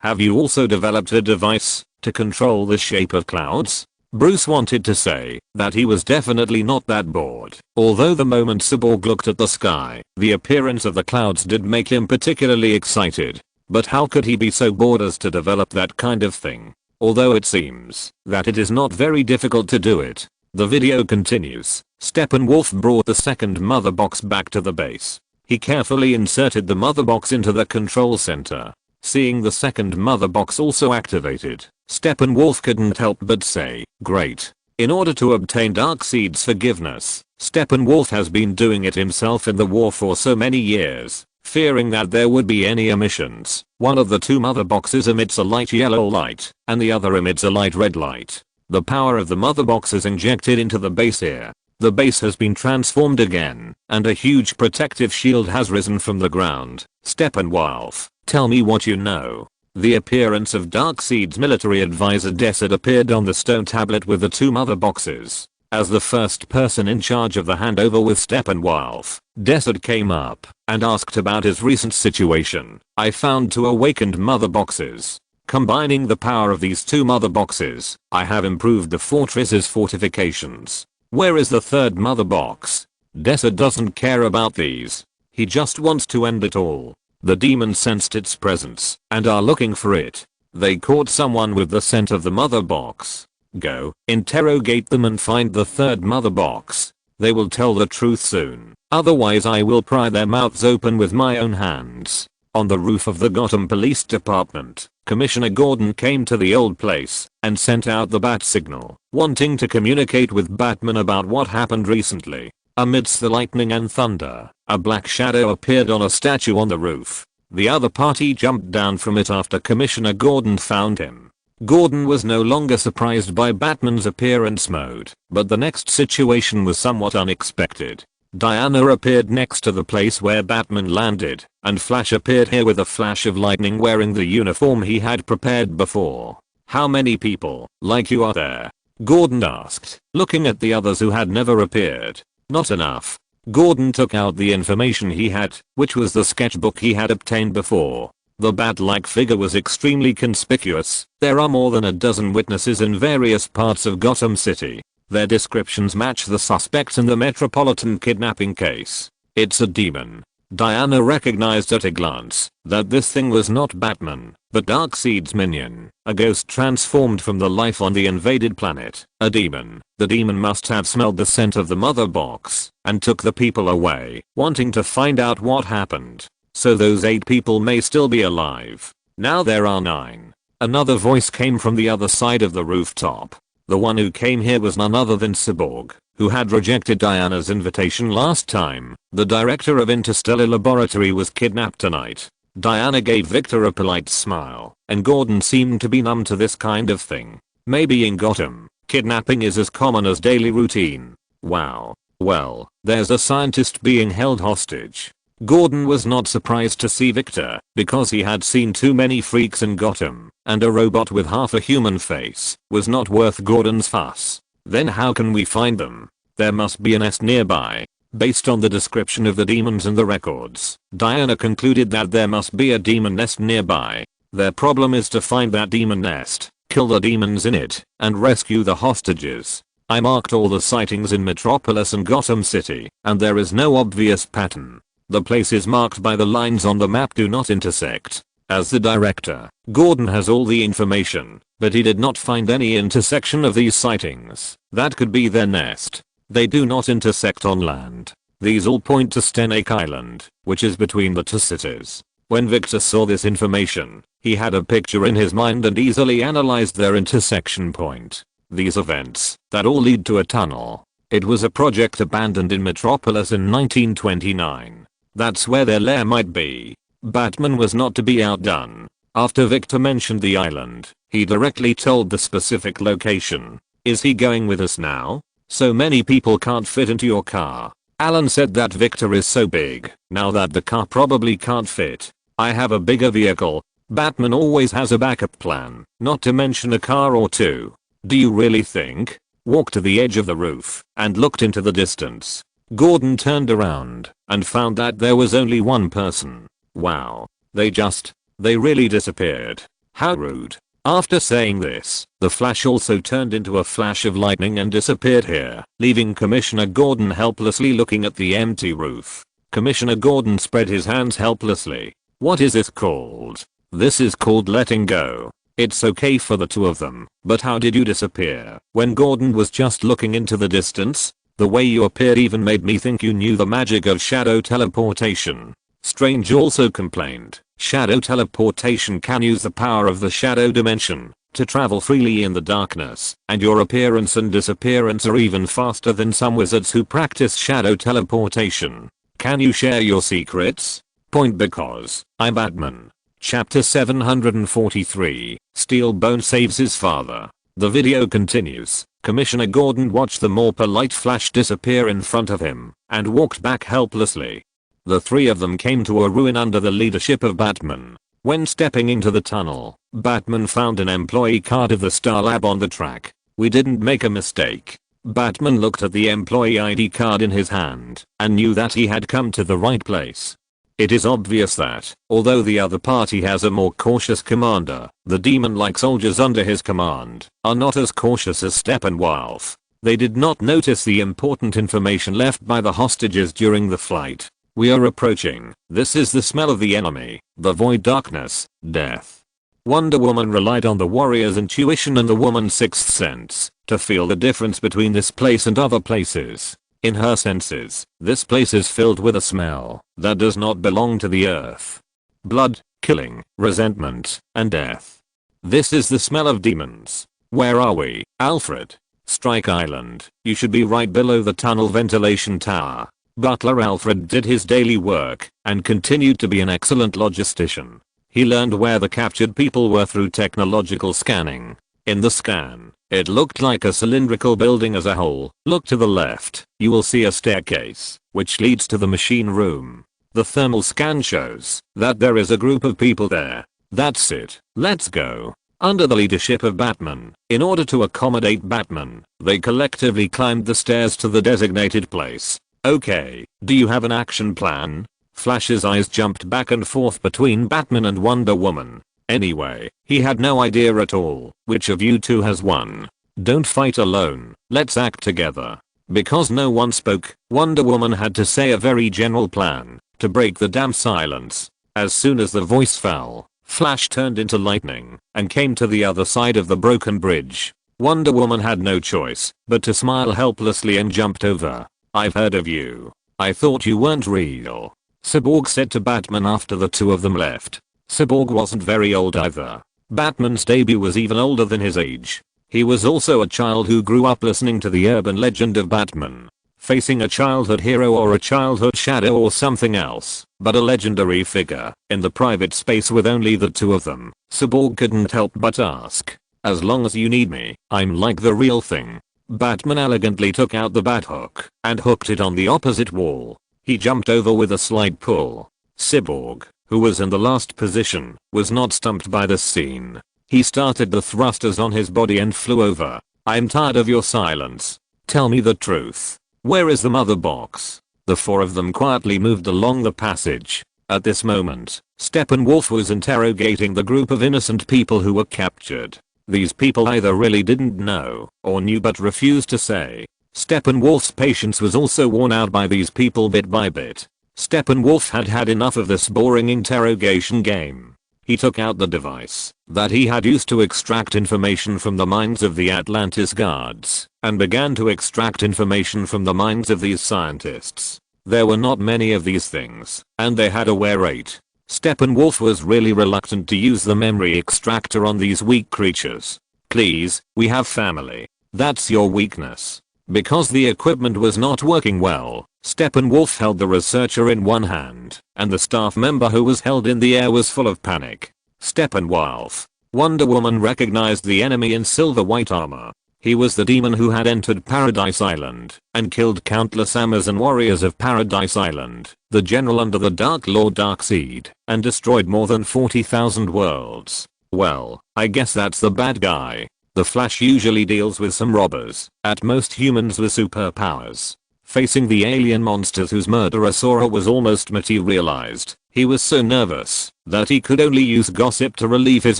Have you also developed a device to control the shape of clouds? Bruce wanted to say that he was definitely not that bored. Although the moment Cyborg looked at the sky, the appearance of the clouds did make him particularly excited. But how could he be so bored as to develop that kind of thing? Although it seems that it is not very difficult to do it. The video continues. Steppenwolf brought the second mother box back to the base. He carefully inserted the mother box into the control center. Seeing the second mother box also activated, Steppenwolf couldn't help but say, "Great." In order to obtain Darkseid's forgiveness, Steppenwolf has been doing it himself in the war for so many years, fearing that there would be any omissions. One of the two mother boxes emits a light yellow light, and the other emits a light red light. The power of the mother box is injected into the base here. The base has been transformed again, and a huge protective shield has risen from the ground. Steppenwolf, tell me what you know. The appearance of Darkseid's military advisor Desert appeared on the stone tablet with the two mother boxes. As the first person in charge of the handover with Steppenwolf, Desert came up and asked about his recent situation. I found two awakened mother boxes. Combining the power of these two mother boxes, I have improved the fortress's fortifications. Where is the third mother box? Desert doesn't care about these. He just wants to end it all. The demons sensed its presence and are looking for it. They caught someone with the scent of the mother box. Go, interrogate them and find the third mother box. They will tell the truth soon. Otherwise I will pry their mouths open with my own hands. On the roof of the Gotham Police Department, Commissioner Gordon came to the old place and sent out the bat signal, wanting to communicate with Batman about what happened recently. Amidst the lightning and thunder, a black shadow appeared on a statue on the roof. The other party jumped down from it after Commissioner Gordon found him. Gordon was no longer surprised by Batman's appearance mode, but the next situation was somewhat unexpected. Diana appeared next to the place where Batman landed, and Flash appeared here with a flash of lightning wearing the uniform he had prepared before. How many people like you are there? Gordon asked, looking at the others who had never appeared. Not enough. Gordon took out the information he had, which was the sketchbook he had obtained before. The bat-like figure was extremely conspicuous. There are more than a dozen witnesses in various parts of Gotham City. Their descriptions match the suspects in the Metropolitan kidnapping case. It's a demon. Diana recognized at a glance that this thing was not Batman, but Darkseid's minion, a ghost transformed from the life on the invaded planet. A demon. The demon must have smelled the scent of the mother box and took the people away, wanting to find out what happened. So those 8 people may still be alive. Now there are 9. Another voice came from the other side of the rooftop. The one who came here was none other than Cyborg, who had rejected Diana's invitation last time. The director of Interstellar Laboratory was kidnapped tonight. Diana gave Victor a polite smile, and Gordon seemed to be numb to this kind of thing. Maybe in Gotham, kidnapping is as common as daily routine. Wow. Well, there's a scientist being held hostage. Gordon was not surprised to see Victor, because he had seen too many freaks in Gotham, and a robot with half a human face was not worth Gordon's fuss. Then how can we find them? There must be a nest nearby. Based on the description of the demons in the records, Diana concluded that there must be a demon nest nearby. Their problem is to find that demon nest, kill the demons in it, and rescue the hostages. I marked all the sightings in Metropolis and Gotham City, and there is no obvious pattern. The places marked by the lines on the map do not intersect. As the director, Gordon has all the information, but he did not find any intersection of these sightings. That could be their nest. They do not intersect on land. These all point to Stenake Island, which is between the two cities. When Victor saw this information, he had a picture in his mind and easily analyzed their intersection point. These events that all lead to a tunnel. It was a project abandoned in Metropolis in 1929. That's where their lair might be. Batman was not to be outdone. After Victor mentioned the island, he directly told the specific location. Is he going with us now? So many people can't fit into your car. Alan said that Victor is so big, now that the car probably can't fit. I have a bigger vehicle. Batman always has a backup plan, not to mention a car or two. Do you really think? Walked to the edge of the roof and looked into the distance. Gordon turned around and found that there was only one person. Wow. They really disappeared. How rude. After saying this, the Flash also turned into a flash of lightning and disappeared here, leaving Commissioner Gordon helplessly looking at the empty roof. Commissioner Gordon spread his hands helplessly. What is this called? This is called letting go. It's okay for the two of them, but how did you disappear when Gordon was just looking into the distance? The way you appeared even made me think you knew the magic of shadow teleportation. Strange also complained, shadow teleportation can use the power of the shadow dimension to travel freely in the darkness, and your appearance and disappearance are even faster than some wizards who practice shadow teleportation. Can you share your secrets? Point because I'm Batman. Chapter 743, Steel Bone saves his father. The video continues. Commissioner Gordon watched the more polite Flash disappear in front of him and walked back helplessly. The three of them came to a ruin under the leadership of Batman. When stepping into the tunnel, Batman found an employee card of the Star Lab on the track. We didn't make a mistake. Batman looked at the employee ID card in his hand and knew that he had come to the right place. It is obvious that, although the other party has a more cautious commander, the demon-like soldiers under his command are not as cautious as Steppenwolf. They did not notice the important information left by the hostages during the flight. We are approaching. This is the smell of the enemy, the void, darkness, death. Wonder Woman relied on the warrior's intuition and the woman's sixth sense to feel the difference between this place and other places. In her senses, this place is filled with a smell that does not belong to the earth. Blood, killing, resentment, and death. This is the smell of demons. Where are we, Alfred? Strike Island. You should be right below the tunnel ventilation tower. Butler Alfred did his daily work and continued to be an excellent logistician. He learned where the captured people were through technological scanning. In the scan, it looked like a cylindrical building as a whole. Look to the left, you will see a staircase, which leads to the machine room. The thermal scan shows that there is a group of people there. That's it, let's go. Under the leadership of Batman, in order to accommodate Batman, they collectively climbed the stairs to the designated place. Okay, do you have an action plan? Flash's eyes jumped back and forth between Batman and Wonder Woman. Anyway, he had no idea at all which of you two has won. Don't fight alone, let's act together. Because no one spoke, Wonder Woman had to say a very general plan to break the damn silence. As soon as the voice fell, Flash turned into lightning and came to the other side of the broken bridge. Wonder Woman had no choice but to smile helplessly and jumped over. I've heard of you. I thought you weren't real, Cyborg said to Batman after the two of them left. Cyborg wasn't very old either. Batman's debut was even older than his age. He was also a child who grew up listening to the urban legend of Batman. Facing a childhood hero or a childhood shadow or something else, but a legendary figure, in the private space with only the two of them, Cyborg couldn't help but ask. As long as you need me, I'm like the real thing. Batman elegantly took out the bat hook and hooked it on the opposite wall. He jumped over with a slight pull. Cyborg, who was in the last position, was not stumped by this scene. He started the thrusters on his body and flew over. I'm tired of your silence. Tell me the truth. Where is the mother box? The four of them quietly moved along the passage. At this moment, Steppenwolf was interrogating the group of innocent people who were captured. These people either really didn't know or knew but refused to say. Steppenwolf's patience was also worn out by these people bit by bit. Steppenwolf had had enough of this boring interrogation game. He took out the device that he had used to extract information from the minds of the Atlantis guards and began to extract information from the minds of these scientists. There were not many of these things, and they had a wear rate. Steppenwolf was really reluctant to use the memory extractor on these weak creatures. Please, we have family. That's your weakness. Because the equipment was not working well, Steppenwolf held the researcher in one hand, and the staff member who was held in the air was full of panic. Steppenwolf. Wonder Woman recognized the enemy in silver white armor. He was the demon who had entered Paradise Island and killed countless Amazon warriors of Paradise Island, the general under the Dark Lord Darkseid, and destroyed more than 40,000 worlds. Well, I guess that's the bad guy. The Flash usually deals with some robbers, at most humans with superpowers. Facing the alien monsters whose murderer Sora was almost materialized, he was so nervous that he could only use gossip to relieve his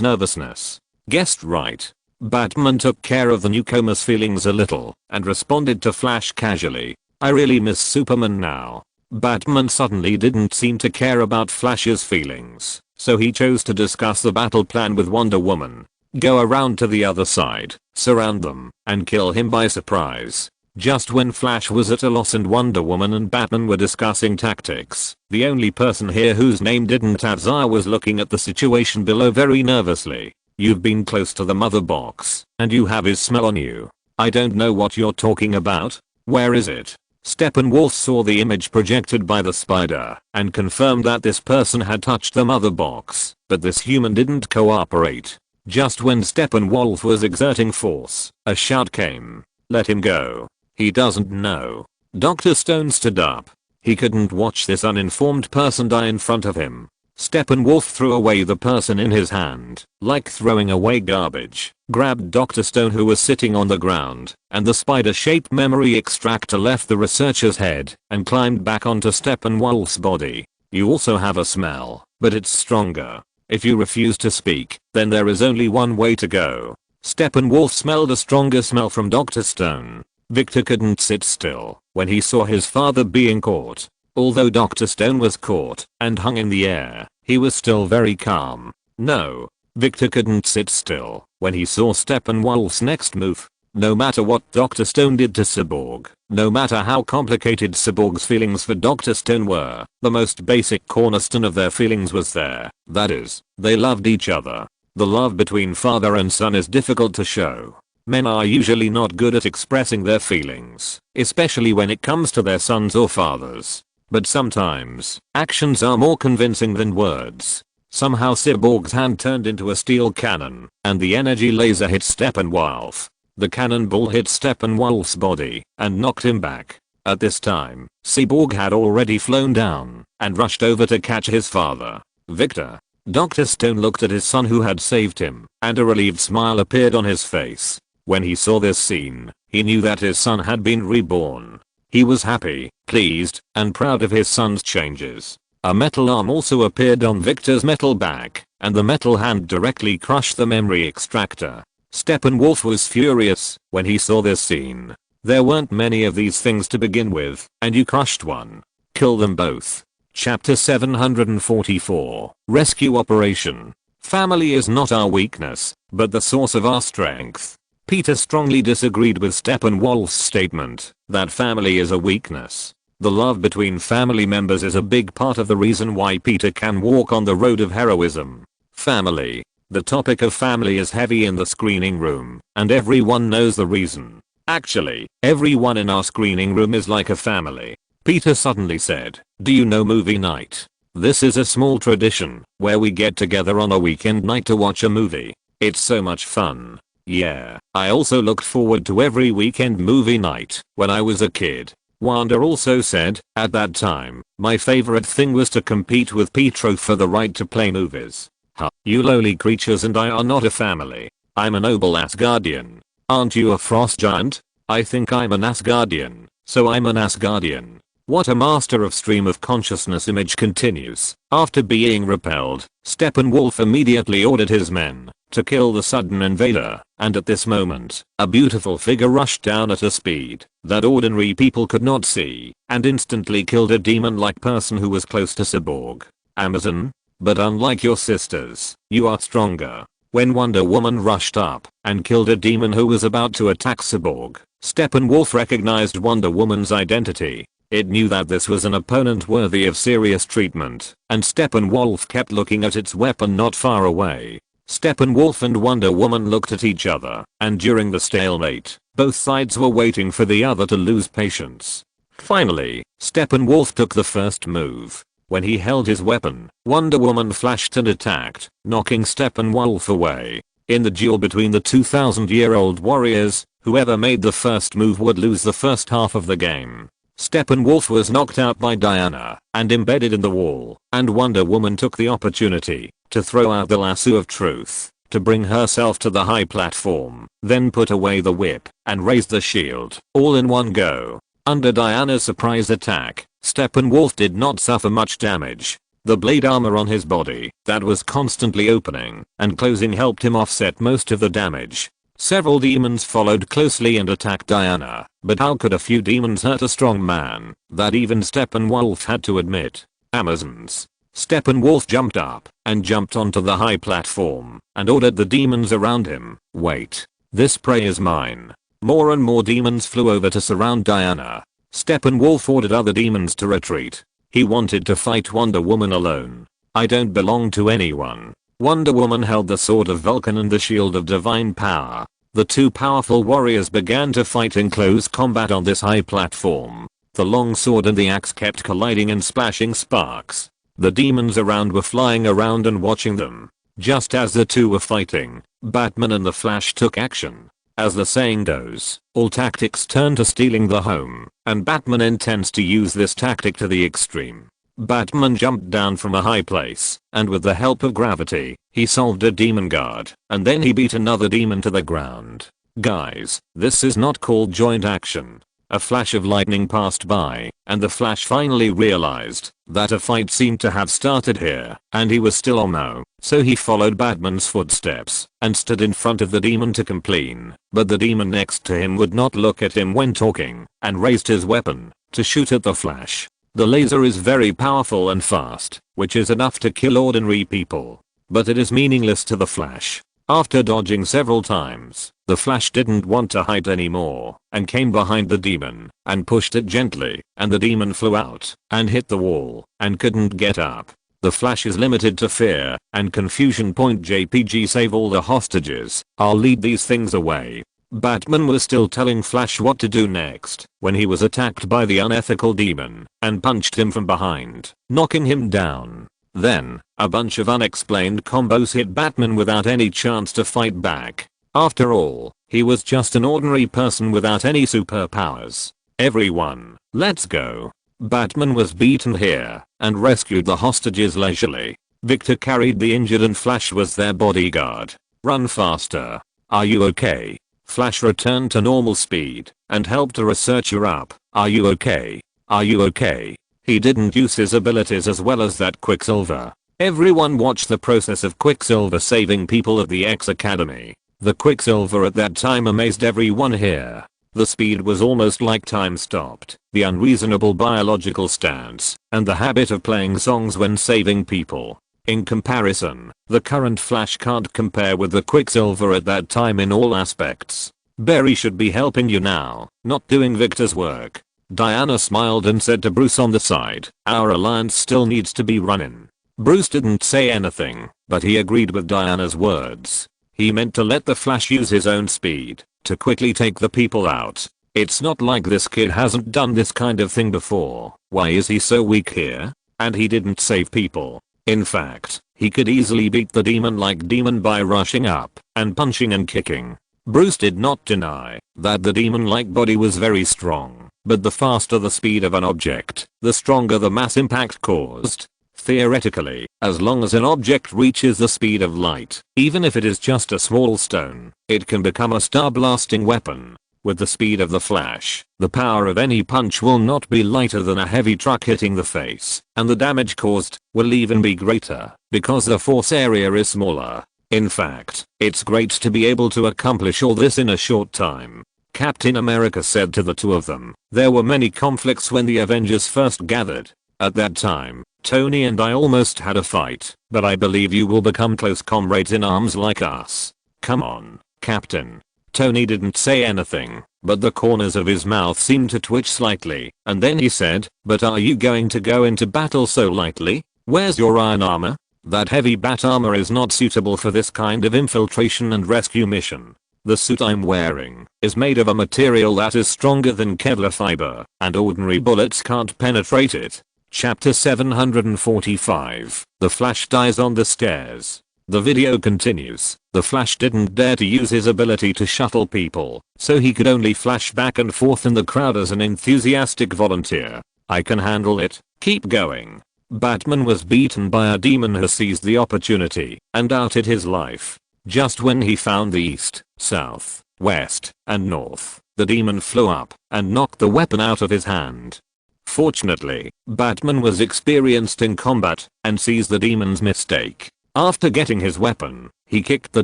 nervousness. Guessed right. Batman took care of the newcomer's feelings a little and responded to Flash casually. I really miss Superman now. Batman suddenly didn't seem to care about Flash's feelings, so he chose to discuss the battle plan with Wonder Woman. Go around to the other side, surround them, and kill him by surprise. Just when Flash was at a loss and Wonder Woman and Batman were discussing tactics, the only person here whose name didn't have Zaya was looking at the situation below very nervously. You've been close to the mother box, and you have his smell on you. I don't know what you're talking about. Where is it? Steppenwolf saw the image projected by the spider and confirmed that this person had touched the mother box, but this human didn't cooperate. Just when Steppenwolf was exerting force, a shout came. "Let him go. He doesn't know." Dr. Stone stood up. He couldn't watch this uninformed person die in front of him. Steppenwolf threw away the person in his hand, like throwing away garbage, grabbed Dr. Stone who was sitting on the ground, and the spider-shaped memory extractor left the researcher's head and climbed back onto Steppenwolf's body. "You also have a smell, but it's stronger. If you refuse to speak, then there is only one way to go." Steppenwolf smelled a stronger smell from Dr. Stone. Victor couldn't sit still when he saw his father being caught. Although Dr. Stone was caught and hung in the air, he was still very calm. No, Victor couldn't sit still when he saw Steppenwolf's next move. No matter what Dr. Stone did to Cyborg, no matter how complicated Cyborg's feelings for Dr. Stone were, the most basic cornerstone of their feelings was there. That is, they loved each other. The love between father and son is difficult to show. Men are usually not good at expressing their feelings, especially when it comes to their sons or fathers. But sometimes, actions are more convincing than words. Somehow Cyborg's hand turned into a steel cannon, and the energy laser hit Steppenwolf. The cannonball hit Steppenwolf's body and knocked him back. At this time, Cyborg had already flown down and rushed over to catch his father. "Victor." Dr. Stone looked at his son who had saved him, and a relieved smile appeared on his face. When he saw this scene, he knew that his son had been reborn. He was happy, pleased, and proud of his son's changes. A metal arm also appeared on Victor's metal back, and the metal hand directly crushed the memory extractor. Steppenwolf was furious when he saw this scene. There weren't many of these things to begin with, and you crushed one. Kill them both. Chapter 744, Rescue Operation. Family is not our weakness, but the source of our strength. Peter strongly disagreed with Steppenwolf's statement that family is a weakness. The love between family members is a big part of the reason why Peter can walk on the road of heroism. Family. The topic of family is heavy in the screening room, and everyone knows the reason. Actually, everyone in our screening room is like a family. Peter suddenly said, "Do you know movie night? This is a small tradition where we get together on a weekend night to watch a movie. It's so much fun." Yeah, I also looked forward to every weekend movie night when I was a kid. Wanda also said, "At that time, my favorite thing was to compete with Pietro for the right to play movies." Huh, you lowly creatures and I are not a family. I'm a noble Asgardian. Aren't you a frost giant? I think I'm an Asgardian, so I'm an Asgardian. What a master of stream of consciousness image continues. After being repelled, Steppenwolf immediately ordered his men to kill the sudden invader, and at this moment, a beautiful figure rushed down at a speed that ordinary people could not see, and instantly killed a demon-like person who was close to Cyborg. Amazon? But unlike your sisters, you are stronger. When Wonder Woman rushed up and killed a demon who was about to attack Cyborg, Steppenwolf recognized Wonder Woman's identity. It knew that this was an opponent worthy of serious treatment, and Steppenwolf kept looking at its weapon not far away. Steppenwolf and Wonder Woman looked at each other, and during the stalemate, both sides were waiting for the other to lose patience. Finally, Steppenwolf took the first move. When he held his weapon, Wonder Woman flashed and attacked, knocking Steppenwolf away. In the duel between the 2,000-year-old warriors, whoever made the first move would lose the first half of the game. Steppenwolf was knocked out by Diana and embedded in the wall, and Wonder Woman took the opportunity to throw out the lasso of truth to bring herself to the high platform, then put away the whip and raise the shield, all in one go. Under Diana's surprise attack, Steppenwolf did not suffer much damage. The blade armor on his body that was constantly opening and closing helped him offset most of the damage. Several demons followed closely and attacked Diana, but how could a few demons hurt a strong man? That even Steppenwolf had to admit. Amazons. Steppenwolf jumped up and jumped onto the high platform and ordered the demons around him, "Wait. This prey is mine." More and more demons flew over to surround Diana. Steppenwolf ordered other demons to retreat. He wanted to fight Wonder Woman alone. "I don't belong to anyone." Wonder Woman held the sword of Vulcan and the shield of divine power. The two powerful warriors began to fight in close combat on this high platform. The long sword and the axe kept colliding and splashing sparks. The demons around were flying around and watching them. Just as the two were fighting, Batman and the Flash took action. As the saying goes, all tactics turn to stealing the home, and Batman intends to use this tactic to the extreme. Batman jumped down from a high place, and with the help of gravity, he solved a demon guard, and then he beat another demon to the ground. Guys, this is not called joint action. A flash of lightning passed by, and the Flash finally realized that a fight seemed to have started here, and he was still on no, so he followed Batman's footsteps and stood in front of the demon to complain, but the demon next to him would not look at him when talking, and raised his weapon to shoot at the Flash. The laser is very powerful and fast, which is enough to kill ordinary people, but it is meaningless to the Flash. After dodging several times, the Flash didn't want to hide anymore and came behind the demon and pushed it gently, and the demon flew out and hit the wall and couldn't get up. The Flash is limited to fear and confusion. JPG save all the hostages, I'll lead these things away. Batman was still telling Flash what to do next when he was attacked by the unethical demon and punched him from behind, knocking him down. Then, a bunch of unexplained combos hit Batman without any chance to fight back. After all, he was just an ordinary person without any superpowers. Everyone, let's go. Batman was beaten here and rescued the hostages leisurely. Victor carried the injured and Flash was their bodyguard. Run faster. Are you okay? Flash returned to normal speed and helped a researcher up. Are you okay? Are you okay? He didn't use his abilities as well as that Quicksilver. Everyone watched the process of Quicksilver saving people at the X Academy. The Quicksilver at that time amazed everyone here. The speed was almost like time stopped, the unreasonable biological stance, and the habit of playing songs when saving people. In comparison, the current Flash can't compare with the Quicksilver at that time in all aspects. Barry should be helping you now, not doing Victor's work. Diana smiled and said to Bruce on the side, our alliance still needs to be running. Bruce didn't say anything, but he agreed with Diana's words. He meant to let the Flash use his own speed to quickly take the people out. It's not like this kid hasn't done this kind of thing before. Why is he so weak here? And he didn't save people. In fact, he could easily beat the demon like demon by rushing up and punching and kicking. Bruce did not deny that the demon-like body was very strong, but the faster the speed of an object, the stronger the mass impact caused. Theoretically, as long as an object reaches the speed of light, even if it is just a small stone, it can become a star-blasting weapon. With the speed of the Flash, the power of any punch will not be lighter than a heavy truck hitting the face, and the damage caused will even be greater because the force area is smaller. In fact, it's great to be able to accomplish all this in a short time. Captain America said to the two of them, there were many conflicts when the Avengers first gathered. At that time, Tony and I almost had a fight, but I believe you will become close comrades in arms like us. Come on, Captain. Tony didn't say anything, but the corners of his mouth seemed to twitch slightly, and then he said, but are you going to go into battle so lightly? Where's your iron armor? That heavy bat armor is not suitable for this kind of infiltration and rescue mission. The suit I'm wearing is made of a material that is stronger than Kevlar fiber, and ordinary bullets can't penetrate it. Chapter 745. The Flash dies on the stairs. The video continues. The Flash didn't dare to use his ability to shuttle people, so he could only flash back and forth in the crowd as an enthusiastic volunteer. I can handle it. Keep going. Batman was beaten by a demon who seized the opportunity and doubted his life. Just when he found the east, south, west, and north, the demon flew up and knocked the weapon out of his hand. Fortunately, Batman was experienced in combat and sees the demon's mistake. After getting his weapon, he kicked the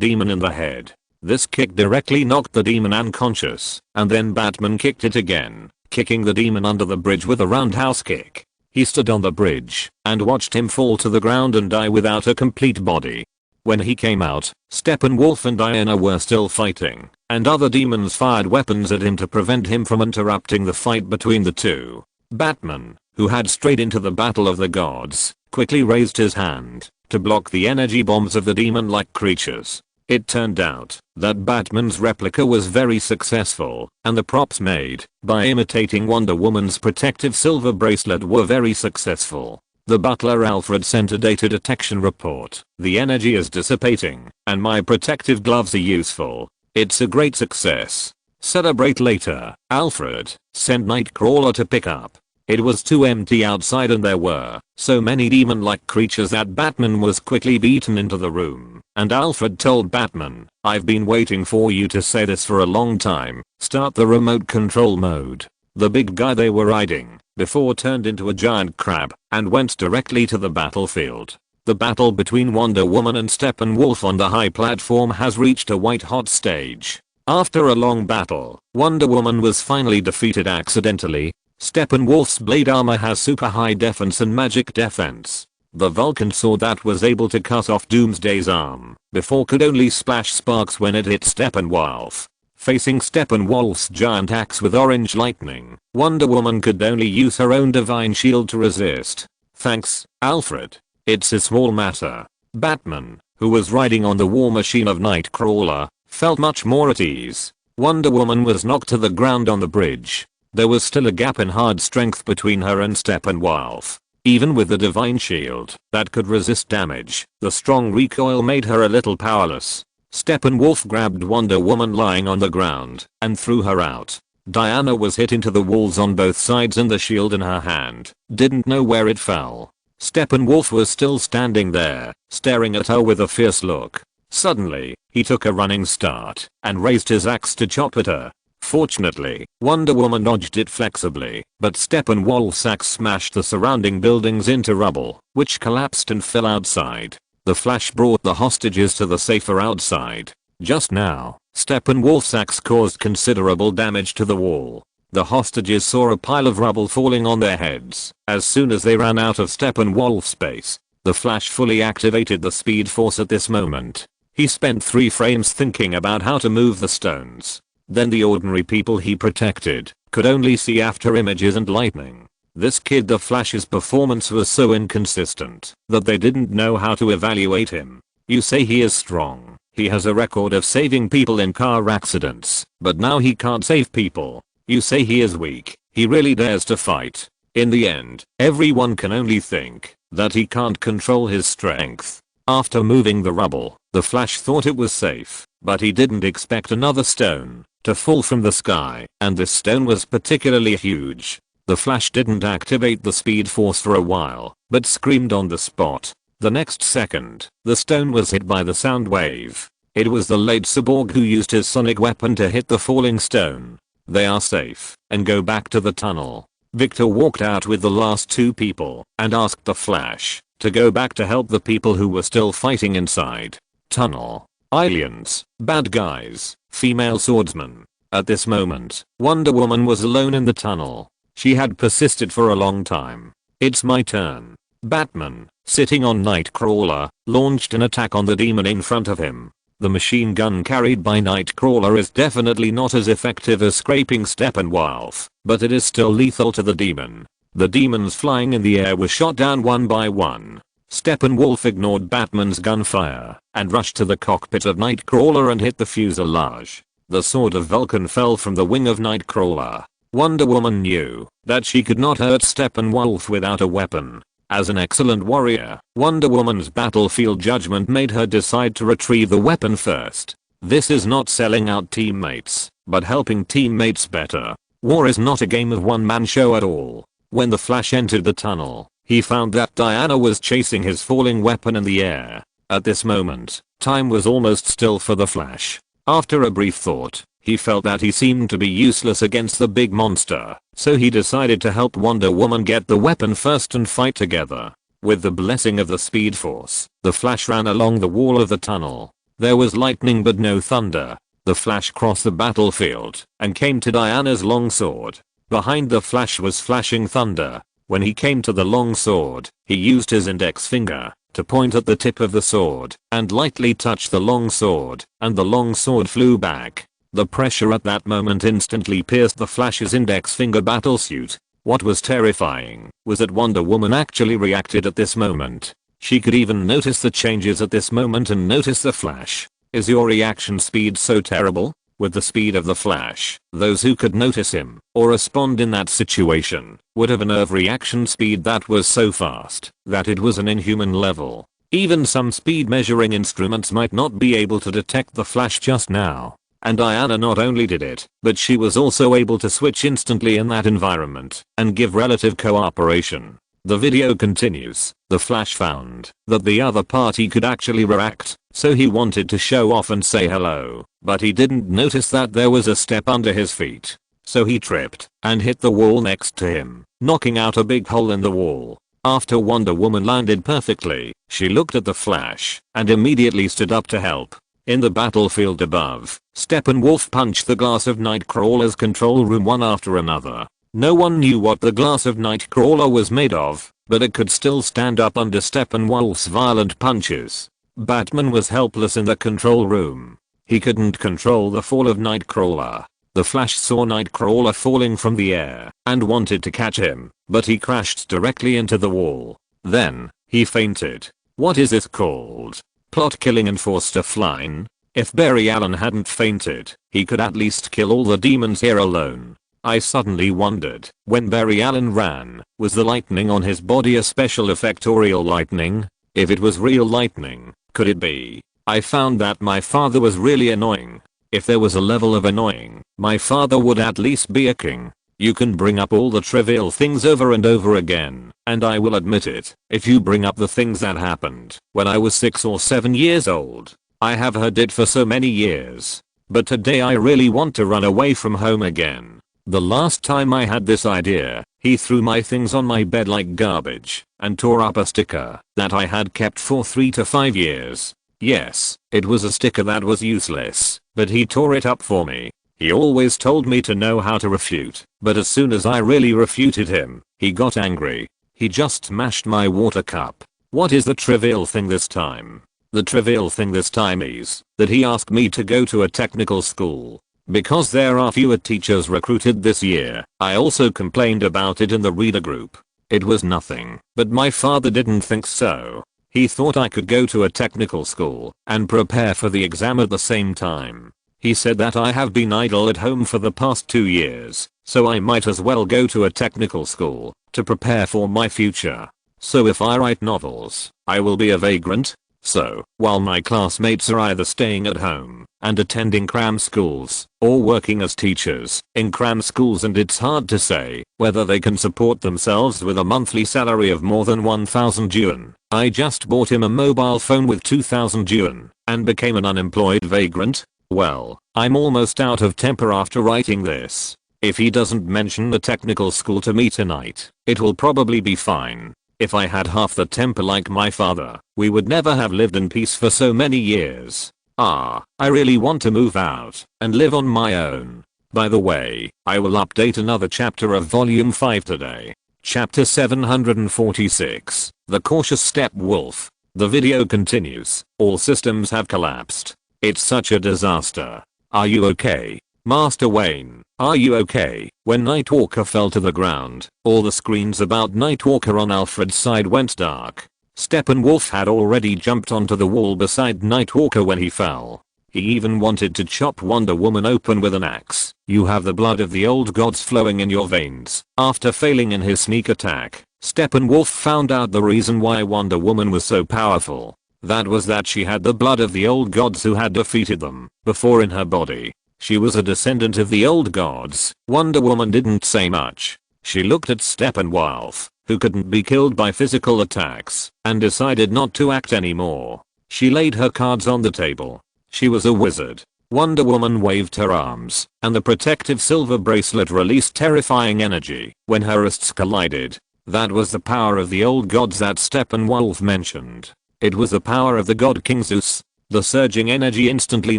demon in the head. This kick directly knocked the demon unconscious, and then Batman kicked it again, kicking the demon under the bridge with a roundhouse kick. He stood on the bridge and watched him fall to the ground and die without a complete body. When he came out, Steppenwolf and Diana were still fighting, and other demons fired weapons at him to prevent him from interrupting the fight between the two. Batman, who had strayed into the battle of the gods, quickly raised his hand to block the energy bombs of the demon-like creatures. It turned out that Batman's replica was very successful, and the props made by imitating Wonder Woman's protective silver bracelet were very successful. The butler Alfred sent a data detection report. The energy is dissipating, and my protective gloves are useful. It's a great success. Celebrate later. Alfred, send Nightcrawler to pick up. It was too empty outside and there were so many demon-like creatures that Batman was quickly beaten into the room, and Alfred told Batman, "I've been waiting for you to say this for a long time. Start the remote control mode." The big guy they were riding before turned into a giant crab and went directly to the battlefield. The battle between Wonder Woman and Steppenwolf on the high platform has reached a white-hot stage. After a long battle, Wonder Woman was finally defeated accidentally. Steppenwolf's blade armor has super high defense and magic defense. The Vulcan sword that was able to cut off Doomsday's arm before could only splash sparks when it hit Steppenwolf. Facing Steppenwolf's giant axe with orange lightning, Wonder Woman could only use her own divine shield to resist. Thanks, Alfred. It's a small matter. Batman, who was riding on the war machine of Nightcrawler, felt much more at ease. Wonder Woman was knocked to the ground on the bridge. There was still a gap in hard strength between her and Steppenwolf. Even with the divine shield that could resist damage, the strong recoil made her a little powerless. Steppenwolf grabbed Wonder Woman lying on the ground and threw her out. Diana was hit into the walls on both sides and the shield in her hand didn't know where it fell. Steppenwolf was still standing there, staring at her with a fierce look. Suddenly, he took a running start and raised his axe to chop at her. Fortunately, Wonder Woman dodged it flexibly, but Steppenwolf's axe smashed the surrounding buildings into rubble, which collapsed and fell outside. The Flash brought the hostages to the safer outside. Just now, Steppenwolf's axe caused considerable damage to the wall. The hostages saw a pile of rubble falling on their heads as soon as they ran out of Steppenwolf's space. The Flash fully activated the Speed Force at this moment. He spent 3 frames thinking about how to move the stones. Then the ordinary people he protected could only see after images and lightning. This kid the Flash's performance was so inconsistent that they didn't know how to evaluate him. You say he is strong. He has a record of saving people in car accidents, but now he can't save people. You say he is weak. He really dares to fight. In the end, everyone can only think that he can't control his strength. After moving the rubble, the Flash thought it was safe, but he didn't expect another stone to fall from the sky, and this stone was particularly huge. The Flash didn't activate the Speed Force for a while, but screamed on the spot. The next second, the stone was hit by the sound wave. It was the late Cyborg who used his sonic weapon to hit the falling stone. They are safe and go back to the tunnel. Victor walked out with the last 2 people and asked the Flash to go back to help the people who were still fighting inside. Tunnel. Aliens. Bad guys. Female swordsman. At this moment, Wonder Woman was alone in the tunnel. She had persisted for a long time. It's my turn. Batman, sitting on Nightcrawler, launched an attack on the demon in front of him. The machine gun carried by Nightcrawler is definitely not as effective as scraping Steppenwolf, but it is still lethal to the demon. The demons flying in the air were shot down one by one. Steppenwolf ignored Batman's gunfire and rushed to the cockpit of Nightcrawler and hit the fuselage. The sword of Vulcan fell from the wing of Nightcrawler. Wonder Woman knew that she could not hurt Steppenwolf without a weapon. As an excellent warrior, Wonder Woman's battlefield judgment made her decide to retrieve the weapon first. This is not selling out teammates, but helping teammates better. War is not a game of one-man show at all. When the Flash entered the tunnel, he found that Diana was chasing his falling weapon in the air. At this moment, time was almost still for the Flash. After a brief thought, he felt that he seemed to be useless against the big monster, so he decided to help Wonder Woman get the weapon first and fight together. With the blessing of the Speed Force, the Flash ran along the wall of the tunnel. There was lightning but no thunder. The Flash crossed the battlefield and came to Diana's long sword. Behind the Flash was flashing thunder. When he came to the long sword, he used his index finger to point at the tip of the sword and lightly touch the long sword, and the long sword flew back. The pressure at that moment instantly pierced the Flash's index finger battlesuit. What was terrifying was that Wonder Woman actually reacted at this moment. She could even notice the changes at this moment and notice the Flash. Is your reaction speed so terrible? With the speed of the Flash, those who could notice him or respond in that situation would have a nerve reaction speed that was so fast that it was an inhuman level. Even some speed measuring instruments might not be able to detect the Flash just now. And Diana not only did it, but she was also able to switch instantly in that environment and give relative cooperation. The video continues. The Flash found that the other party could actually react, so he wanted to show off and say hello, but he didn't notice that there was a step under his feet. So he tripped and hit the wall next to him, knocking out a big hole in the wall. After Wonder Woman landed perfectly, she looked at the Flash and immediately stood up to help. In the battlefield above, Steppenwolf punched the glass of Nightcrawler's control room one after another. No one knew what the glass of Nightcrawler was made of, but it could still stand up under Steppenwolf's violent punches. Batman was helpless in the control room. He couldn't control the fall of Nightcrawler. The Flash saw Nightcrawler falling from the air and wanted to catch him, but he crashed directly into the wall. Then, he fainted. What is this called? Plot killing and forced to fly? If Barry Allen hadn't fainted, he could at least kill all the demons here alone. I suddenly wondered, when Barry Allen ran, was the lightning on his body a special effect or real lightning? If it was real lightning, could it be? I found that my father was really annoying. If there was a level of annoying, my father would at least be a king. You can bring up all the trivial things over and over again, and I will admit it, if you bring up the things that happened when I was 6 or 7 years old, I have heard it for so many years. But today I really want to run away from home again. The last time I had this idea, he threw my things on my bed like garbage and tore up a sticker that I had kept for 3 to 5 years. Yes, it was a sticker that was useless, but he tore it up for me. He always told me to know how to refute, but as soon as I really refuted him, he got angry. He just smashed my water cup. What is the trivial thing this time? The trivial thing this time is that he asked me to go to a technical school. Because there are fewer teachers recruited this year, I also complained about it in the reader group. It was nothing, but my father didn't think so. He thought I could go to a technical school and prepare for the exam at the same time. He said that I have been idle at home for the past 2 years, so I might as well go to a technical school to prepare for my future. So if I write novels, I will be a vagrant? So, while my classmates are either staying at home and attending cram schools or working as teachers in cram schools, and it's hard to say whether they can support themselves with a monthly salary of more than 1,000 yuan. I just bought him a mobile phone with 2,000 yuan and became an unemployed vagrant. Well, I'm almost out of temper after writing this. If he doesn't mention the technical school to me tonight, it will probably be fine. If I had half the temper like my father, we would never have lived in peace for so many years. I really want to move out and live on my own. By the way, I will update another chapter of volume 5 today. Chapter 746, The Cautious Step Wolf. The video continues. All systems have collapsed. It's such a disaster. Are you okay? Master Wayne, are you okay? When Nightwalker fell to the ground, all the screens about Nightwalker on Alfred's side went dark. Steppenwolf had already jumped onto the wall beside Nightwalker when he fell. He even wanted to chop Wonder Woman open with an axe. You have the blood of the old gods flowing in your veins. After failing in his sneak attack, Steppenwolf found out the reason why Wonder Woman was so powerful. That was that she had the blood of the old gods who had defeated them before in her body. She was a descendant of the old gods. Wonder Woman didn't say much. She looked at Steppenwolf, who couldn't be killed by physical attacks, and decided not to act anymore. She laid her cards on the table. She was a wizard. Wonder Woman waved her arms, and the protective silver bracelet released terrifying energy when her wrists collided. That was the power of the old gods that Steppenwolf mentioned. It was the power of the god King Zeus. The surging energy instantly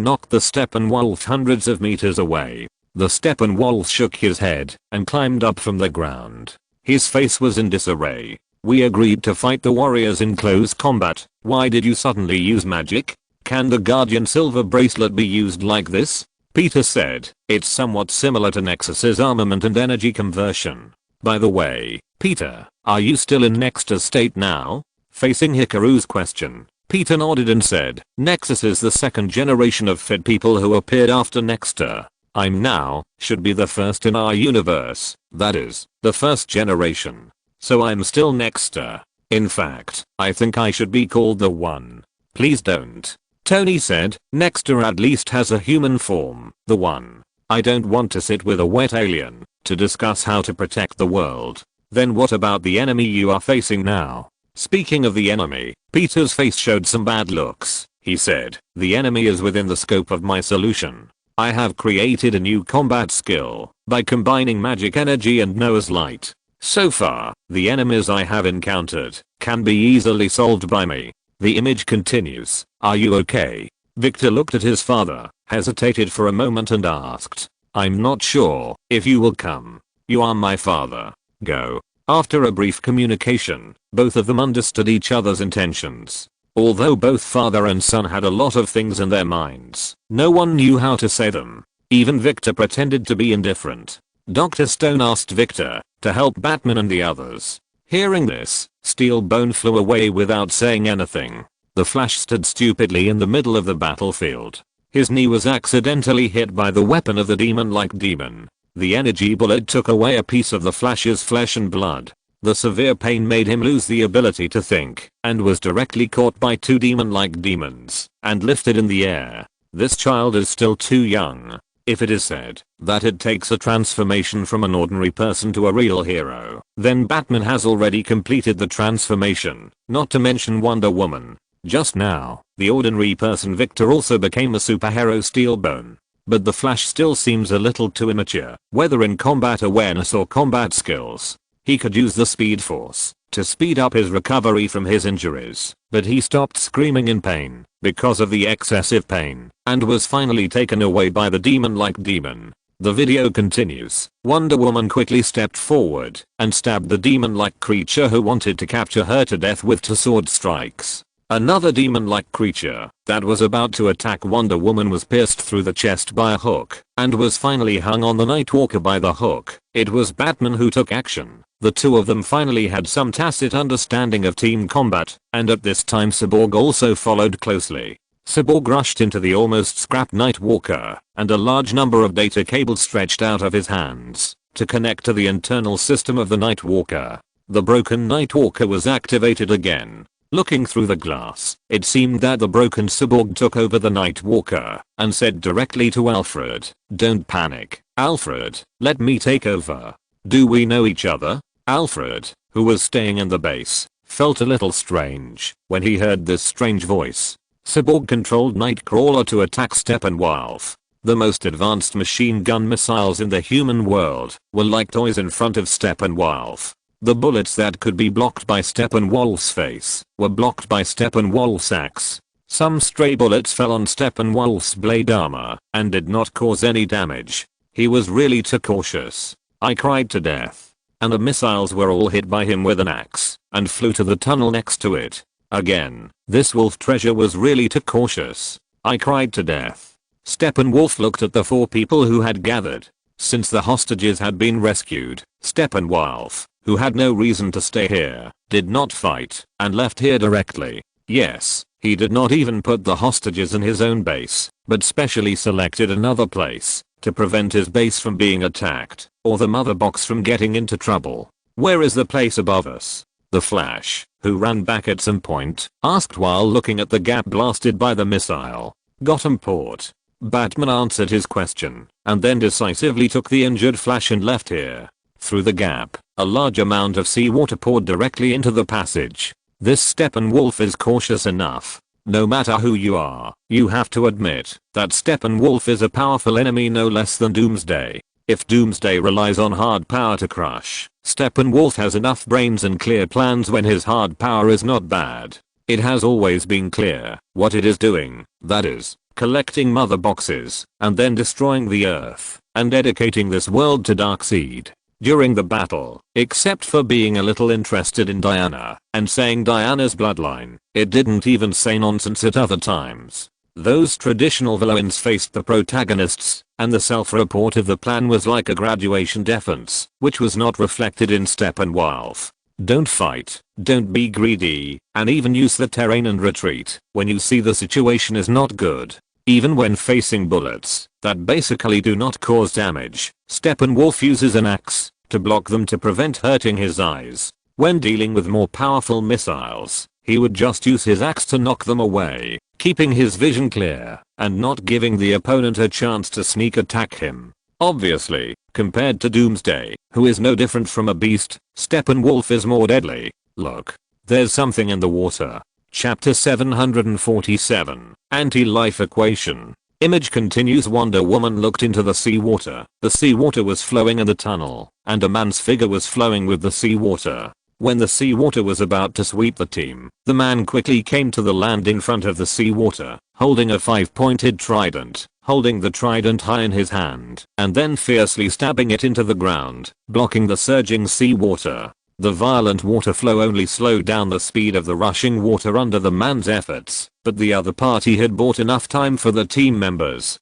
knocked the Steppenwolf hundreds of meters away. The Steppenwolf shook his head and climbed up from the ground. His face was in disarray. We agreed to fight the warriors in close combat. Why did you suddenly use magic? Can the Guardian Silver Bracelet be used like this? Peter said. It's somewhat similar to Nexus's armament and energy conversion. By the way, Peter, are you still in Nexus state now? Facing Hikaru's question, Peter nodded and said, Nexus is the second generation of Fed people who appeared after Nexter. I'm now, should be the first in our universe, that is, the first generation. So I'm still Nexter. In fact, I think I should be called the One. Please don't. Tony said, Nexter at least has a human form, the One. I don't want to sit with a wet alien to discuss how to protect the world. Then what about the enemy you are facing now? Speaking of the enemy, Peter's face showed some bad looks. He said, the enemy is within the scope of my solution. I have created a new combat skill by combining magic energy and Noah's light. So far, the enemies I have encountered can be easily solved by me. The image continues. Are you okay? Victor looked at his father, hesitated for a moment and asked, I'm not sure if you will come. You are my father. Go. After a brief communication, both of them understood each other's intentions. Although both father and son had a lot of things in their minds, no one knew how to say them. Even Victor pretended to be indifferent. Dr. Stone asked Victor to help Batman and the others. Hearing this, Steel Bone flew away without saying anything. The Flash stood stupidly in the middle of the battlefield. His knee was accidentally hit by the weapon of the demon-like demon. The energy bullet took away a piece of the Flash's flesh and blood. The severe pain made him lose the ability to think and was directly caught by two demon-like demons and lifted in the air. This child is still too young. If it is said that it takes a transformation from an ordinary person to a real hero, then Batman has already completed the transformation, not to mention Wonder Woman. Just now, the ordinary person Victor also became a superhero Steel Bone. But the Flash still seems a little too immature, whether in combat awareness or combat skills. He could use the Speed Force to speed up his recovery from his injuries, but he stopped screaming in pain because of the excessive pain and was finally taken away by the demon-like demon. The video continues. Wonder Woman quickly stepped forward and stabbed the demon-like creature who wanted to capture her to death with two sword strikes. Another demon-like creature that was about to attack Wonder Woman was pierced through the chest by a hook and was finally hung on the Nightwalker by the hook. It was Batman who took action. The two of them finally had some tacit understanding of team combat, and at this time Cyborg also followed closely. Cyborg rushed into the almost scrapped Nightwalker, and a large number of data cables stretched out of his hands to connect to the internal system of the Nightwalker. The broken Nightwalker was activated again. Looking through the glass, it seemed that the broken Cyborg took over the Nightwalker and said directly to Alfred, "Don't panic, Alfred, let me take over. Do we know each other?" Alfred, who was staying in the base, felt a little strange when he heard this strange voice. Cyborg controlled Nightcrawler to attack Steppenwolf. The most advanced machine gun missiles in the human world were like toys in front of Steppenwolf. The bullets that could be blocked by Steppenwolf's face were blocked by Steppenwolf's axe. Some stray bullets fell on Steppenwolf's blade armor and did not cause any damage. He was really too cautious. I cried to death. And the missiles were all hit by him with an axe and flew to the tunnel next to it. Again, this wolf treasure was really too cautious. I cried to death. Steppenwolf looked at the four people who had gathered. Since the hostages had been rescued, Steppenwolf, who had no reason to stay here, did not fight and left here directly. Yes, he did not even put the hostages in his own base, but specially selected another place to prevent his base from being attacked or the mother box from getting into trouble. Where is the place above us? The Flash, who ran back at some point, asked while looking at the gap blasted by the missile. Gotham Port. Batman answered his question and then decisively took the injured Flash and left here. Through the gap, a large amount of seawater poured directly into the passage. This Steppenwolf is cautious enough. No matter who you are, you have to admit that Steppenwolf is a powerful enemy no less than Doomsday. If Doomsday relies on hard power to crush, Steppenwolf has enough brains and clear plans when his hard power is not bad. It has always been clear what it is doing, that is, collecting mother boxes and then destroying the Earth and dedicating this world to Darkseid. During the battle, except for being a little interested in Diana and saying Diana's bloodline, it didn't even say nonsense at other times. Those traditional villains faced the protagonists, and the self-report of the plan was like a graduation defense, which was not reflected in Steppenwolf. Don't fight, don't be greedy, and even use the terrain and retreat when you see the situation is not good. Even when facing bullets that basically do not cause damage, Steppenwolf uses an axe to block them to prevent hurting his eyes. When dealing with more powerful missiles, he would just use his axe to knock them away, keeping his vision clear and not giving the opponent a chance to sneak attack him. Obviously, compared to Doomsday, who is no different from a beast, Steppenwolf is more deadly. Look, there's something in the water. Chapter 747, Anti-Life Equation. Image continues. Wonder Woman looked into the seawater. The seawater was flowing in the tunnel, and a man's figure was flowing with the seawater. When the seawater was about to sweep the team, the man quickly came to the land in front of the seawater, holding a 5-pointed trident, holding the trident high in his hand, and then fiercely stabbing it into the ground, blocking the surging seawater. The violent water flow only slowed down the speed of the rushing water under the man's efforts, but the other party had bought enough time for the team members.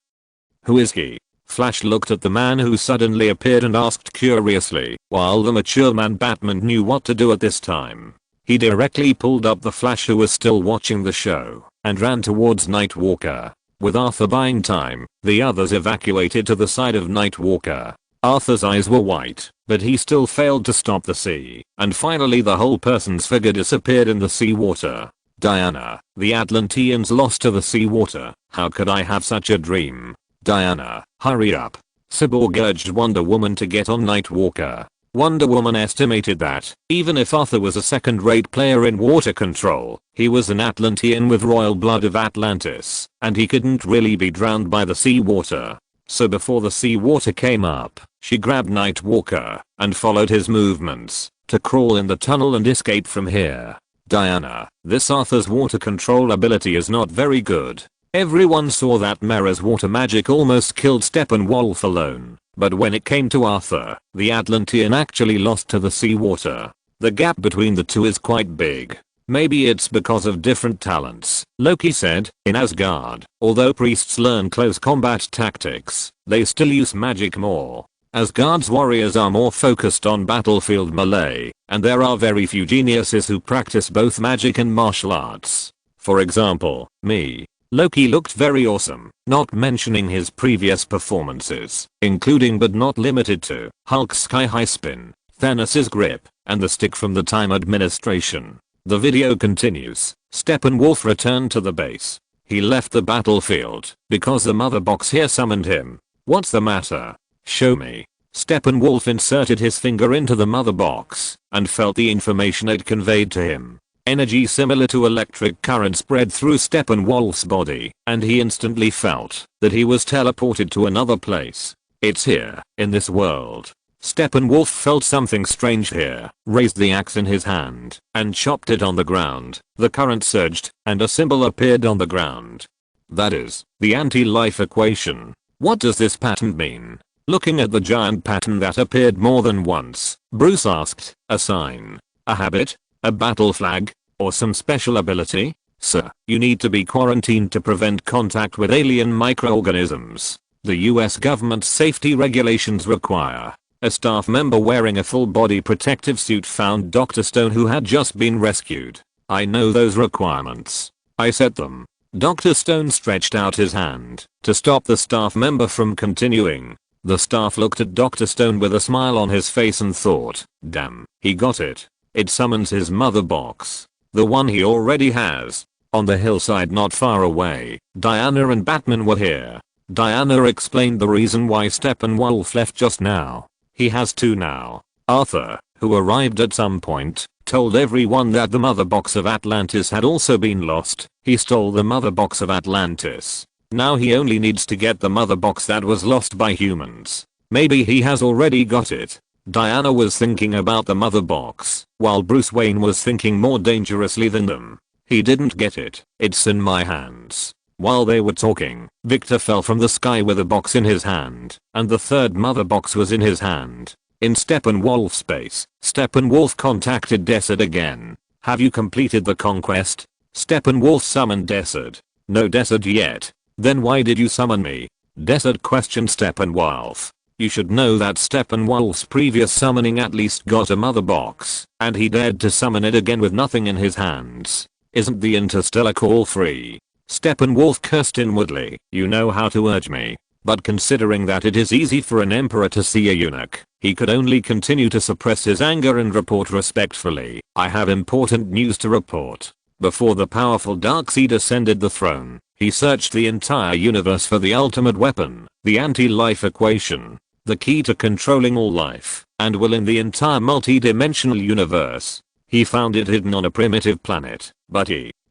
Who is he? Flash looked at the man who suddenly appeared and asked curiously, while the mature man Batman knew what to do at this time. He directly pulled up the Flash, who was still watching the show, and ran towards Nightwalker. With Arthur buying time, the others evacuated to the side of Nightwalker. Arthur's eyes were white, but he still failed to stop the sea, and finally the whole person's figure disappeared in the seawater. Diana, the Atlanteans lost to the seawater. How could I have such a dream? Diana, hurry up. Cyborg urged Wonder Woman to get on Nightwalker. Wonder Woman estimated that, even if Arthur was a second-rate player in water control, he was an Atlantean with royal blood of Atlantis, and he couldn't really be drowned by the seawater. So before the seawater came up, she grabbed Nightwalker and followed his movements to crawl in the tunnel and escape from here. Diana, this Arthur's water control ability is not very good. Everyone saw that Mera's water magic almost killed Steppenwolf alone, but when it came to Arthur, the Atlantean actually lost to the seawater. The gap between the two is quite big. Maybe it's because of different talents, Loki said. In Asgard, although priests learn close combat tactics, they still use magic more. Asgard's warriors are more focused on battlefield melee, and there are very few geniuses who practice both magic and martial arts. For example, me. Loki looked very awesome, not mentioning his previous performances, including but not limited to Hulk's sky-high spin, Thanos' grip, and the stick from the Time Administration. The video continues. Steppenwolf returned to the base. He left the battlefield because the mother box here summoned him. What's the matter? Show me. Steppenwolf inserted his finger into the mother box and felt the information it conveyed to him. Energy similar to electric current spread through Steppenwolf's body, and he instantly felt that he was teleported to another place. It's here, in this world. Steppenwolf felt something strange here, raised the axe in his hand, and chopped it on the ground. The current surged, and a symbol appeared on the ground. That is, the anti-life equation. What does this pattern mean? Looking at the giant pattern that appeared more than once, Bruce asked, a sign? A habit? A battle flag? Or some special ability? Sir, you need to be quarantined to prevent contact with alien microorganisms. The US government's safety regulations require. A staff member wearing a full body protective suit found Dr. Stone, who had just been rescued. I know those requirements. I set them. Dr. Stone stretched out his hand to stop the staff member from continuing. The staff looked at Dr. Stone with a smile on his face and thought, damn, he got it. It summons his mother box. The one he already has. On the hillside not far away, Diana and Batman were here. Diana explained the reason why Steppenwolf left just now. He has two now. Arthur, who arrived at some point, told everyone that the mother box of Atlantis had also been lost. He stole the mother box of Atlantis. Now he only needs to get the mother box that was lost by humans. Maybe he has already got it. Diana was thinking about the mother box, while Bruce Wayne was thinking more dangerously than them. He didn't get it. It's in my hands. While they were talking, Victor fell from the sky with a box in his hand, and the third mother box was in his hand. In Steppenwolf's base, Steppenwolf contacted Desert again. Have you completed the conquest? Steppenwolf summoned Desert. No Desert yet. Then why did you summon me? Desert questioned Steppenwolf. You should know that Steppenwolf's previous summoning at least got a mother box, and he dared to summon it again with nothing in his hands. Isn't the interstellar call free? Steppenwolf cursed inwardly. You know how to urge me. But considering that it is easy for an emperor to see a eunuch, he could only continue to suppress his anger and report respectfully. I have important news to report. Before the powerful Darkseid ascended the throne, he searched the entire universe for the ultimate weapon, the anti-life equation, the key to controlling all life and will in the entire multi-dimensional universe. He found it hidden on a primitive planet, but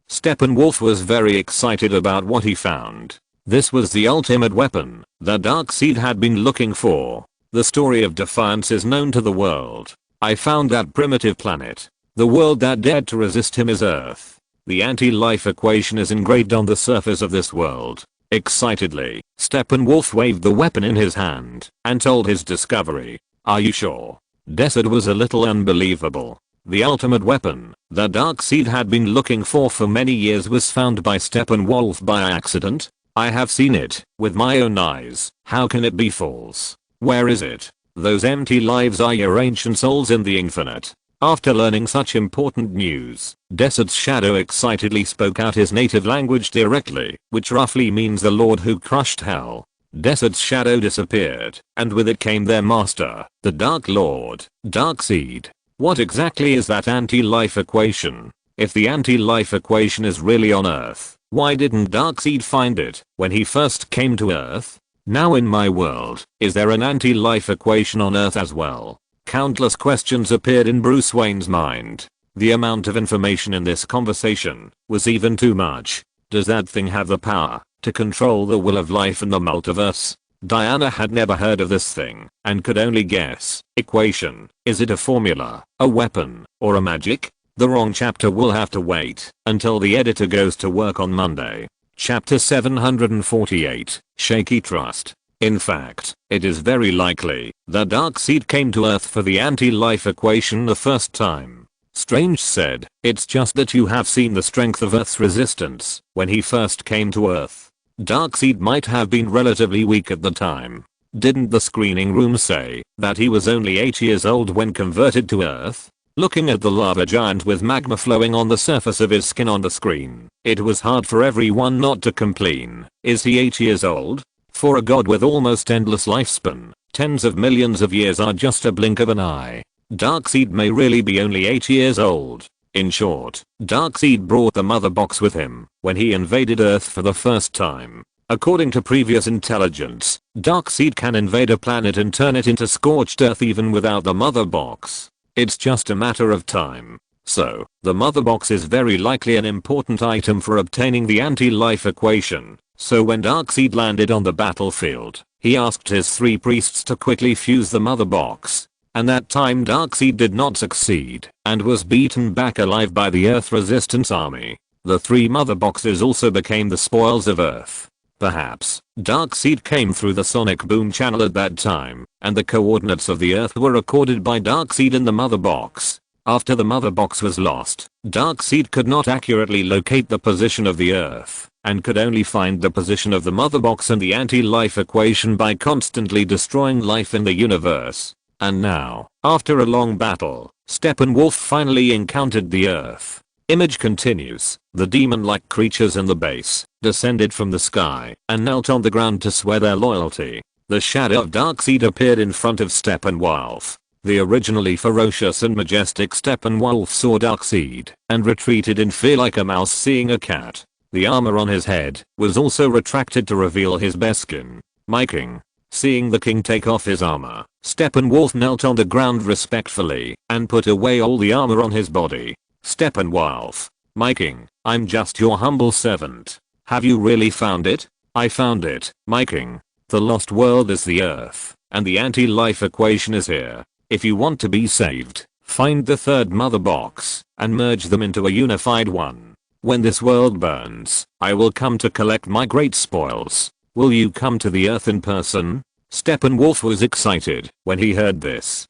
Steppenwolf was very excited about what he found. This was the ultimate weapon that Darkseid had been looking for. The story of defiance is known to the world. I found that primitive planet. The world that dared to resist him is Earth. The anti-life equation is engraved on the surface of this world. Excitedly, Steppenwolf waved the weapon in his hand and told his discovery. Are you sure? Desert was a little unbelievable. The ultimate weapon that Darkseid had been looking for many years was found by Steppenwolf by accident. I have seen it with my own eyes. How can it be false? Where is it? Those empty lives are your ancient souls in the infinite. After learning such important news, Desert's shadow excitedly spoke out his native language directly, which roughly means the Lord who crushed hell. Desert's shadow disappeared, and with it came their master, the Dark Lord, Darkseid. What exactly is that anti-life equation? If the anti-life equation is really on Earth, why didn't Darkseid find it when he first came to Earth? Now in my world, is there an anti-life equation on Earth as well? Countless questions appeared in Bruce Wayne's mind. The amount of information in this conversation was even too much. Does that thing have the power to control the will of life in the multiverse? Diana had never heard of this thing and could only guess. Equation. Is it a formula, a weapon, or a magic? The wrong chapter will have to wait until the editor goes to work on Monday. Chapter 748, Shaky Trust. In fact, it is very likely that Darkseid came to Earth for the anti-life equation the first time. Strange said, it's just that you have seen the strength of Earth's resistance when he first came to Earth. Darkseid might have been relatively weak at the time. Didn't the screening room say that he was only 8 years old when converted to Earth? Looking at the lava giant with magma flowing on the surface of his skin on the screen, it was hard for everyone not to complain. Is he 8 years old? For a god with almost endless lifespan, tens of millions of years are just a blink of an eye. Darkseid may really be only 8 years old. In short, Darkseid brought the mother box with him when he invaded Earth for the first time. According to previous intelligence, Darkseid can invade a planet and turn it into scorched Earth even without the mother box. It's just a matter of time. So, the mother box is very likely an important item for obtaining the anti-life equation. So when Darkseid landed on the battlefield, he asked his 3 priests to quickly fuse the mother box. And that time Darkseid did not succeed and was beaten back alive by the Earth Resistance Army. The 3 mother boxes also became the spoils of Earth. Perhaps, Darkseid came through the sonic boom channel at that time, and the coordinates of the Earth were recorded by Darkseid in the mother box. After the mother box was lost, Darkseid could not accurately locate the position of the Earth, and could only find the position of the mother box and the anti-life equation by constantly destroying life in the universe. And now, after a long battle, Steppenwolf finally encountered the Earth. Image continues. The demon-like creatures in the base descended from the sky and knelt on the ground to swear their loyalty. The shadow of Darkseid appeared in front of Steppenwolf. The originally ferocious and majestic Steppenwolf saw Darkseid and retreated in fear like a mouse seeing a cat. The armor on his head was also retracted to reveal his bare skin. My king. Seeing the king take off his armor, Steppenwolf knelt on the ground respectfully and put away all the armor on his body. Steppenwolf. My king, I'm just your humble servant. Have you really found it? I found it, my king. The lost world is the Earth, and the anti-life equation is here. If you want to be saved, find the 3rd mother box and merge them into a unified one. When this world burns, I will come to collect my great spoils. Will you come to the Earth in person? Steppenwolf was excited when he heard this.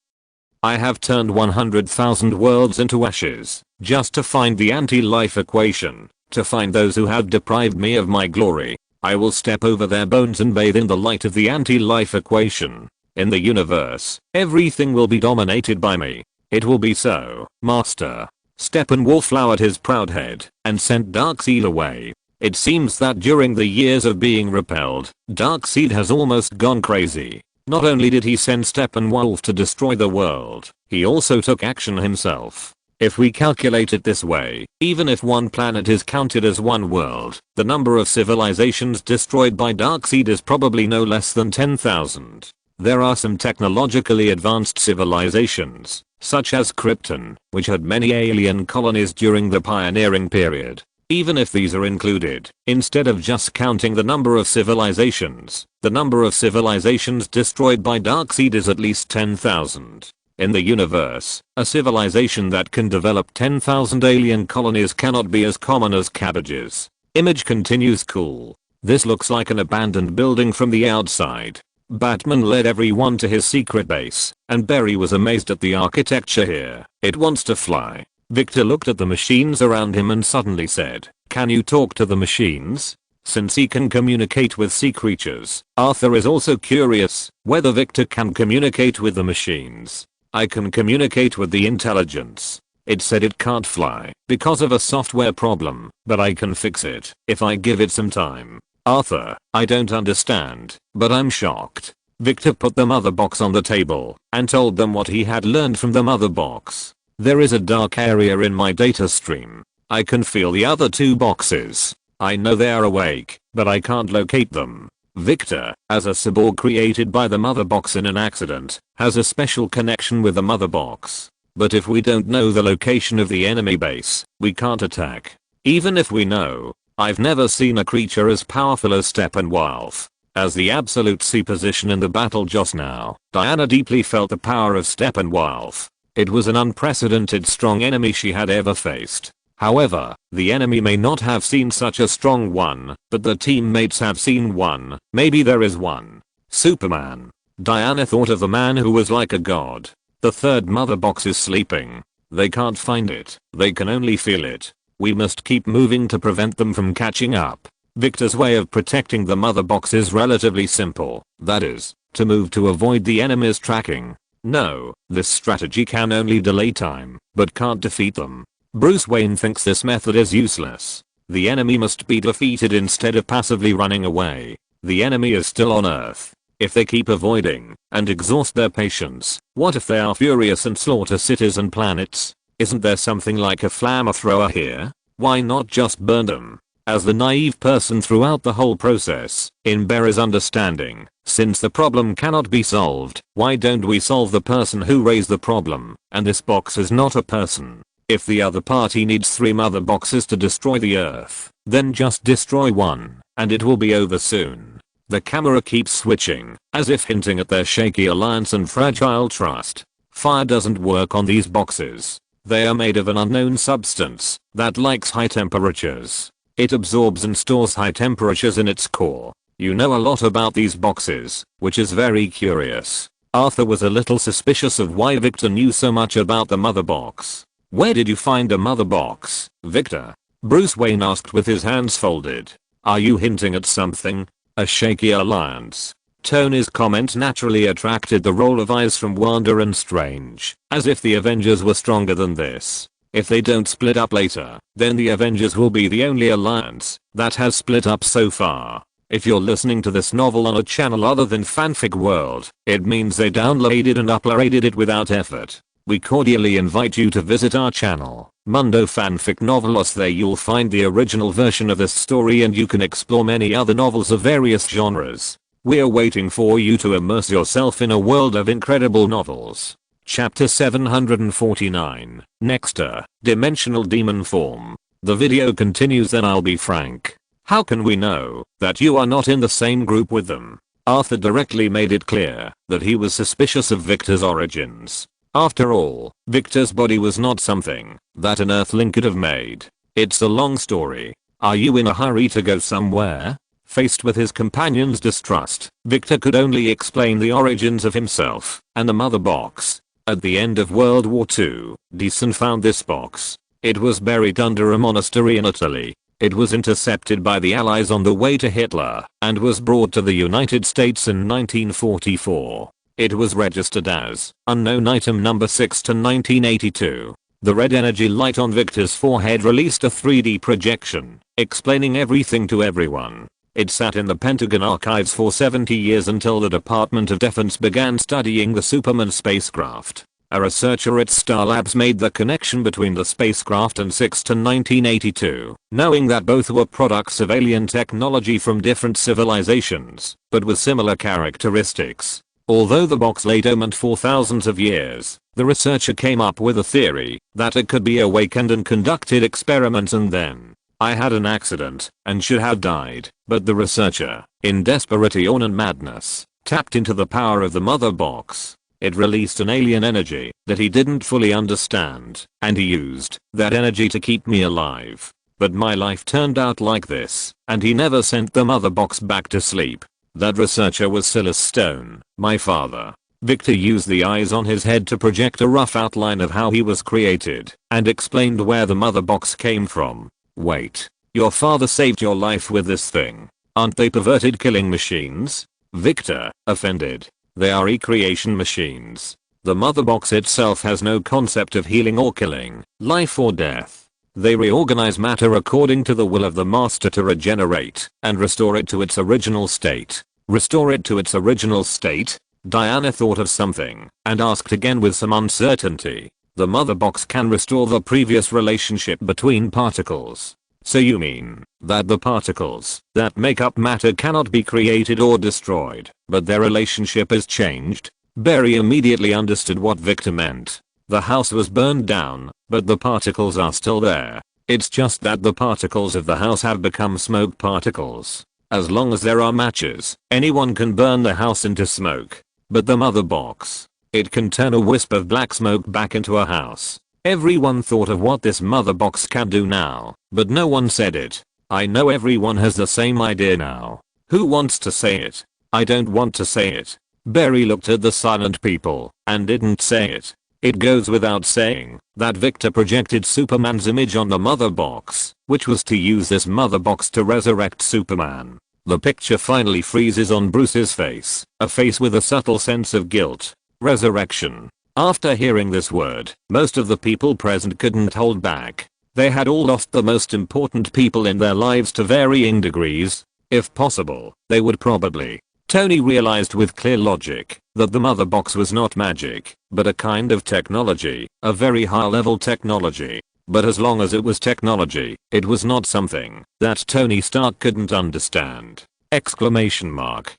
I have turned 100,000 worlds into ashes, just to find the anti-life equation, to find those who have deprived me of my glory. I will step over their bones and bathe in the light of the anti-life equation. In the universe, everything will be dominated by me. It will be so, Master. Steppenwolf lowered his proud head and sent Darkseid away. It seems that during the years of being repelled, Darkseid has almost gone crazy. Not only did he send Steppenwolf to destroy the world, he also took action himself. If we calculate it this way, even if one planet is counted as one world, the number of civilizations destroyed by Darkseid is probably no less than 10,000. There are some technologically advanced civilizations, such as Krypton, which had many alien colonies during the pioneering period. Even if these are included, instead of just counting the number of civilizations, the number of civilizations destroyed by Darkseid is at least 10,000. In the universe, a civilization that can develop 10,000 alien colonies cannot be as common as cabbages. Image continues. Cool. This looks like an abandoned building from the outside. Batman led everyone to his secret base, and Barry was amazed at the architecture here. It wants to fly. Victor looked at the machines around him and suddenly said, "Can you talk to the machines?" Since he can communicate with sea creatures, Arthur is also curious whether Victor can communicate with the machines. "I can communicate with the intelligence. It said it can't fly because of a software problem, but I can fix it if I give it some time." Arthur, I don't understand, but I'm shocked. Victor put the mother box on the table and told them what he had learned from the mother box. "There is a dark area in my data stream. I can feel the other two boxes. I know they are awake, but I can't locate them." Victor, as a cyborg created by the mother box in an accident, has a special connection with the mother box. But if we don't know the location of the enemy base, we can't attack. Even if we know, I've never seen a creature as powerful as Steppenwolf. As the absolute C position in the battle just now, Diana deeply felt the power of Steppenwolf. It was an unprecedented strong enemy she had ever faced. However, the enemy may not have seen such a strong one, but the teammates have seen one. Maybe there is one. Superman. Diana thought of the man who was like a god. The third mother box is sleeping. They can't find it. They can only feel it. We must keep moving to prevent them from catching up. Victor's way of protecting the mother box is relatively simple. That is, to move to avoid the enemy's tracking. No, this strategy can only delay time, but can't defeat them. Bruce Wayne thinks this method is useless. The enemy must be defeated instead of passively running away. The enemy is still on Earth. If they keep avoiding and exhaust their patience, what if they are furious and slaughter cities and planets? Isn't there something like a flamethrower here? Why not just burn them? As the naive person throughout the whole process, in Barry's understanding, since the problem cannot be solved, why don't we solve the person who raised the problem? And this box is not a person. If the other party needs 3 mother boxes to destroy the Earth, then just destroy one, and it will be over soon. The camera keeps switching, as if hinting at their shaky alliance and fragile trust. Fire doesn't work on these boxes. They are made of an unknown substance that likes high temperatures. It absorbs and stores high temperatures in its core. You know a lot about these boxes, which is very curious. Arthur was a little suspicious of why Victor knew so much about the mother box. "Where did you find a mother box, Victor?" Bruce Wayne asked with his hands folded. "Are you hinting at something? A shaky alliance?" Tony's comment naturally attracted the roll of eyes from Wanda and Strange, as if the Avengers were stronger than this. If they don't split up later, then the Avengers will be the only alliance that has split up so far. If you're listening to this novel on a channel other than Fanfic World, it means they downloaded and uploaded it without effort. We cordially invite you to visit our channel, Mundo Fanfic Novelos. There you'll find the original version of this story and you can explore many other novels of various genres. We're waiting for you to immerse yourself in a world of incredible novels. Chapter 749, Nexter, Dimensional Demon Form. The video continues. "Then I'll be frank. How can we know that you are not in the same group with them?" Arthur directly made it clear that he was suspicious of Victor's origins. After all, Victor's body was not something that an Earthling could have made. It's a long story. Are you in a hurry to go somewhere? Faced with his companion's distrust, Victor could only explain the origins of himself and the mother box. At the end of World War II, DC found this box. It was buried under a monastery in Italy. It was intercepted by the Allies on the way to Hitler and was brought to the United States in 1944. It was registered as unknown item number 6 to 1982. The red energy light on Victor's forehead released a 3D projection, explaining everything to everyone. It sat in the Pentagon archives for 70 years until the Department of Defense began studying the Superman spacecraft. A researcher at Star Labs made the connection between the spacecraft and 6 to 1982, knowing that both were products of alien technology from different civilizations, but with similar characteristics. Although the box lay dormant for thousands of years, the researcher came up with a theory that it could be awakened and conducted experiments, and then I had an accident and should have died. But the researcher, in desperation and madness, tapped into the power of the mother box. It released an alien energy that he didn't fully understand, and he used that energy to keep me alive. But my life turned out like this, and he never sent the mother box back to sleep. That researcher was Silas Stone, my father. Victor used the eyes on his head to project a rough outline of how he was created, and explained where the mother box came from. Wait, your father saved your life with this thing? Aren't they perverted killing machines? Victor, offended. They are recreation machines. The mother box itself has no concept of healing or killing, life or death. They reorganize matter according to the will of the master to regenerate and restore it to its original state. Restore it to its original state? Diana thought of something and asked again with some uncertainty. The mother box can restore the previous relationship between particles. So you mean that the particles that make up matter cannot be created or destroyed, but their relationship is changed? Barry immediately understood what Victor meant. The house was burned down, but the particles are still there. It's just that the particles of the house have become smoke particles. As long as there are matches, anyone can burn the house into smoke. But the mother box, it can turn a wisp of black smoke back into a house. Everyone thought of what this mother box can do now, but no one said it. I know everyone has the same idea now. Who wants to say it? I don't want to say it. Barry looked at the silent people and didn't say it. It goes without saying that Victor projected Superman's image on the mother box, which was to use this mother box to resurrect Superman. The picture finally freezes on Bruce's face, a face with a subtle sense of guilt. Resurrection. After hearing this word, most of the people present couldn't hold back. They had all lost the most important people in their lives to varying degrees. If possible, they would probably. Tony realized with clear logic that the mother box was not magic, but a kind of technology, a very high-level technology. But as long as it was technology, it was not something that Tony Stark couldn't understand. Exclamation mark.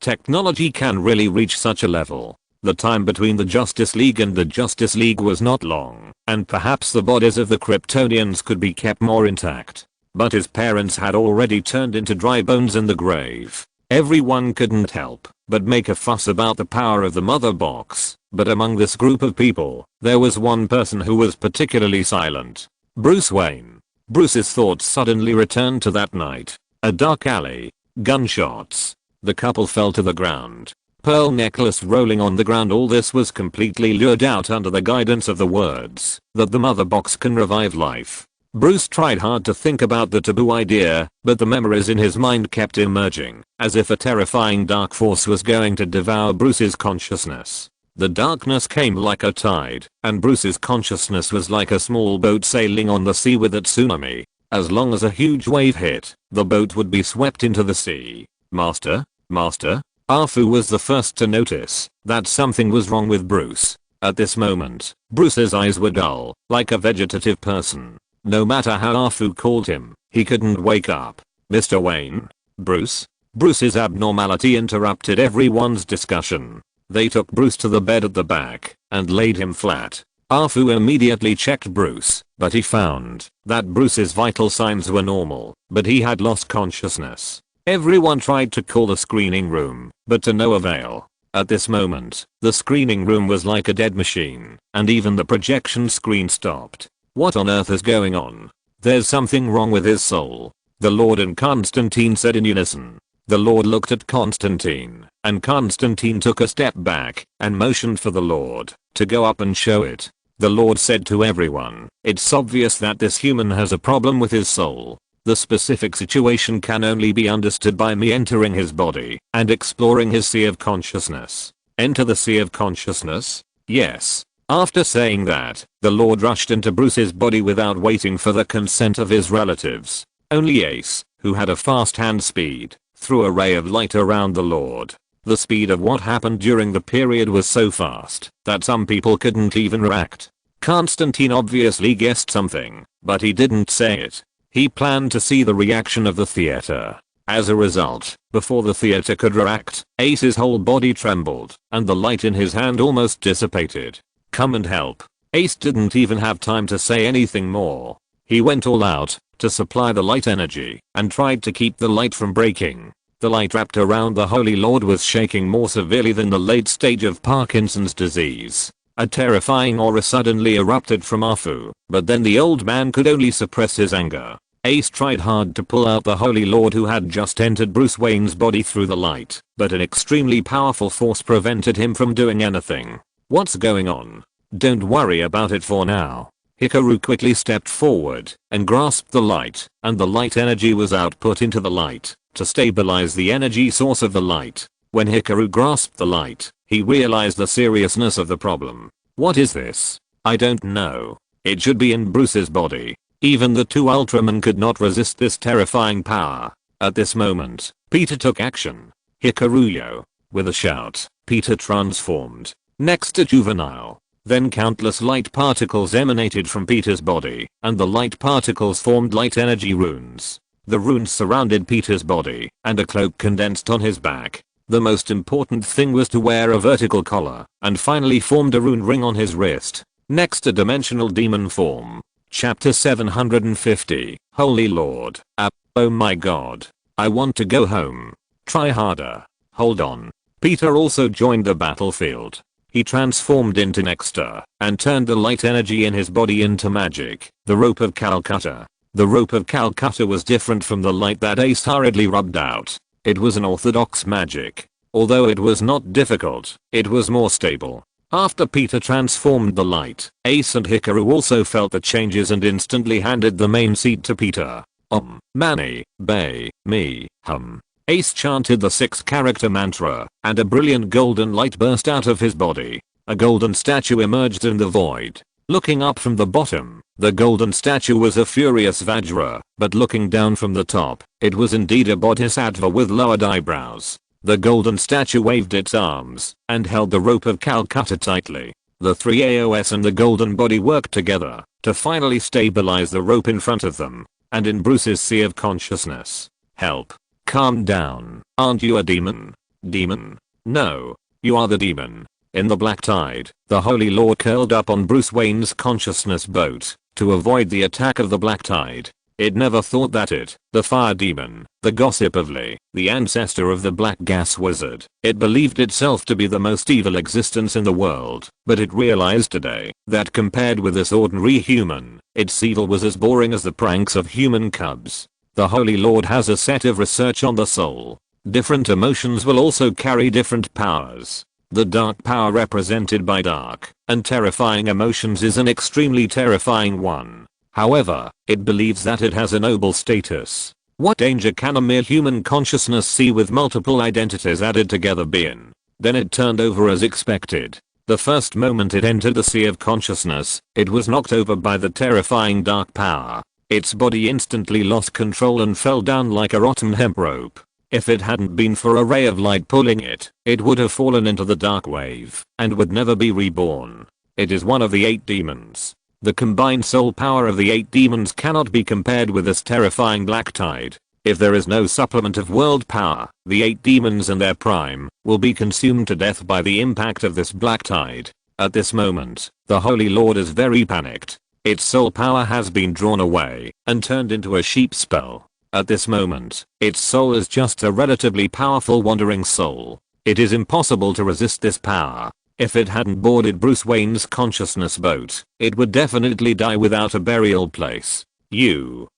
Technology can really reach such a level. The time between the Justice League and the Justice League was not long, and perhaps the bodies of the Kryptonians could be kept more intact. But his parents had already turned into dry bones in the grave. Everyone couldn't help but make a fuss about the power of the mother box. But among this group of people, there was one person who was particularly silent. Bruce Wayne. Bruce's thoughts suddenly returned to that night. A dark alley. Gunshots. The couple fell to the ground. Pearl necklace rolling on the ground. All this was completely lured out under the guidance of the words that the mother box can revive life. Bruce tried hard to think about the taboo idea, but the memories in his mind kept emerging, as if a terrifying dark force was going to devour Bruce's consciousness. The darkness came like a tide, and Bruce's consciousness was like a small boat sailing on the sea with a tsunami. As long as a huge wave hit, the boat would be swept into the sea. Master? Afu was the first to notice that something was wrong with Bruce. At this moment, Bruce's eyes were dull, like a vegetative person. No matter how Afu called him, he couldn't wake up. Mr. Wayne? Bruce? Bruce's abnormality interrupted everyone's discussion. They took Bruce to the bed at the back and laid him flat. Afu immediately checked Bruce, but he found that Bruce's vital signs were normal, but he had lost consciousness. Everyone tried to call the screening room, but to no avail. At this moment, the screening room was like a dead machine, and even the projection screen stopped. What on earth is going on? There's something wrong with his soul. The Lord and Constantine said in unison. The Lord looked at Constantine, and Constantine took a step back and motioned for the Lord to go up and show it. The Lord said to everyone, "It's obvious that this human has a problem with his soul. The specific situation can only be understood by me entering his body and exploring his sea of consciousness." Enter the sea of consciousness? Yes. After saying that, the Lord rushed into Bruce's body without waiting for the consent of his relatives. Only Ace, who had a fast hand speed, threw a ray of light around the Lord. The speed of what happened during the period was so fast that some people couldn't even react. Constantine obviously guessed something, but he didn't say it. He planned to see the reaction of the theater. As a result, before the theater could react, Ace's whole body trembled, and the light in his hand almost dissipated. Come and help. Ace didn't even have time to say anything more. He went all out to supply the light energy and tried to keep the light from breaking. The light wrapped around the Holy Lord was shaking more severely than the late stage of Parkinson's disease. A terrifying aura suddenly erupted from Afu, but then the old man could only suppress his anger. Ace tried hard to pull out the Holy Lord who had just entered Bruce Wayne's body through the light, but an extremely powerful force prevented him from doing anything. What's going on? Don't worry about it for now. Hikaru quickly stepped forward and grasped the light, and the light energy was output into the light to stabilize the energy source of the light. When Hikaru grasped the light, he realized the seriousness of the problem. What is this? I don't know. It should be in Bruce's body. Even the two Ultramen could not resist this terrifying power. At this moment, Peter took action. Hikaruyo. With a shout, Peter transformed. Next to Juvenile. Then countless light particles emanated from Peter's body, and the light particles formed light energy runes. The runes surrounded Peter's body, and a cloak condensed on his back. The most important thing was to wear a vertical collar, and finally formed a rune ring on his wrist. Next a dimensional demon form. Chapter 750. Holy Lord. Oh my god. I want to go home. Try harder. Hold on. Peter also joined the battlefield. He transformed into Nexter and turned the light energy in his body into magic, the rope of Calcutta. The rope of Calcutta was different from the light that Ace hurriedly rubbed out. It was an orthodox magic. Although it was not difficult, it was more stable. After Peter transformed the light, Ace and Hikaru also felt the changes and instantly handed the main seat to Peter. Mani, Bay, Me, Hum. Ace chanted the 6-character mantra, and a brilliant golden light burst out of his body. A golden statue emerged in the void. Looking up from the bottom, the golden statue was a furious Vajra, but looking down from the top, it was indeed a bodhisattva with lowered eyebrows. The golden statue waved its arms, and held the rope of Calcutta tightly. The three AOS and the golden body worked together, to finally stabilize the rope in front of them, and in Bruce's sea of consciousness. Help. Calm down. Aren't you a demon? Demon? No. You are the demon. In the black tide, the Holy Lord curled up on Bruce Wayne's consciousness boat, to avoid the attack of the black tide. It never thought that it, the fire demon, the gossip of Lee, the ancestor of the black gas wizard, it believed itself to be the most evil existence in the world, but it realized today, that compared with this ordinary human, its evil was as boring as the pranks of human cubs. The Holy Lord has a set of research on the soul. Different emotions will also carry different powers. The dark power represented by dark and terrifying emotions is an extremely terrifying one. However, it believes that it has a noble status. What danger can a mere human consciousness see with multiple identities added together be in? Then it turned over as expected. The first moment it entered the sea of consciousness, it was knocked over by the terrifying dark power. Its body instantly lost control and fell down like a rotten hemp rope. If it hadn't been for a ray of light pulling it, it would have fallen into the dark wave and would never be reborn. It is one of the 8 demons. The combined soul power of the 8 demons cannot be compared with this terrifying black tide. If there is no supplement of world power, the 8 demons in their prime will be consumed to death by the impact of this black tide. At this moment, the Holy Lord is very panicked. Its soul power has been drawn away and turned into a sheep spell. At this moment, its soul is just a relatively powerful wandering soul. It is impossible to resist this power. If it hadn't boarded Bruce Wayne's consciousness boat, it would definitely die without a burial place.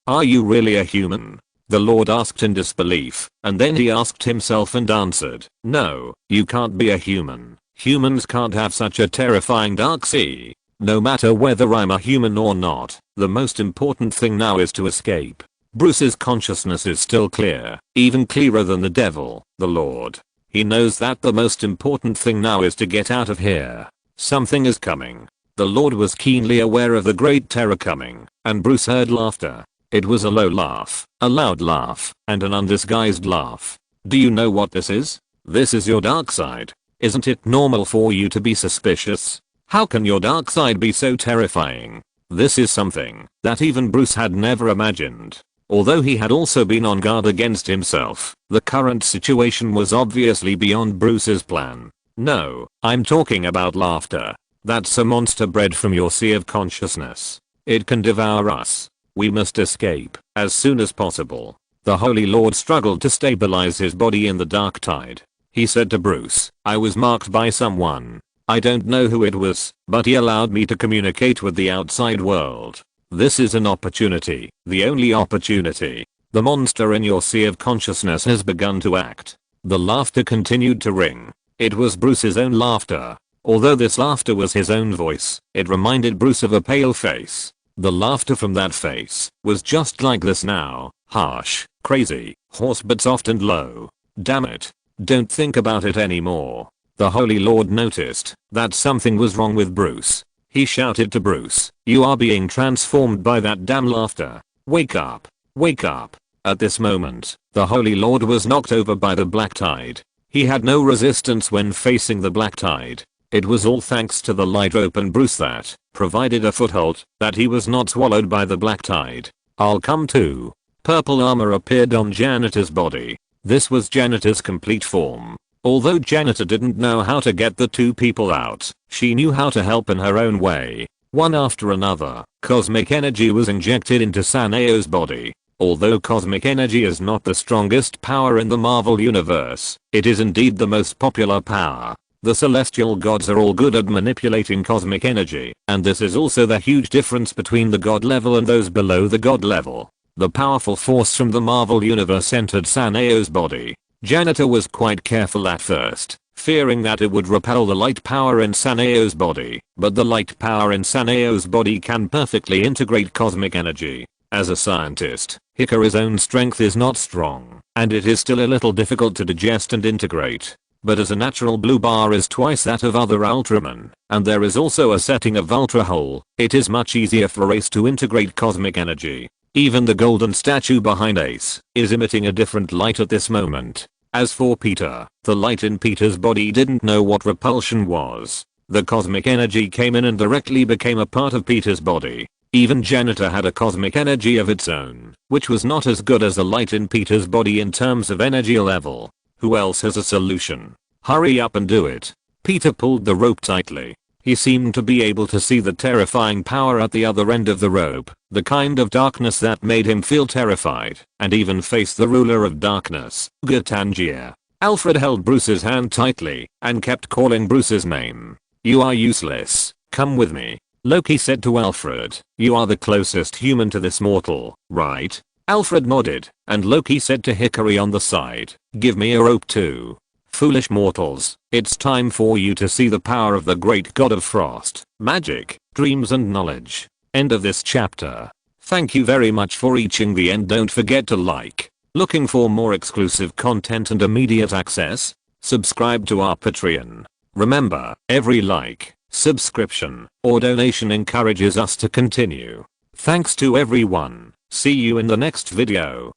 Are you really a human? The Lord asked in disbelief, and then he asked himself and answered, no, you can't be a human. Humans can't have such a terrifying dark sea. No matter whether I'm a human or not, the most important thing now is to escape. Bruce's consciousness is still clear, even clearer than the devil, the Lord. He knows that the most important thing now is to get out of here. Something is coming. The Lord was keenly aware of the great terror coming, and Bruce heard laughter. It was a low laugh, a loud laugh, and an undisguised laugh. Do you know what this is? This is your dark side. Isn't it normal for you to be suspicious? How can your dark side be so terrifying? This is something that even Bruce had never imagined. Although he had also been on guard against himself, the current situation was obviously beyond Bruce's plan. No, I'm talking about laughter. That's a monster bred from your sea of consciousness. It can devour us. We must escape as soon as possible. The Holy Lord struggled to stabilize his body in the dark tide. He said to Bruce, I was marked by someone. I don't know who it was, but he allowed me to communicate with the outside world. This is an opportunity, the only opportunity. The monster in your sea of consciousness has begun to act. The laughter continued to ring. It was Bruce's own laughter. Although this laughter was his own voice, it reminded Bruce of a pale face. The laughter from that face was just like this now, harsh, crazy, hoarse but soft and low. Damn it. Don't think about it anymore. The Holy Lord noticed that something was wrong with Bruce. He shouted to Bruce, you are being transformed by that damn laughter. Wake up. Wake up. At this moment, the Holy Lord was knocked over by the black tide. He had no resistance when facing the black tide. It was all thanks to the light rope and Bruce that provided a foothold that he was not swallowed by the black tide. I'll come to. Purple armor appeared on Janitor's body. This was Janitor's complete form. Although Janitor didn't know how to get the two people out, she knew how to help in her own way. One after another, cosmic energy was injected into Sanao's body. Although cosmic energy is not the strongest power in the Marvel universe, it is indeed the most popular power. The celestial gods are all good at manipulating cosmic energy, and this is also the huge difference between the god level and those below the god level. The powerful force from the Marvel universe entered Sanao's body. Janitor was quite careful at first, fearing that it would repel the light power in Sanao's body, but the light power in Sanao's body can perfectly integrate cosmic energy. As a scientist, Hikaru's own strength is not strong, and it is still a little difficult to digest and integrate. But as a natural blue bar is twice that of other Ultraman, and there is also a setting of Ultra Hole, it is much easier for Ace to integrate cosmic energy. Even the golden statue behind Ace is emitting a different light at this moment. As for Peter, the light in Peter's body didn't know what repulsion was. The cosmic energy came in and directly became a part of Peter's body. Even Janitor had a cosmic energy of its own, which was not as good as the light in Peter's body in terms of energy level. Who else has a solution? Hurry up and do it. Peter pulled the rope tightly. He seemed to be able to see the terrifying power at the other end of the rope, the kind of darkness that made him feel terrified, and even face the ruler of darkness, Gatangia. Alfred held Bruce's hand tightly, and kept calling Bruce's name. You are useless, come with me. Loki said to Alfred, you are the closest human to this mortal, right? Alfred nodded, and Loki said to Hikari on the side, give me a rope too. Foolish mortals, it's time for you to see the power of the great god of frost, magic, dreams and knowledge. End of this chapter. Thank you very much for reaching the end. Don't forget to like. Looking for more exclusive content and immediate access? Subscribe to our Patreon. Remember, every like, subscription, or donation encourages us to continue. Thanks to everyone. See you in the next video.